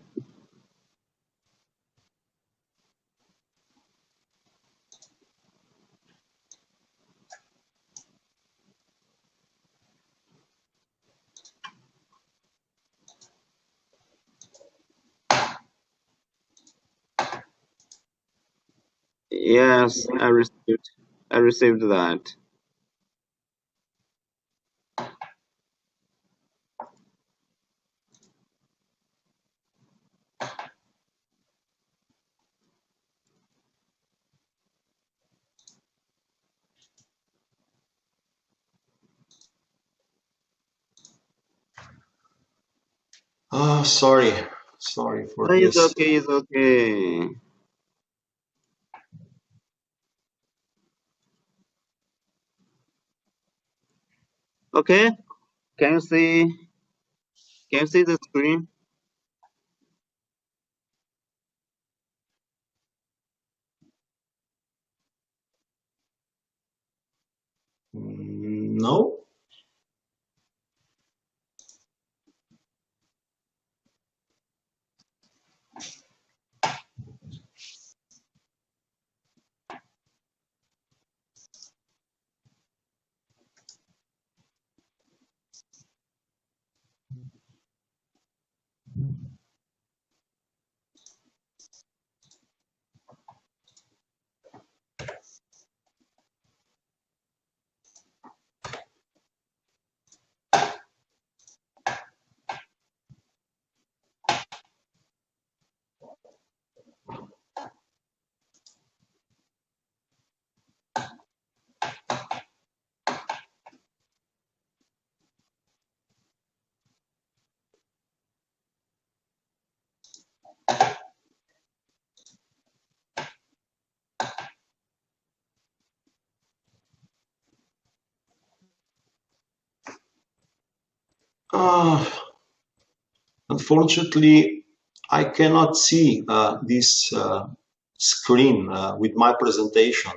Yes, I received that. Sorry for this. It's okay. It's okay. Okay. Can you see? Can you see the screen? No. Unfortunately, I cannot see this screen with my presentation.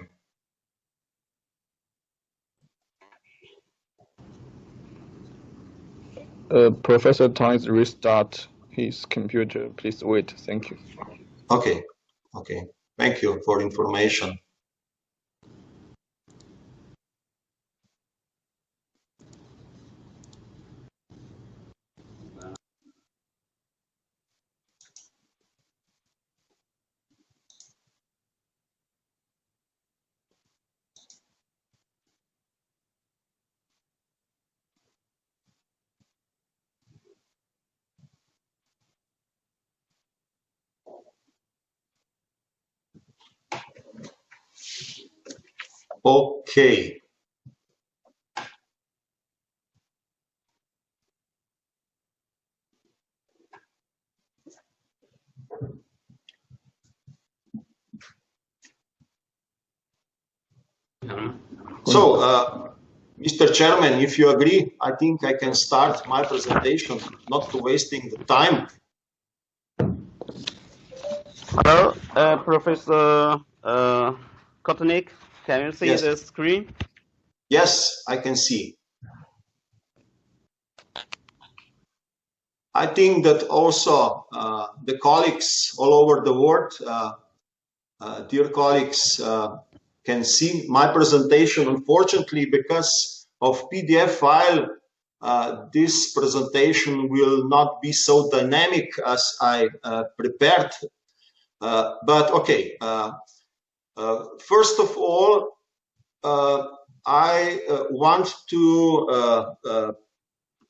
Professor Tang's restart his computer. Please wait. Thank you. Okay. Okay. Thank you for information. Okay. So, Mr. Chairman, if you agree, I think I can start my presentation, not to wasting the time. Hello, Professor Kotnik. Can you see Yes. the screen? Yes, I can see. I think that also the colleagues all over the world, dear colleagues, can see my presentation. Unfortunately, because of PDF file, this presentation will not be so dynamic as I prepared. But okay, first of all, I want to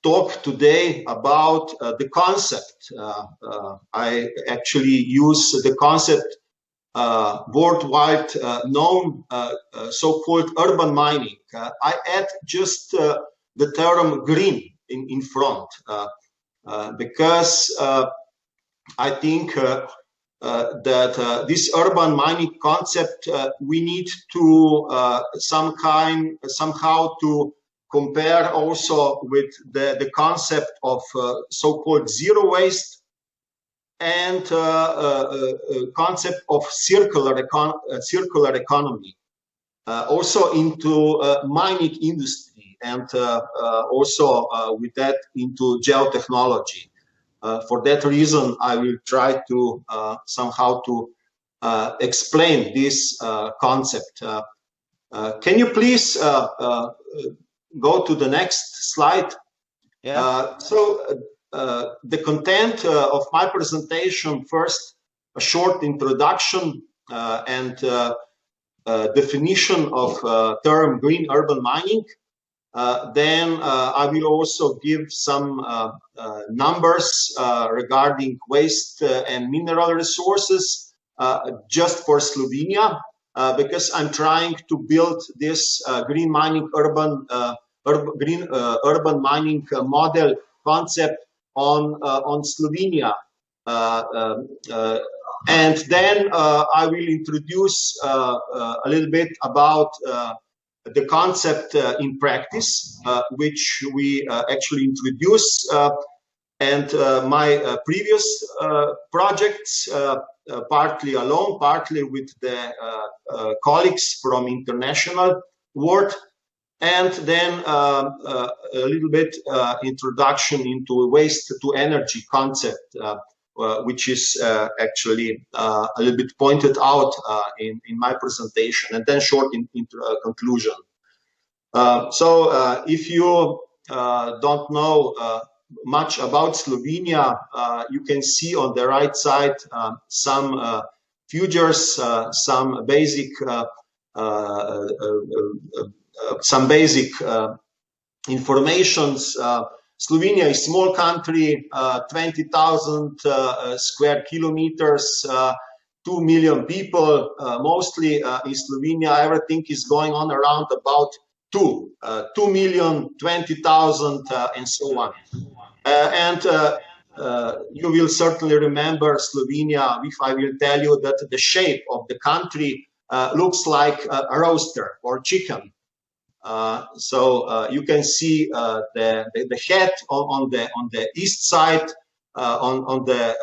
talk today about the concept. I actually use the concept worldwide known so-called urban mining. I add just the term green in front because I think that this urban mining concept we need to somehow to compare also with the concept of so-called zero waste and concept of circular economy, also into mining industry, and also with that into geotechnology. For that reason, I will try to somehow to explain this concept. Can you please go to the next slide? Yeah. The content of my presentation, first, a short introduction and definition of term green urban mining. Then I will also give some numbers regarding waste and mineral resources just for Slovenia, because I'm trying to build this green mining urban mining model concept on Slovenia. And then I will introduce a little bit about the concept in practice, which we actually introduce, and my previous projects, partly alone, partly with the colleagues from international world, and then a little bit introduction into waste to energy concept, which is actually a little bit pointed out in my presentation, and then short conclusion. So if you don't know much about Slovenia, you can see on the right side some figures, some basic informations. Slovenia is a small country, 20,000 square kilometers, 2 million people. Mostly in Slovenia, everything is going on around about 2 million, 20,000, and so on. You will certainly remember Slovenia if I will tell you that the shape of the country looks like a roaster or chicken. You can see the head on the east side, on the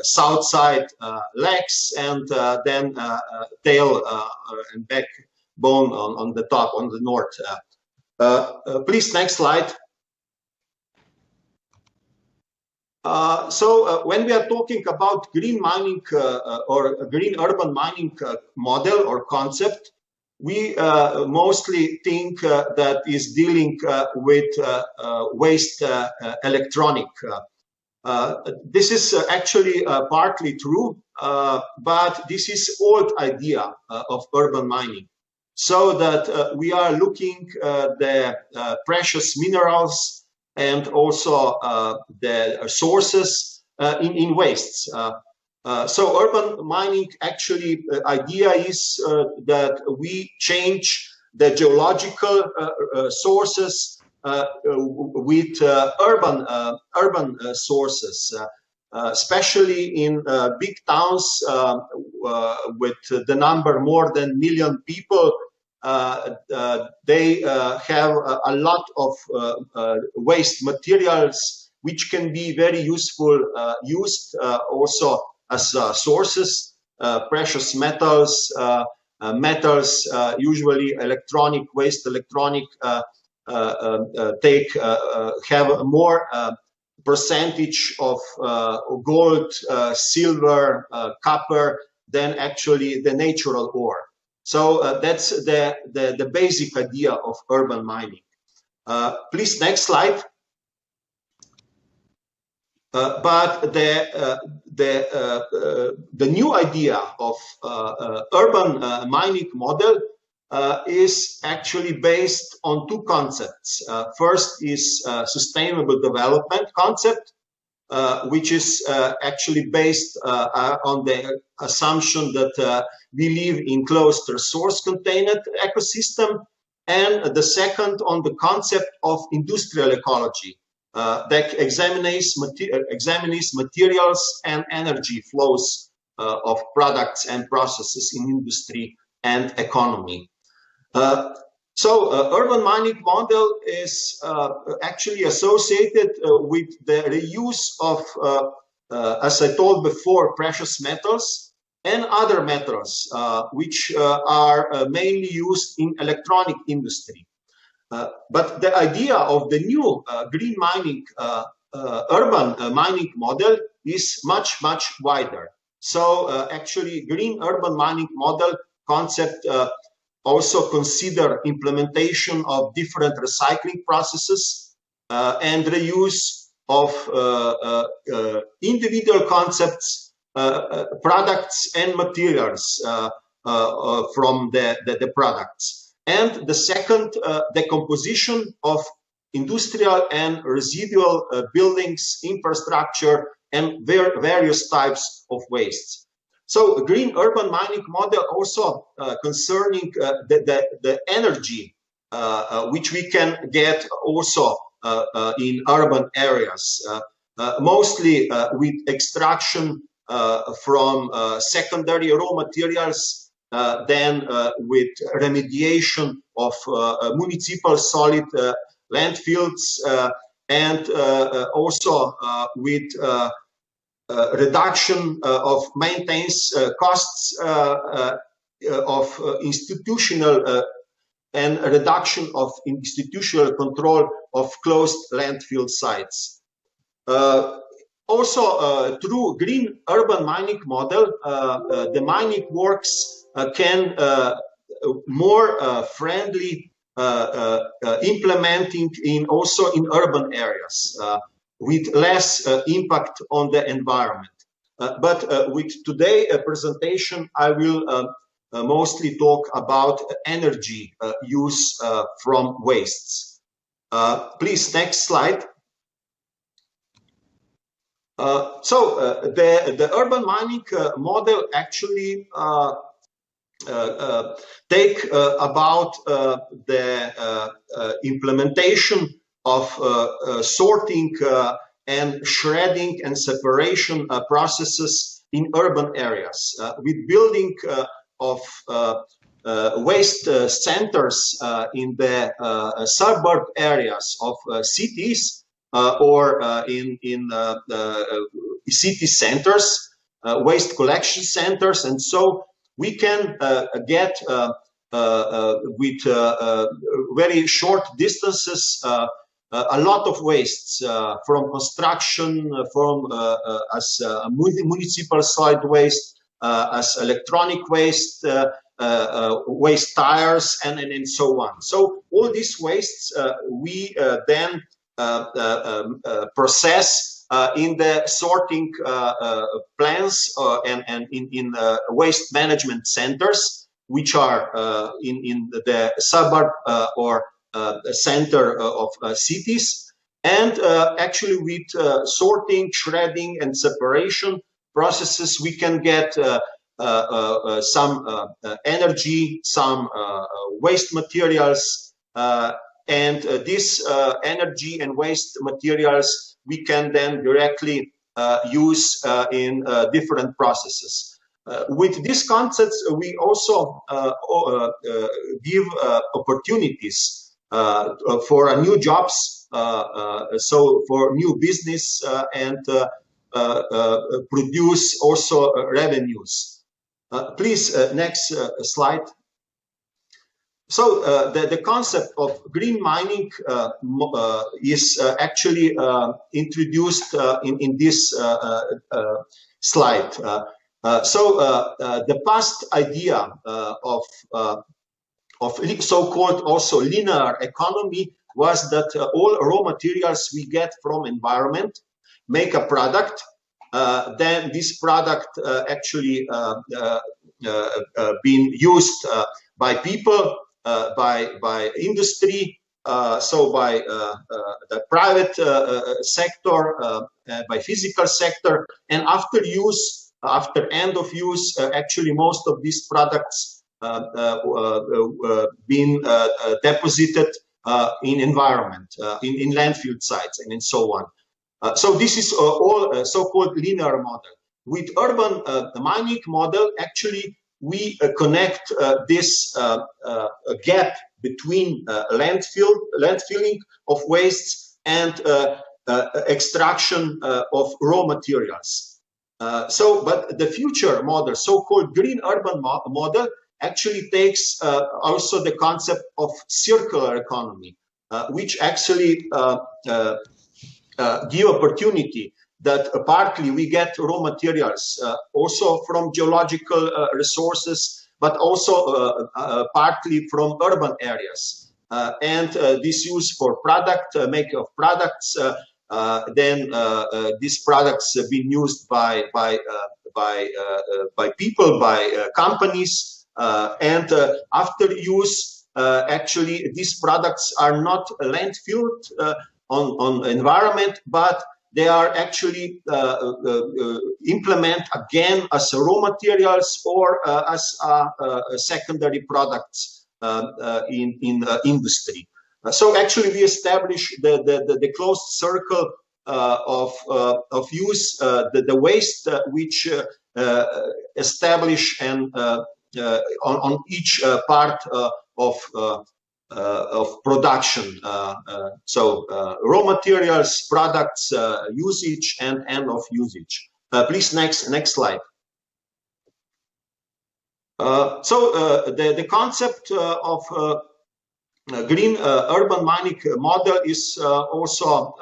south side legs, and then tail and backbone on the top, on the north. Please, next slide. When we are talking about green mining or green urban mining model or concept, we mostly think that is dealing with waste electronic. This is actually partly true, but this is old idea of urban mining. So that we are looking the precious minerals and also the sources in wastes. So urban mining actually idea is that we change the geological sources with urban sources, especially in big towns with the number more than 1 million people. They have a lot of waste materials which can be very useful, used also as sources, precious metals, metals, usually electronic waste, electronic have more percentage of gold, silver, copper than actually the natural ore. So that's the basic idea of urban mining. Please, next slide. But the new idea of urban mining model is actually based on two concepts. First is sustainable development concept, which is actually based on the assumption that we live in closed resource-contained ecosystem, and the second on the concept of industrial ecology that examines materials and energy flows of products and processes in industry and economy. Urban mining model is actually associated with the reuse of, as I told before, precious metals and other metals, which are mainly used in electronic industry. But the idea of the new green mining, urban mining model is much, much wider. So actually, green urban mining model concept also consider implementation of different recycling processes and reuse of individual concepts, products and materials from the products. And the second, the composition of industrial and residual buildings, infrastructure, and various types of wastes. So a green urban mining model also concerning the energy which we can get also in urban areas, mostly with extraction from secondary raw materials, then with remediation of municipal solid landfills, and also with reduction of maintenance costs of institutional and reduction of institutional control of closed landfill sites. Also, through green urban mining model, the mining works can more friendly implementing also in urban areas with less impact on the environment. But with today's presentation, I will mostly talk about energy use from wastes. Please, next slide. The urban mining model actually take about the implementation of sorting and shredding and separation processes in urban areas with building of waste centers in the suburb areas of cities or in city centers, waste collection centers, and so we can get with very short distances a lot of wastes from construction, from as municipal solid waste, as electronic waste, waste tires, and so on. So all these wastes we then process in the sorting plants and in waste management centers, which are in the suburb or center of cities. And actually with sorting, shredding, and separation processes, we can get some energy, some waste materials, and this energy and waste materials we can then directly use in different processes. With these concepts, we also give opportunities for new jobs, so for new business and produce also revenues. Please, next slide. So the concept of green mining is actually introduced in this slide. So the past idea of so-called also linear economy was that all raw materials we get from environment make a product. Then this product actually being used by people, by industry, so by the private sector, by physical sector, and after use, after end of use, actually most of these products being deposited in environment, in landfill sites, and so on. So this is all so-called linear model. With urban mining model, actually we connect this gap between landfilling of wastes and extraction of raw materials. But the future model, so-called green urban model, actually takes also the concept of circular economy, which actually give opportunity that partly we get raw materials also from geological resources, but also partly from urban areas. And this use for product, making of products, then these products have been used by people, by companies, and after use, actually these products are not landfilled on environment, but they are actually implement again as raw materials or as secondary products in industry. So actually we establish the closed circle of use, the waste which establish and on each part of production, so raw materials, products, usage, and end of usage. Please, next slide. So the concept of green urban mining model is also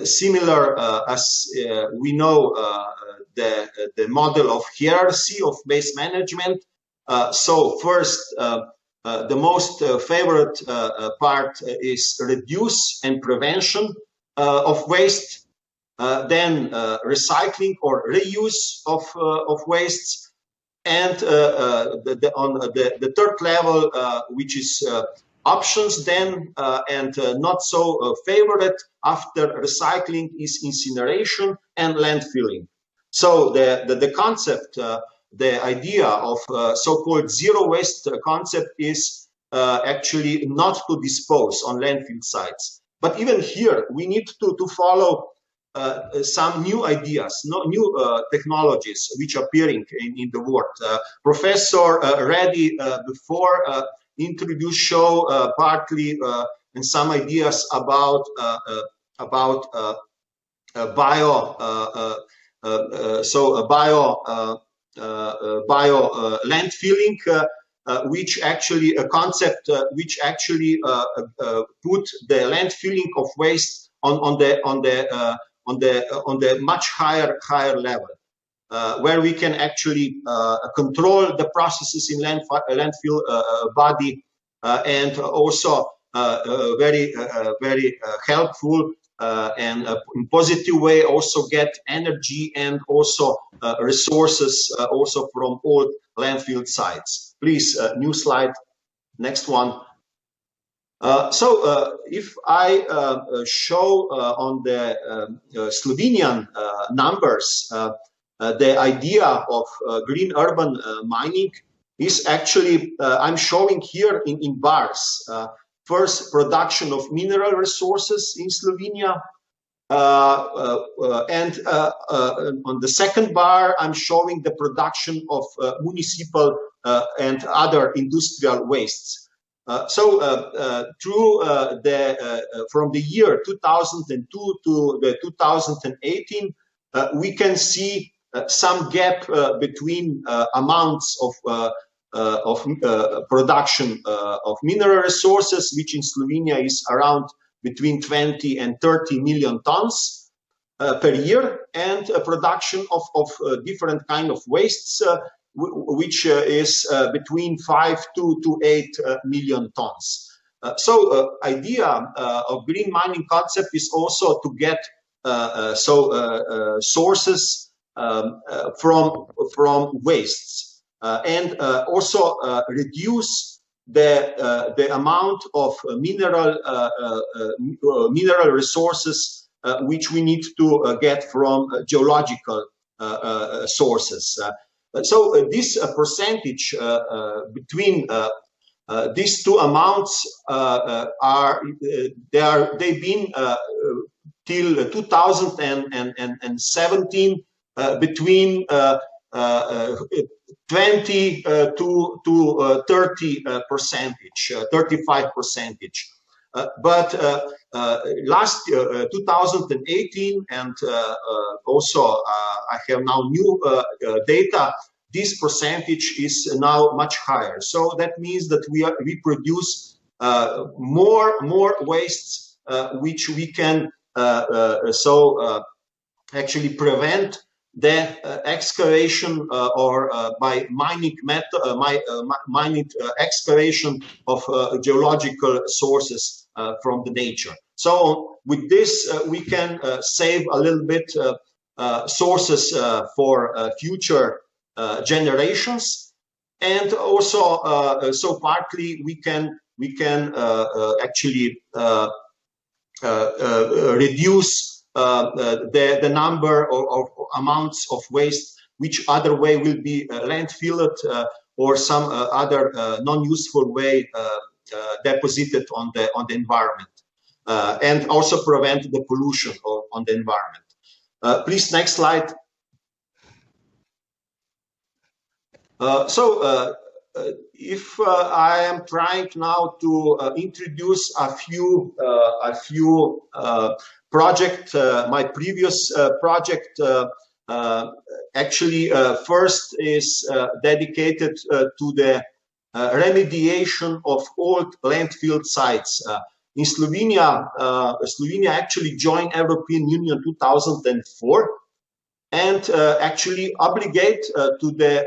similar as we know the model of hierarchy of waste management. So first, the most favorite part is reduce and prevention of waste, then recycling or reuse of wastes, and on the third level, which is options then, and not so favorite after recycling, is incineration and landfilling. So the concept, the idea of so-called zero waste concept is actually not to dispose on landfill sites. But even here, we need to follow some new ideas, new technologies which are appearing in the world. Professor Reddy before show partly and some ideas about bio landfilling, which actually a concept which actually put the landfilling of waste on the much higher level, where we can actually control the processes in landfill body, and also very helpful and in positive way also get energy and also resources also from all landfill sites. Please, new slide, next one. So if I show on the Slovenian numbers, the idea of green urban mining is actually, I'm showing here in bars. First, production of mineral resources in Slovenia. And on the second bar, I'm showing the production of municipal and other industrial wastes. Through from the year 2002 to the 2018, we can see some gap between amounts of production of mineral resources, which in Slovenia is around between 20 and 30 million tons per year, and a production of different kind of wastes, which is between 5 to 8 million tons. Idea of green mining concept is also to get sources from wastes, and also reduce the amount of mineral resources which we need to get from geological sources. So this percentage between these two amounts they've been till 2017 between 20 to 30 percentage, 35%. But last 2018, and also I have now new data, this percentage is now much higher. So that means that we produce more wastes, which we can actually prevent the excavation or by mining excavation of geological sources from the nature. So with this, we can save a little bit sources for future generations, and also so partly we can actually reduce the number of amounts of waste which other way will be landfilled or some other non-useful way deposited on the environment, and also prevent the pollution on the environment. Please, next slide. If I am trying now to introduce a few project, my previous project actually first is dedicated to the remediation of old landfill sites. In Slovenia, Slovenia actually joined European Union 2004, and actually obligate to the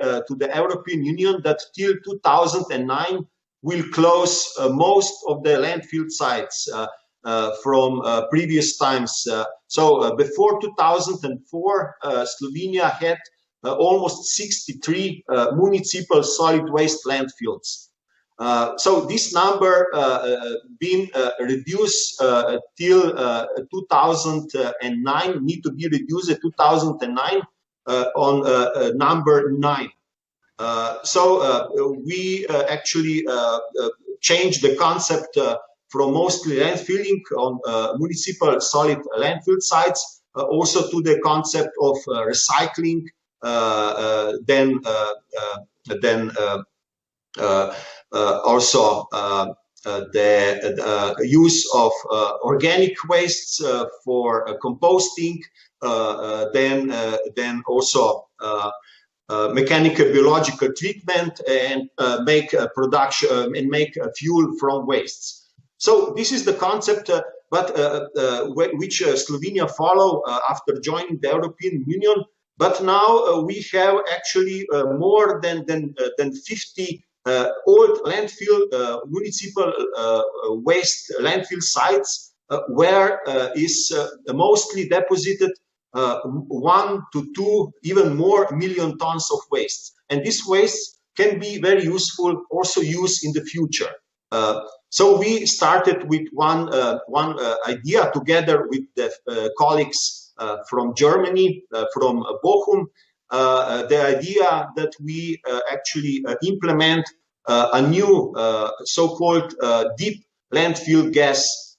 European Union that till 2009 will close most of the landfill sites from previous times. Before 2004, Slovenia had almost 63 municipal solid waste landfills. So this number been reduced till 2009, need to be reduced at 2009 on number 9. We actually changed the concept from mostly landfilling on municipal solid landfill sites also to the concept of recycling, also the use of organic wastes for composting, then also mechanical biological treatment, and make production and make fuel from wastes. So this is the concept, which Slovenia follow after joining the European Union. But now we have actually more than 50 old landfill, municipal waste landfill sites where is mostly deposited 1 to 2, even more million tons of waste. And this waste can be very useful, also used in the future. So we started with one idea together with the colleagues from Germany, from Bochum, the idea that we actually implement a new so-called deep landfill gas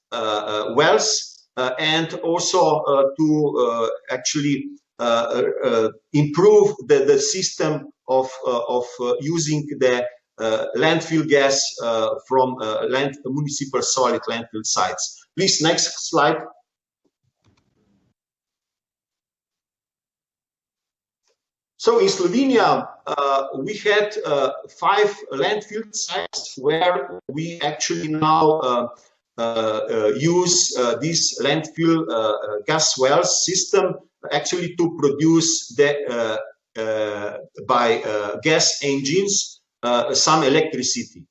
wells, and also to actually improve the system of using the landfill gas from municipal solid landfill sites. Please, next slide. So in Slovenia, we had 5 landfill sites where we actually now use this landfill gas wells system actually to produce the, by gas engines some electricity.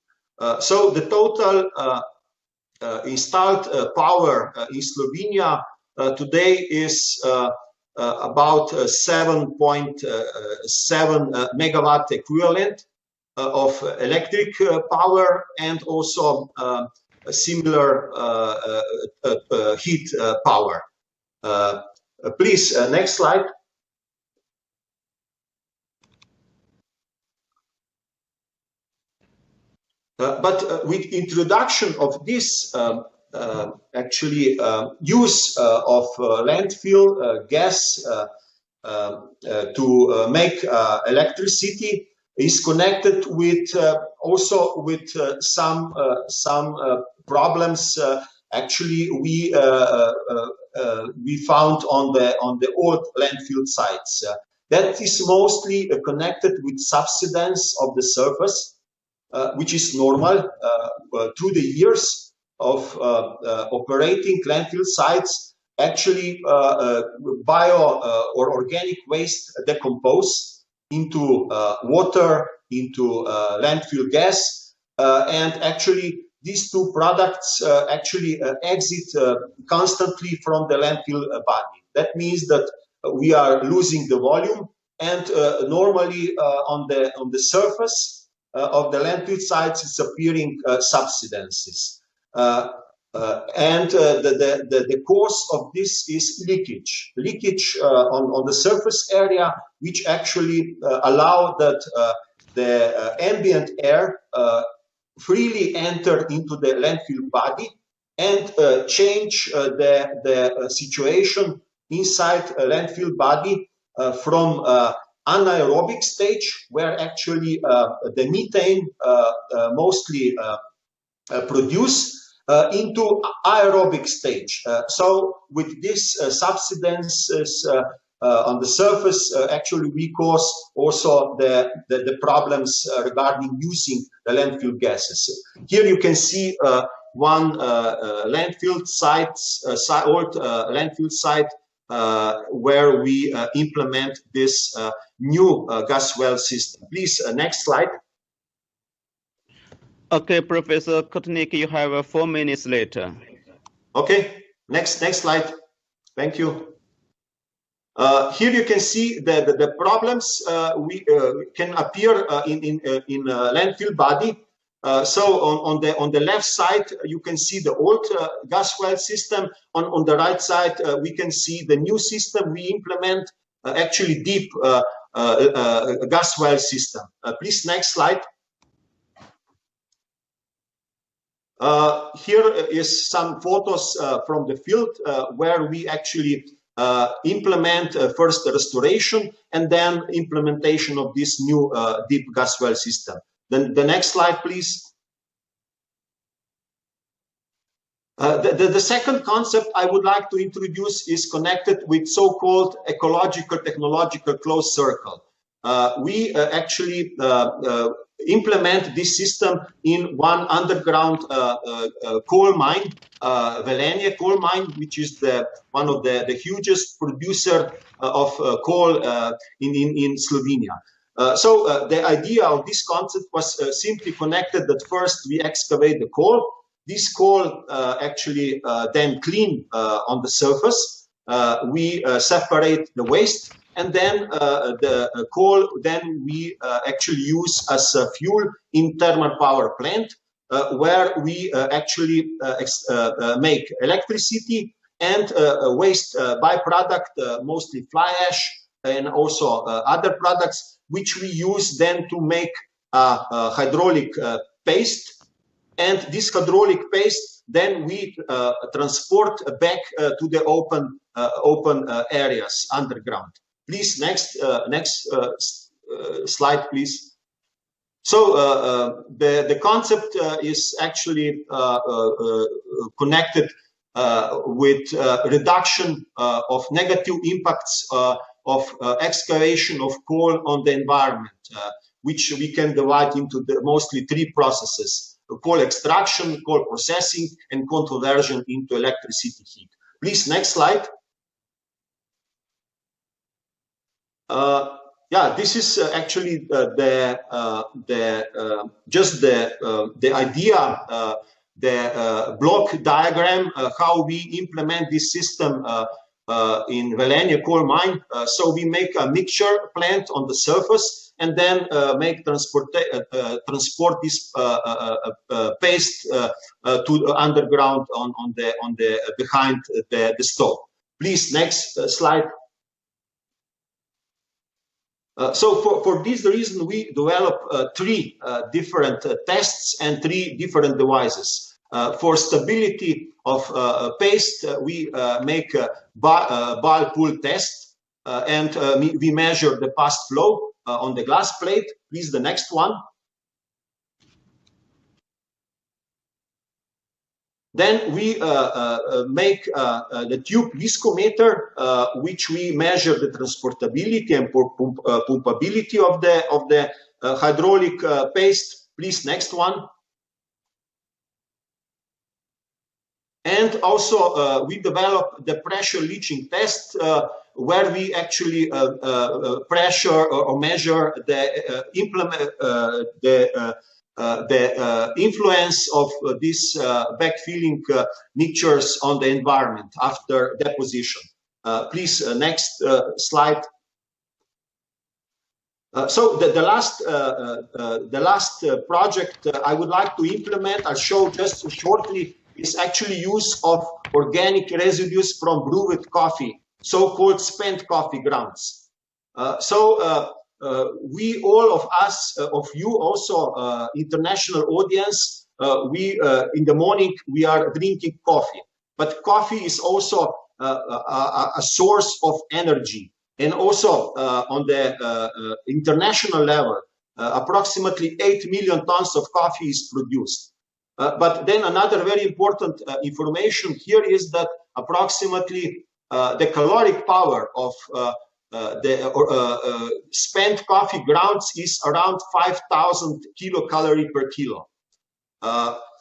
So the total installed power in Slovenia today is about 7.7 megawatt equivalent of electric power, and also similar heat power. Please, next slide. But with introduction of this actually use of landfill gas to make electricity is connected with also with some problems. Actually, we found on the old landfill sites. That is mostly connected with subsidence of the surface, which is normal through the years of operating landfill sites. Actually, bio or organic waste decompose into water, into landfill gas, and actually these two products actually exit constantly from the landfill body. That means that we are losing the volume, and normally on the surface of the landfill sites is appearing subsidences. And the cause of this is leakage. Leakage on the surface area, which actually allow that the ambient air freely enter into the landfill body and change the situation inside a landfill body from anaerobic stage, where actually the methane mostly produce, into aerobic stage. So with this subsidences on the surface, actually we cause also the problems regarding using the landfill gases. Here you can see one landfill site, old landfill site, where we implement this new gas well system. Please, next slide. Okay, Professor Kotnik, you have 4 minutes later. Okay, next slide. Thank you. Here you can see the problems we can appear in landfill body. So on the left side you can see the old gas well system. On the right side we can see the new system we implement, actually deep gas well system. Please, next slide. Here is some photos from the field where we actually implement first restoration and then implementation of this new deep gas well system. Then the next slide, please. The second concept I would like to introduce is connected with so-called ecological technological closed circle. We actually implement this system in one underground coal mine, Velenje coal mine, which is one of the hugest producer of coal in Slovenia. So the idea of this concept was simply connected that first we excavate the coal. This coal actually then clean on the surface. We separate the waste, and then the coal then we actually use as fuel in thermal power plant, where we actually make electricity and waste byproduct, mostly fly ash and also other products, which we use then to make hydraulic paste. And this hydraulic paste then we transport back to the open areas underground. Please, next slide, please. So the concept is actually connected with reduction of negative impacts of excavation of coal on the environment, which we can divide into mostly three processes: coal extraction, coal processing, and conversion into electricity heat. Please, next slide. Yeah, this is actually the idea, the block diagram, how we implement this system in Velenje coal mine. So we make a mixture plant on the surface, and then transport this paste to underground on the behind the stove. Please, next slide. So for this reason, we develop three different tests and three different devices. For stability of paste, we make a ball pull test, and we measure the past flow on the glass plate. Please, the next one. Then we make the tube viscometer, which we measure the transportability and pumpability of the hydraulic paste. Please, next one. And also we develop the pressure leaching test, where we actually pressure or measure the influence of these backfilling mixtures on the environment after deposition. Please, next slide. So the last project I would like to implement, I'll show just shortly, is actually use of organic residues from brewed coffee, so-called spent coffee grounds. We, all of us, of you also, international audience, we in the morning we are drinking coffee, but coffee is also a source of energy, and also on the international level, approximately 8 million tons of coffee is produced. But then another very important information here is that approximately the caloric power of the spent coffee grounds is around 5,000 kilocalorie per kilo.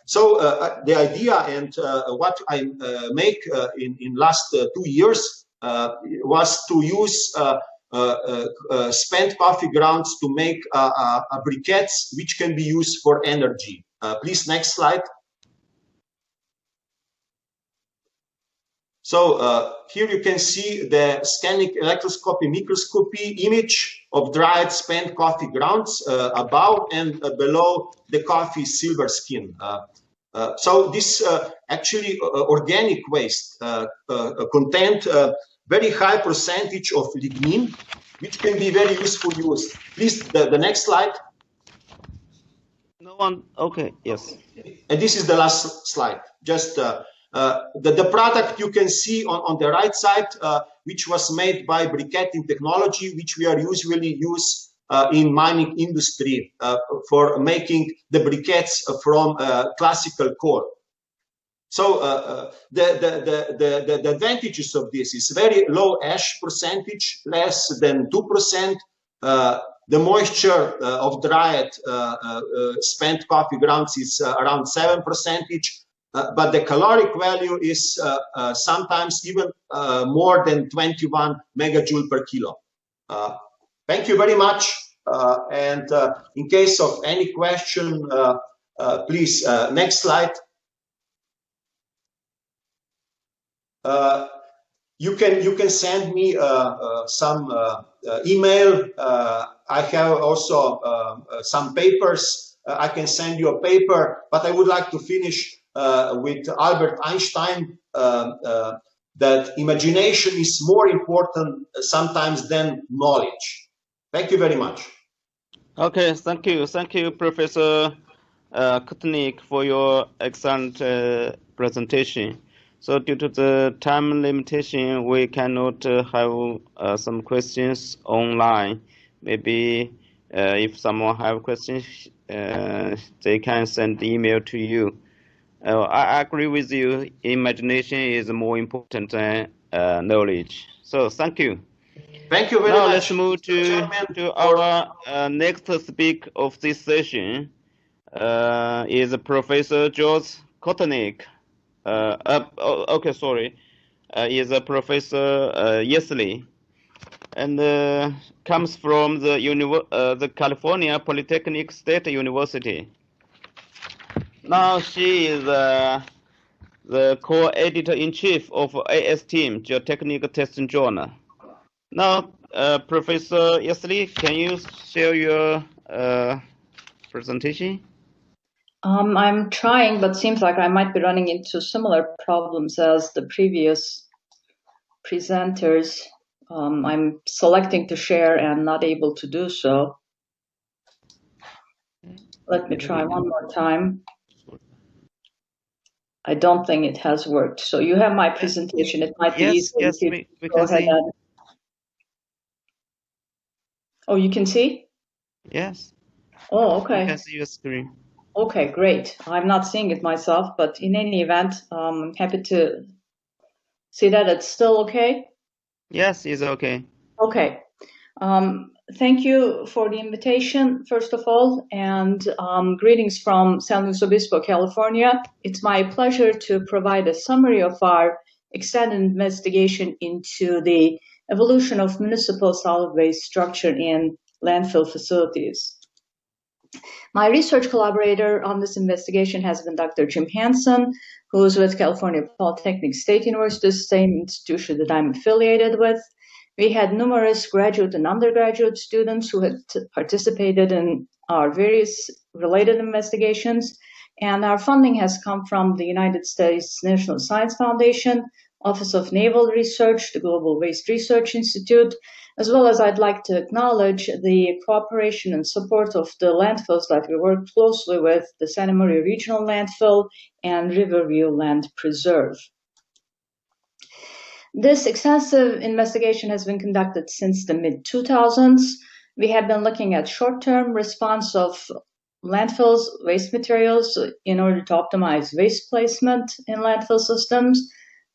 So the idea and what I make in last 2 years was to use spent coffee grounds to make briquettes which can be used for energy. Please, next slide. So here you can see the scanning electroscopy microscopy image of dried spent coffee grounds above and below the coffee silver skin. So this actually organic waste contained very high percentage of lignin, which can be very useful use. Please, the next slide. No one. Okay. Yes. And this is the last slide. Just The product you can see on the right side, which was made by briquetting technology, which we are usually use in mining industry for making the briquettes from classical coal. So the advantages of this is very low ash percentage, less than 2%. The moisture of dried spent coffee grounds is around 7%, but the caloric value is sometimes even more than 21 megajoule per kilo. Thank you very much. And in case of any question, please, next slide. You can send me some email. I have also some papers. I can send you a paper, but I would like to finish with Albert Einstein, that imagination is more important sometimes than knowledge. Thank you very much. Okay, thank you, Professor Kotnik, for your excellent presentation. So due to the time limitation, we cannot have some questions online. Maybe if someone have questions, they can send email to you. I agree with you. Imagination is more important than knowledge. So thank you. Thank you very much. Now much. Let's move to our next speaker of this session. Is Professor George Kotnik. Okay, sorry. Is a Professor Yesley, and comes from the California Polytechnic State University. Now she is the co-editor-in-chief of AS Team Geotechnical Testing Journal. Now, Professor Yesley, can you share your presentation? I'm trying, but seems like I might be running into similar problems as the previous presenters. I'm selecting to share and not able to do so. Let me try one more time. I don't think it has worked. So you have my presentation. It might be easy. Yes, we can see. Oh, you can see? Yes. Oh, okay. You can see your screen. Okay, great. I'm not seeing it myself, but in any event, I'm happy to see that it's still okay. Yes, it's okay. Okay. Thank you for the invitation, first of all, and greetings from San Luis Obispo, California. It's my pleasure to provide a summary of our extended investigation into the evolution of municipal solid waste structure in landfill facilities. My research collaborator on this investigation has been Dr. Jim Hansen, who is with California Polytechnic State University, the same institution that I'm affiliated with. We had numerous graduate and undergraduate students who had participated in our various related investigations, and our funding has come from the United States National Science Foundation, Office of Naval Research, the Global Waste Research Institute, as well as I'd like to acknowledge the cooperation and support of the landfills that we work closely with, the Santa Maria Regional Landfill and Riverview Land Preserve. This extensive investigation has been conducted since the mid-2000s. We have been looking at short-term response of landfills, waste materials, in order to optimize waste placement in landfill systems.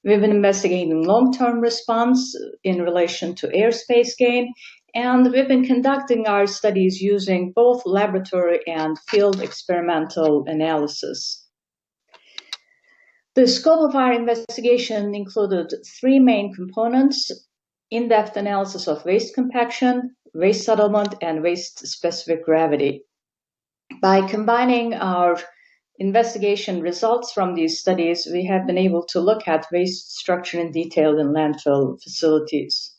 We've been investigating long-term response in relation to airspace gain, and we've been conducting our studies using both laboratory and field experimental analysis. The scope of our investigation included three main components: in-depth analysis of waste compaction, waste settlement, and waste-specific gravity. By combining our investigation results from these studies, we have been able to look at waste structure in detail in landfill facilities.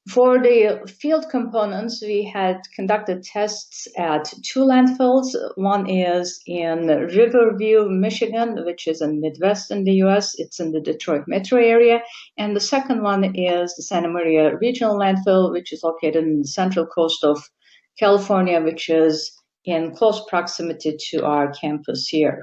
For the field components, we had conducted tests at two landfills. One is in Riverview, Michigan, which is in Midwest in the US. It's in the Detroit metro area. And the second one is the Santa Maria Regional Landfill, which is located in the central coast of California, which is in close proximity to our campus here.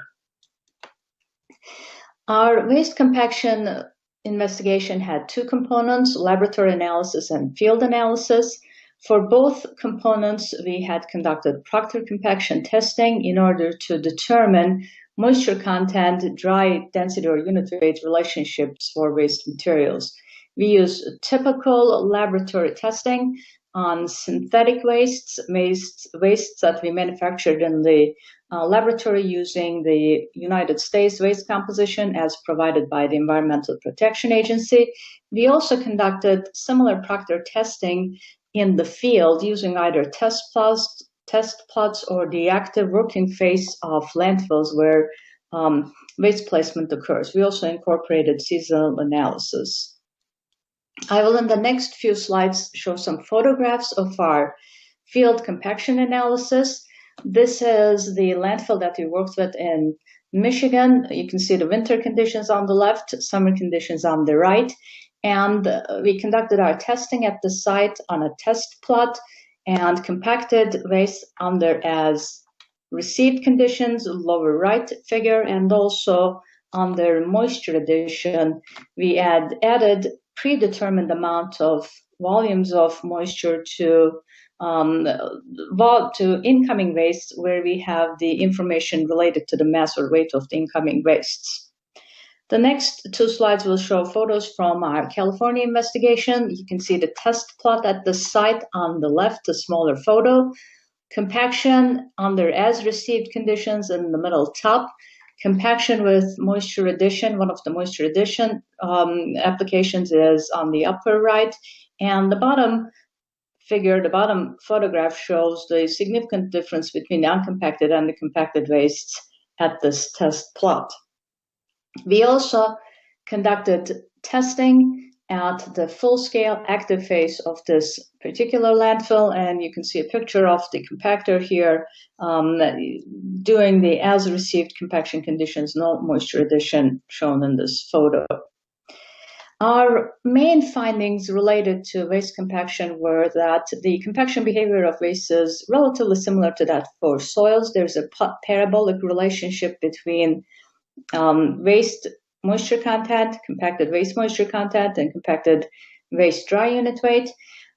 Our waste compaction investigation had two components, laboratory analysis and field analysis. For both components, we had conducted proctor compaction testing in order to determine moisture content, dry density, or unit weight relationships for waste materials. We use typical laboratory testing on synthetic wastes that we manufactured in the laboratory using the United States waste composition as provided by the Environmental Protection Agency. We also conducted similar proctor testing in the field using either test plots or the active working phase of landfills where waste placement occurs. We also incorporated seasonal analysis. I will in the next few slides show some photographs of our field compaction analysis. This is the landfill that we worked with in Michigan. You can see the winter conditions on the left, summer conditions on the right. And we conducted our testing at the site on a test plot and compacted waste under as received conditions, lower right figure, and also under moisture addition. We added predetermined amount of volumes of moisture to incoming waste where we have the information related to the mass or weight of the incoming wastes. The next two slides will show photos from our California investigation. You can see the test plot at the site on the left, the smaller photo. Compaction under as received conditions in the middle top. Compaction with moisture addition, one of the moisture addition applications is on the upper right. And the bottom figure, the bottom photograph shows the significant difference between the uncompacted and the compacted wastes at this test plot. We also conducted testing at the full-scale active phase of this particular landfill, and you can see a picture of the compactor here doing the as-received compaction conditions, no moisture addition shown in this photo. Our main findings related to waste compaction were that the compaction behavior of waste is relatively similar to that for soils. There's a parabolic relationship between waste moisture content, compacted waste moisture content, and compacted waste dry unit weight.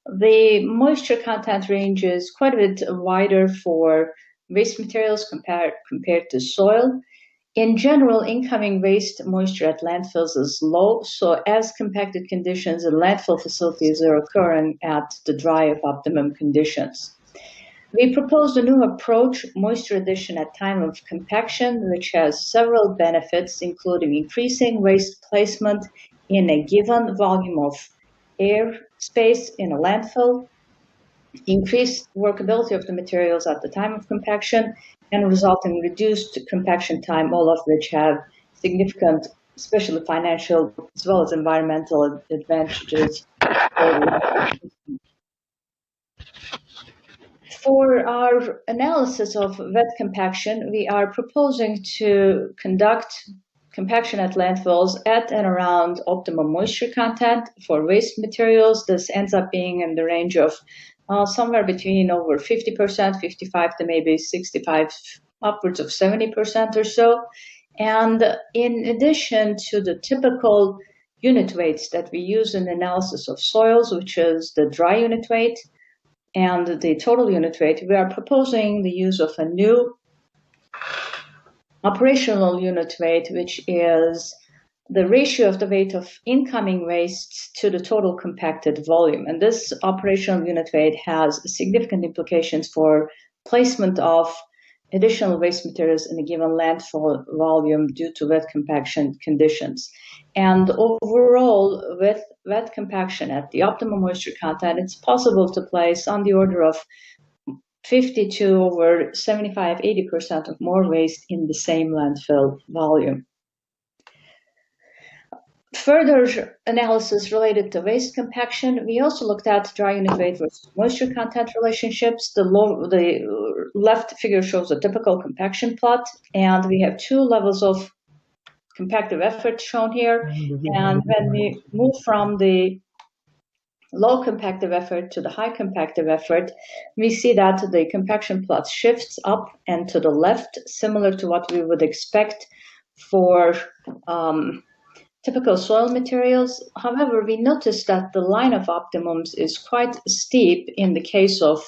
The moisture content range is quite a bit wider for waste materials compared to soil. In general, incoming waste moisture at landfills is low, so as compacted conditions in landfill facilities are occurring at the dry of optimum conditions. We proposed a new approach, moisture addition at time of compaction, which has several benefits, including increasing waste placement in a given volume of air space in a landfill, increased workability of the materials at the time of compaction, and result in reduced compaction time, all of which have significant, especially financial as well as environmental advantages. For our analysis of wet compaction, we are proposing to conduct compaction at landfills at and around optimum moisture content. For waste materials, this ends up being in the range of somewhere between over 50%, 55 to maybe 65, upwards of 70% or so. And in addition to the typical unit weights that we use in the analysis of soils, which is the dry unit weight and the total unit weight, we are proposing the use of a new operational unit weight, which is the ratio of the weight of incoming wastes to the total compacted volume. And this operational unit weight has significant implications for placement of additional waste materials in a given landfill volume due to wet compaction conditions. And overall, with wet compaction at the optimum moisture content, it's possible to place on the order of 50 to over 75, 80% of more waste in the same landfill volume. Further analysis related to waste compaction, we also looked at dry unit weight versus moisture content relationships. The left figure shows a typical compaction plot, and we have two levels of compactive effort shown here. And when we move from the low compactive effort to the high compactive effort, we see that the compaction plot shifts up and to the left, similar to what we would expect for typical soil materials. However, we noticed that the line of optimums is quite steep in the case of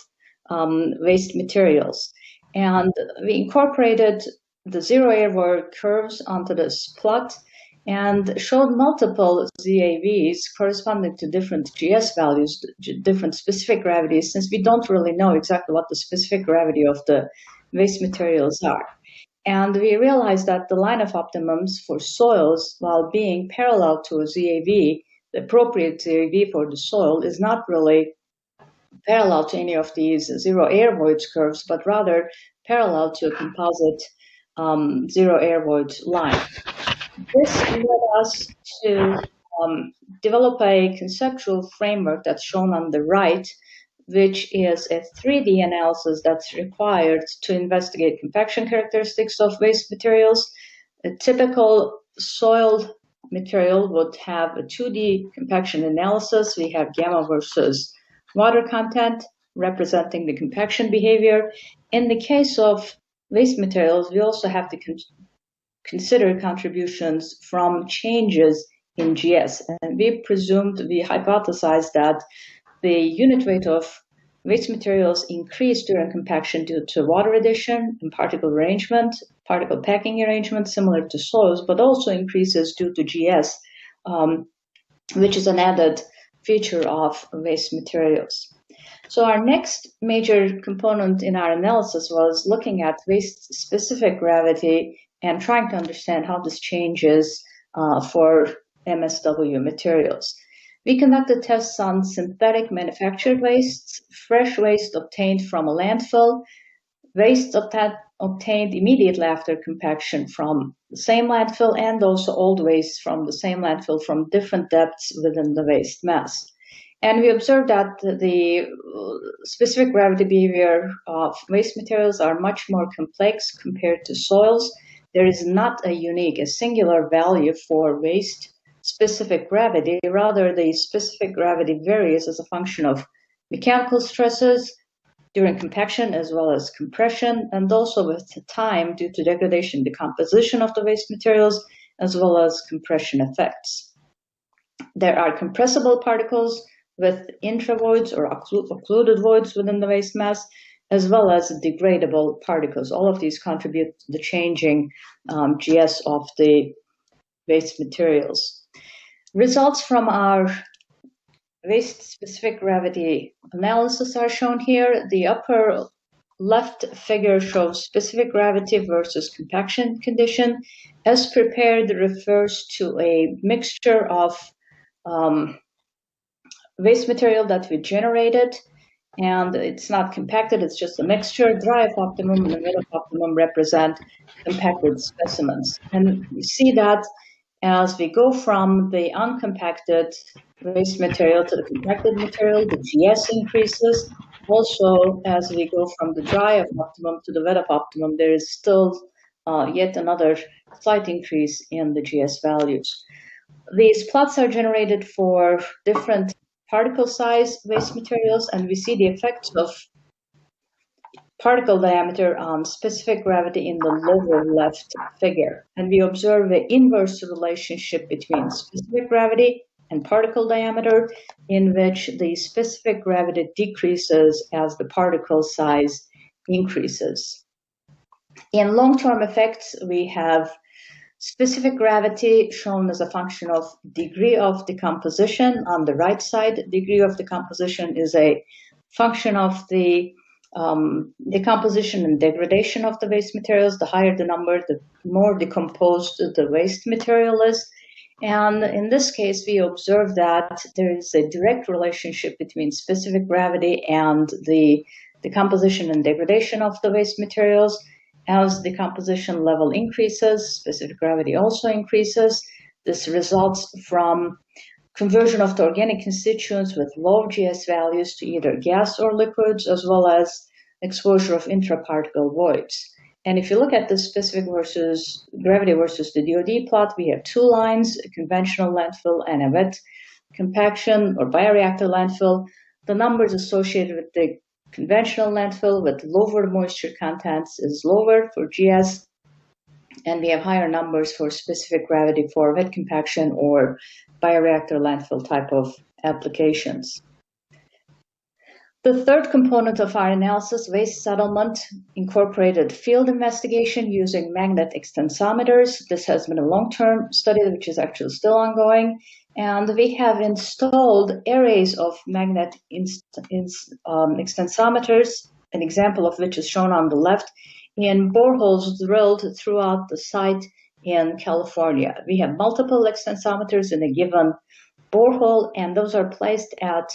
waste materials. And we incorporated the zero air void curves onto this plot and showed multiple ZAVs corresponding to different GS values, different specific gravities, since we don't really know exactly what the specific gravity of the waste materials are. And we realized that the line of optimums for soils, while being parallel to a ZAV, the appropriate ZAV for the soil is not really parallel to any of these zero air voids curves, but rather parallel to a composite zero air void line. This led us to develop a conceptual framework that's shown on the right, which is a 3D analysis that's required to investigate compaction characteristics of waste materials. A typical soil material would have a 2D compaction analysis. We have gamma versus water content representing the compaction behavior. In the case of waste materials, we also have to consider contributions from changes in GS. And we hypothesized that the unit weight of waste materials increased during compaction due to water addition and particle arrangement, particle packing arrangement similar to soils, but also increases due to GS, which is an added feature of waste materials. So our next major component in our analysis was looking at waste-specific gravity and trying to understand how this changes for MSW materials. We conducted tests on synthetic manufactured wastes, fresh waste obtained from a landfill, waste obtained immediately after compaction from the same landfill, and also old waste from the same landfill from different depths within the waste mass. And we observed that the specific gravity behavior of waste materials are much more complex compared to soils. There is not a singular value for waste specific gravity. Rather, the specific gravity varies as a function of mechanical stresses during compaction as well as compression, and also with time due to degradation and decomposition of the waste materials, as well as compression effects. There are compressible particles with intravoids or occluded voids within the waste mass, as well as degradable particles. All of these contribute to the changing GS of the waste materials. Results from our waste-specific gravity analysis are shown here. The upper left figure shows specific gravity versus compaction condition. As prepared refers to a mixture of waste material that we generated, and it's not compacted, it's just a mixture. Dry of optimum and the wet of optimum represent compacted specimens. And we see that as we go from the uncompacted waste material to the compacted material, the GS increases. Also, as we go from the dry of optimum to the wet of optimum, there is still yet another slight increase in the GS values. These plots are generated for different particle size waste materials, and we see the effects of particle diameter on specific gravity in the lower left figure. And we observe an inverse relationship between specific gravity and particle diameter, in which the specific gravity decreases as the particle size increases. In long-term effects, we have specific gravity shown as a function of degree of decomposition. On the right side, degree of decomposition is a function of the decomposition and degradation of the waste materials. The higher the number, the more decomposed the waste material is. And in this case, we observe that there is a direct relationship between specific gravity and the decomposition and degradation of the waste materials. As the decomposition level increases, specific gravity also increases. This results from conversion of the organic constituents with low GS values to either gas or liquids, as well as exposure of intraparticle voids. And if you look at the specific versus gravity versus the DOD plot, we have two lines, a conventional landfill and a wet compaction or bioreactor landfill. The numbers associated with the conventional landfill with lower moisture contents is lower for GS, And we have higher numbers for specific gravity for wet compaction or bioreactor landfill type of applications. The third component of our analysis, waste settlement, incorporated field investigation using magnet extensometers. This has been a long-term study, which is actually still ongoing. And we have installed arrays of magnet extensometers, an example of which is shown on the left, in boreholes drilled throughout the site in California. We have multiple extensometers in a given borehole, and those are placed at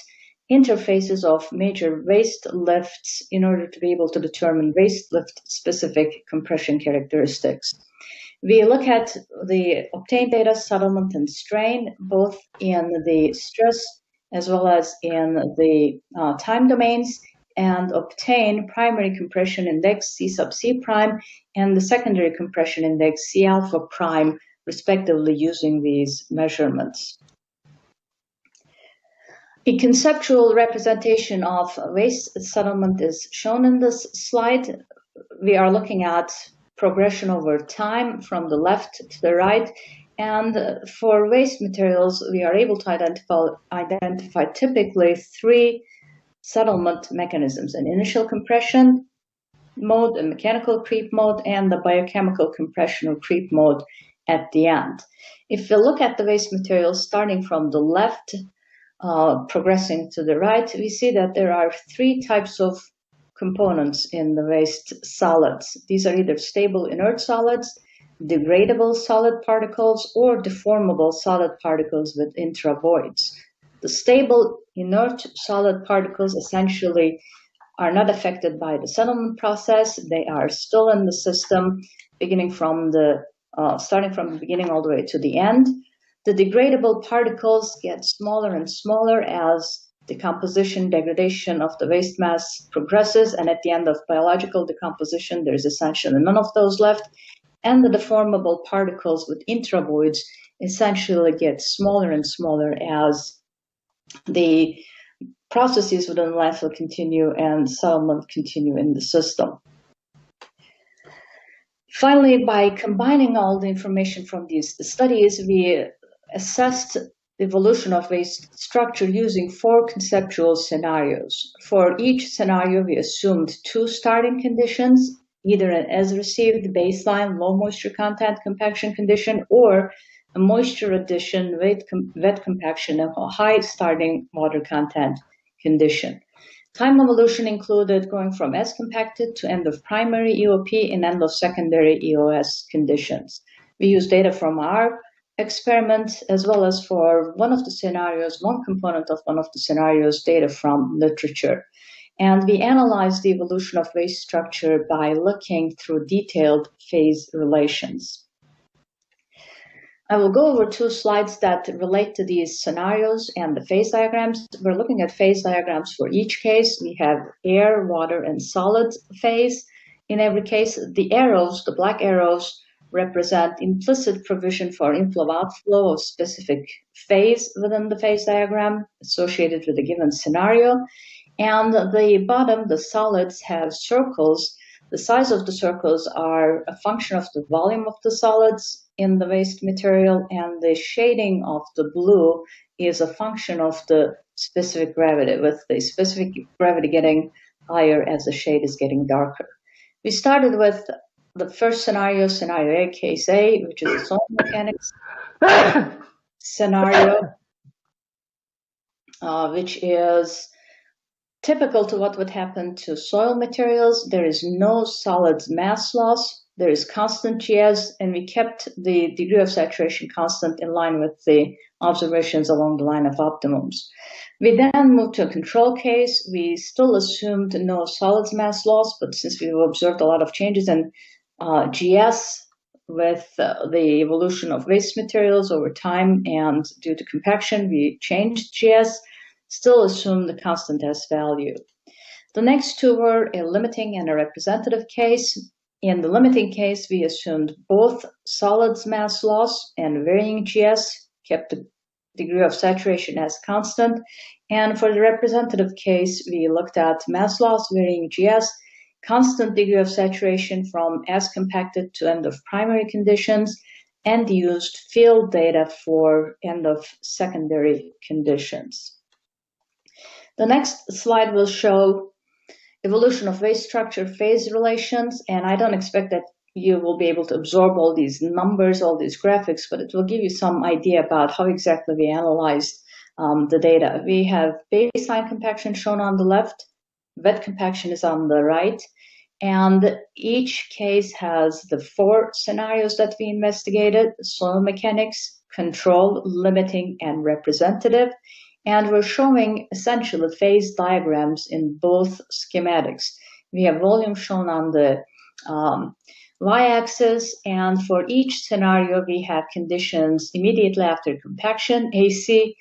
interfaces of major waste lifts in order to be able to determine waste lift specific compression characteristics. We look at the obtained data, settlement, and strain, both in the stress as well as in the time domains, and obtain primary compression index C sub C prime and the secondary compression index C alpha prime, respectively, using these measurements. A conceptual representation of waste settlement is shown in this slide. We are looking at progression over time from the left to the right. And for waste materials, we are able to identify typically three settlement mechanisms: an initial compression mode, a mechanical creep mode, and the biochemical compression or creep mode at the end. If we look at the waste materials starting from the left, progressing to the right, we see that there are three types of components in the waste solids. These are either stable inert solids, degradable solid particles, or deformable solid particles with intravoids. The stable inert solid particles essentially are not affected by the settlement process. They are still in the system, beginning from the starting from the beginning all the way to the end. The degradable particles get smaller and smaller as decomposition, degradation of the waste mass progresses, and at the end of biological decomposition, there's essentially none of those left. And the deformable particles with intravoids essentially get smaller and smaller as the processes within the landfill continue and settlement continue in the system. Finally, by combining all the information from these studies, we assessed the evolution of waste structure using four conceptual scenarios. For each scenario, we assumed two starting conditions, either an as-received baseline low moisture content compaction condition or a moisture addition wet compaction of a high starting water content condition. Time evolution included going from as compacted to end of primary EOP and end of secondary EOS conditions. We used data from our experiment as well as for one component of one of the scenarios, data from literature. And we analyzed the evolution of waste structure by looking through detailed phase relations. I will go over two slides that relate to these scenarios and the phase diagrams. We're looking at phase diagrams for each case. We have air, water, and solid phase. In every case, the arrows, the black arrows, represent implicit provision for inflow-outflow of specific phase within the phase diagram associated with a given scenario. And the bottom, the solids, have circles. The size of the circles are a function of the volume of the solids in the waste material, and the shading of the blue is a function of the specific gravity, with the specific gravity getting higher as the shade is getting darker. We started with the first scenario, scenario A, case A, which is a soil mechanics scenario, which is typical to what would happen to soil materials. There is no solids mass loss. There is constant GS, and we kept the degree of saturation constant in line with the observations along the line of optimums. We then moved to a control case. We still assumed no solids mass loss, but since we've observed a lot of changes in GS with the evolution of waste materials over time and due to compaction, we changed GS, still assumed the constant S value. The next two were a limiting and a representative case. In the limiting case, we assumed both solids mass loss and varying GS, kept the degree of saturation as constant. And for the representative case, we looked at mass loss, varying GS, constant degree of saturation from as compacted to end of primary conditions, and used field data for end of secondary conditions. The next slide will show evolution of waste structure phase relations, and I don't expect that you will be able to absorb all these numbers, all these graphics, but it will give you some idea about how exactly we analyzed the data. We have baseline compaction shown on the left, wet compaction is on the right, and each case has the 4 scenarios that we investigated: soil mechanics, control, limiting, and representative. And we're showing essentially phase diagrams in both schematics. We have volume shown on the y-axis, and for each scenario, we have conditions immediately after compaction: AC,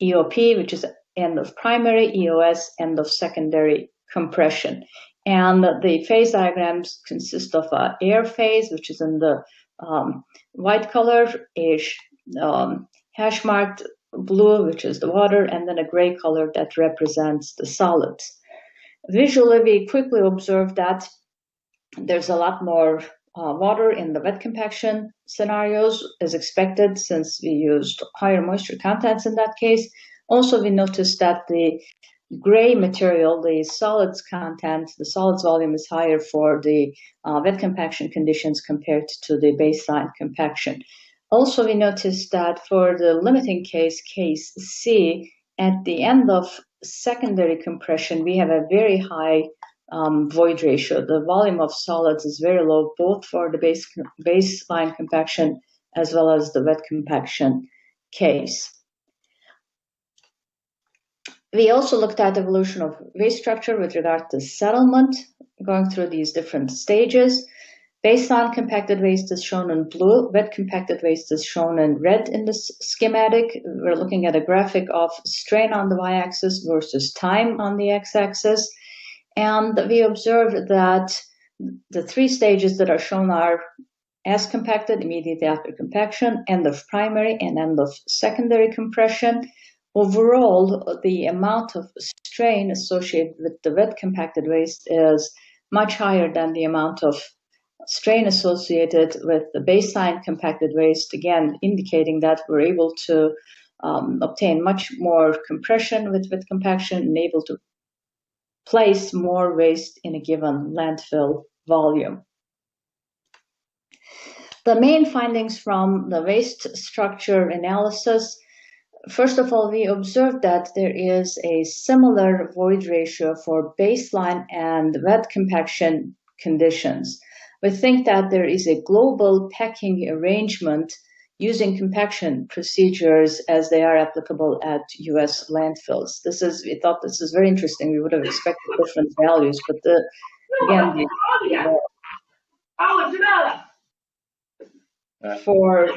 EOP, which is end of primary, EOS, end of secondary compression. And the phase diagrams consist of air phase, which is in the white color, hash marked blue, which is the water, and then a gray color that represents the solids. Visually, we quickly observe that there's a lot more water in the wet compaction scenarios, as expected, since we used higher moisture contents in that case. Also, we noticed that the gray material, the solids content, the solids volume is higher for the wet compaction conditions compared to the baseline compaction. Also, we noticed that for the limiting case, case C, at the end of secondary compression, we have a very high void ratio. The volume of solids is very low, both for the baseline compaction as well as the wet compaction case. We also looked at evolution of waste structure with regard to settlement, going through these different stages. Baseline compacted waste is shown in blue, wet compacted waste is shown in red in this schematic. We're looking at a graphic of strain on the y-axis versus time on the x-axis. And we observed that the 3 stages that are shown are as compacted, immediately after compaction, end of primary, and end of secondary compression. Overall, the amount of strain associated with the wet compacted waste is much higher than the amount of strain associated with the baseline compacted waste, again indicating that we're able to obtain much more compression with compaction and able to place more waste in a given landfill volume. The main findings from the waste structure analysis: first of all, we observed that there is a similar void ratio for baseline and wet compaction conditions. We think that there is a global packing arrangement using compaction procedures as they are applicable at US landfills. We thought this is very interesting. We would have expected different values, but for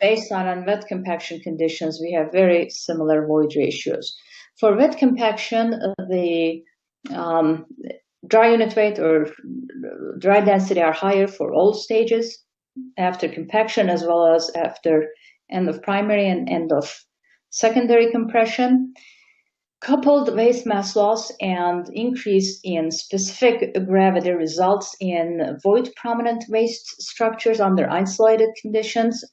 baseline and wet compaction conditions, we have very similar void ratios. For wet compaction, the dry unit weight or dry density are higher for all stages after compaction, as well as after end of primary and end of secondary compression. Coupled waste mass loss and increase in specific gravity results in void prominent waste structures under isolated conditions.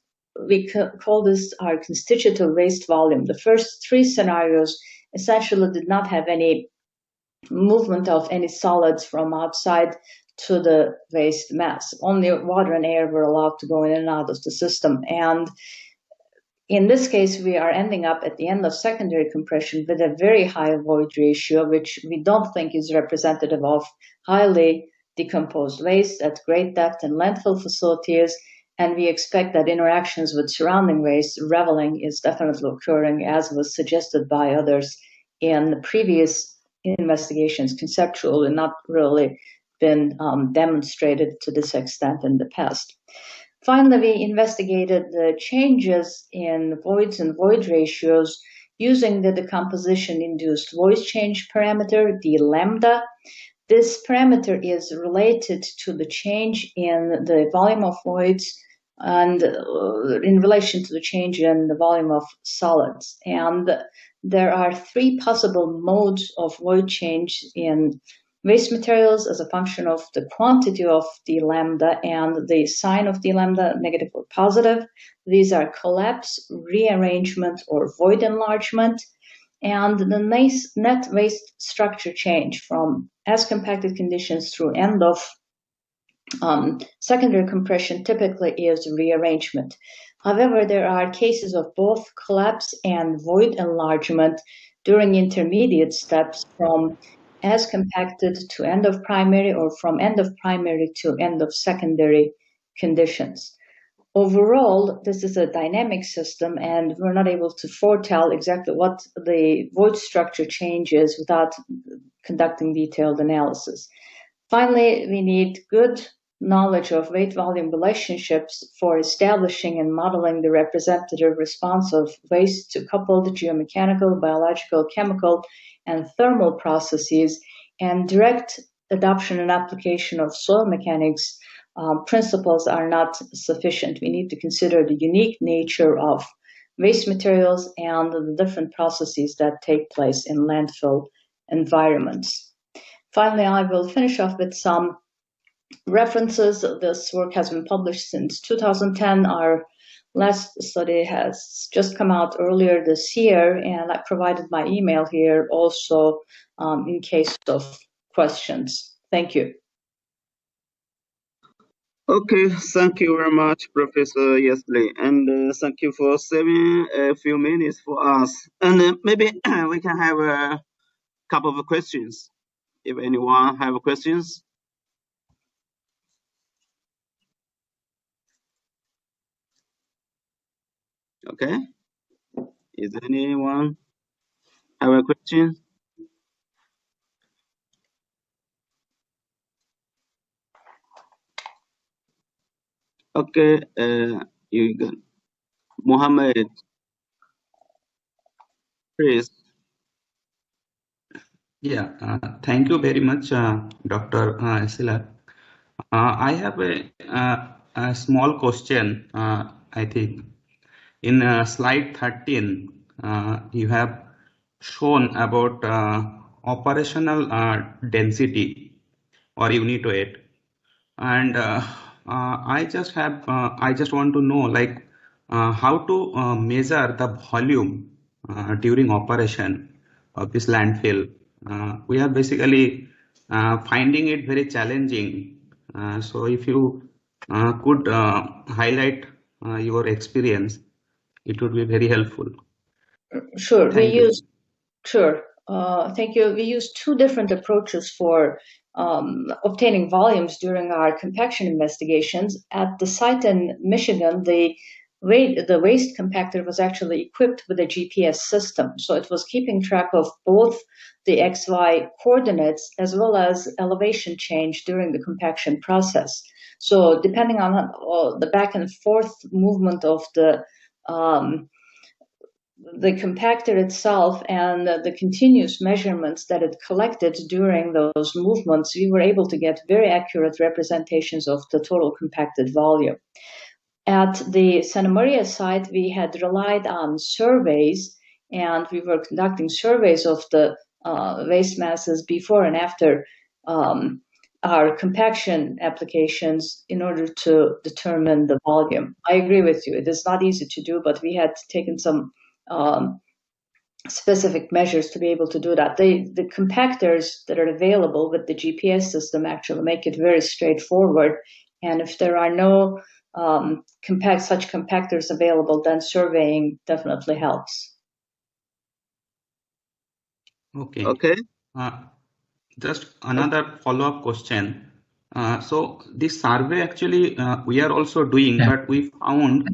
We call this our constitutive waste volume. The first 3 scenarios essentially did not have any movement of any solids from outside to the waste mass. Only water and air were allowed to go in and out of the system. And in this case, we are ending up at the end of secondary compression with a very high void ratio, which we don't think is representative of highly decomposed waste at great depth in landfill facilities. And we expect that interactions with surrounding waste, reveling, is definitely occurring, as was suggested by others in the previous investigations, conceptual and not really been demonstrated to this extent in the past. Finally, we investigated the changes in voids and void ratios using the decomposition-induced void change parameter, the lambda. This parameter is related to the change in the volume of voids and in relation to the change in the volume of solids. And there are 3 possible modes of void change in waste materials as a function of the quantity of d lambda and the sign of d lambda, negative or positive. These are collapse, rearrangement, or void enlargement. And the net waste structure change from as compacted conditions through end of secondary compression typically is rearrangement. However, there are cases of both collapse and void enlargement during intermediate steps from as compacted to end of primary or from end of primary to end of secondary conditions. Overall, this is a dynamic system, and we're not able to foretell exactly what the void structure change is without conducting detailed analysis. Finally, we need good knowledge of weight-volume relationships for establishing and modeling the representative response of waste to coupled geomechanical, biological, chemical, and thermal processes, and direct adoption and application of soil mechanics principles are not sufficient. We need to consider the unique nature of waste materials and the different processes that take place in landfill environments. Finally, I will finish off with some references. This work has been published since 2010. Our last study has just come out earlier this year, and I provided my email here also in case of questions. Thank you. Okay, thank you very much, Professor Yesley, and thank you for saving a few minutes for us. And maybe we can have a couple of questions, if anyone have questions. Okay, is anyone have a question? Okay, you got Mohammed, please. Yeah, thank you very much, Dr. Esila. I have a small question. I think in slide 13, you have shown about operational density or unit weight, and I just want to know, like, how to measure the volume during operation of this landfill. We are basically finding it very challenging. So if you could highlight your experience, it would be very helpful. Sure. Thank you. Thank you. We use two different approaches for obtaining volumes during our compaction investigations. At the site in Michigan, the waste compactor was actually equipped with a GPS system. So it was keeping track of both the XY coordinates as well as elevation change during the compaction process. So depending on the back and forth movement of the compactor itself and the continuous measurements that it collected during those movements, we were able to get very accurate representations of the total compacted volume. At the Santa Maria site, we had relied on surveys, and we were conducting surveys of the waste masses before and after our compaction applications in order to determine the volume. I agree with you. It is not easy to do, but we had taken some specific measures to be able to do that. The compactors that are available with the GPS system actually make it very straightforward. And if there are no such compactors available, then surveying definitely helps. Okay. Just another follow-up question. So this survey actually we are also doing, but we found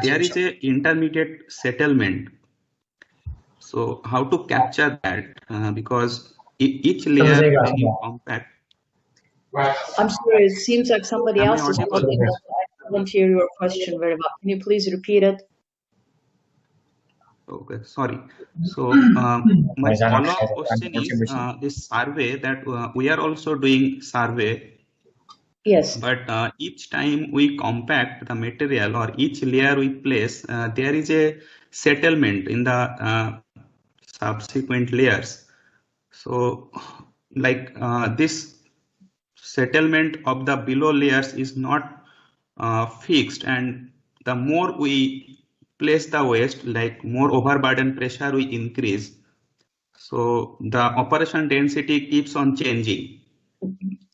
there is a intermediate settlement. So how to capture that? Because each layer when you compact. I'm sorry, it seems like somebody else is talking. I couldn't hear your question very well. Can you please repeat it? Okay, sorry. So my follow-up question is this survey that we are also doing survey. Yes. But each time we compact the material or each layer we place, there is a settlement in the subsequent layers. So like this settlement of the below layers is not fixed, and the more we place the waste, like more overburden pressure we increase. So the operation density keeps on changing.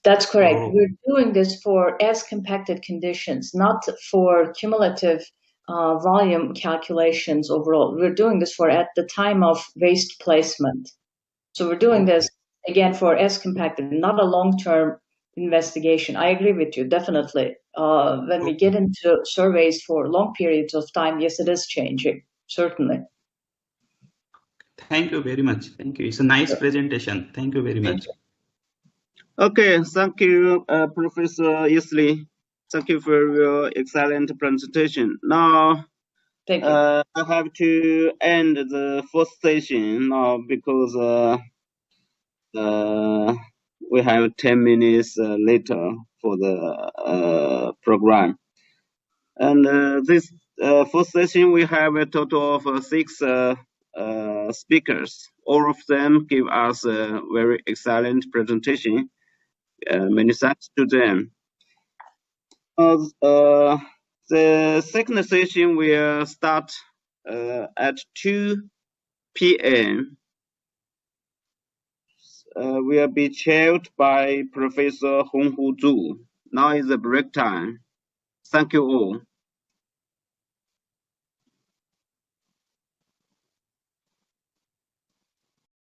That's correct. So, we're doing this for as compacted conditions, not for cumulative volume calculations overall. We're doing this for at the time of waste placement. So we're doing this again for as compacted, not a long-term investigation. I agree with you, definitely. When we get into surveys for long periods of time, yes, it is changing, certainly. Thank you very much. Thank you. It's a nice presentation. Thank you very much. Okay, thank you, Professor Isley. Thank you for your excellent presentation. Now, thank you. I have to end the first session now because we have 10 minutes later for the program. And this first session, we have a total of 6 speakers. All of them give us a very excellent presentation. Many thanks to them. The second session will start at 2 p.m. Will be chaired by Professor Honghu Zhu. Now is the break time. Thank you all.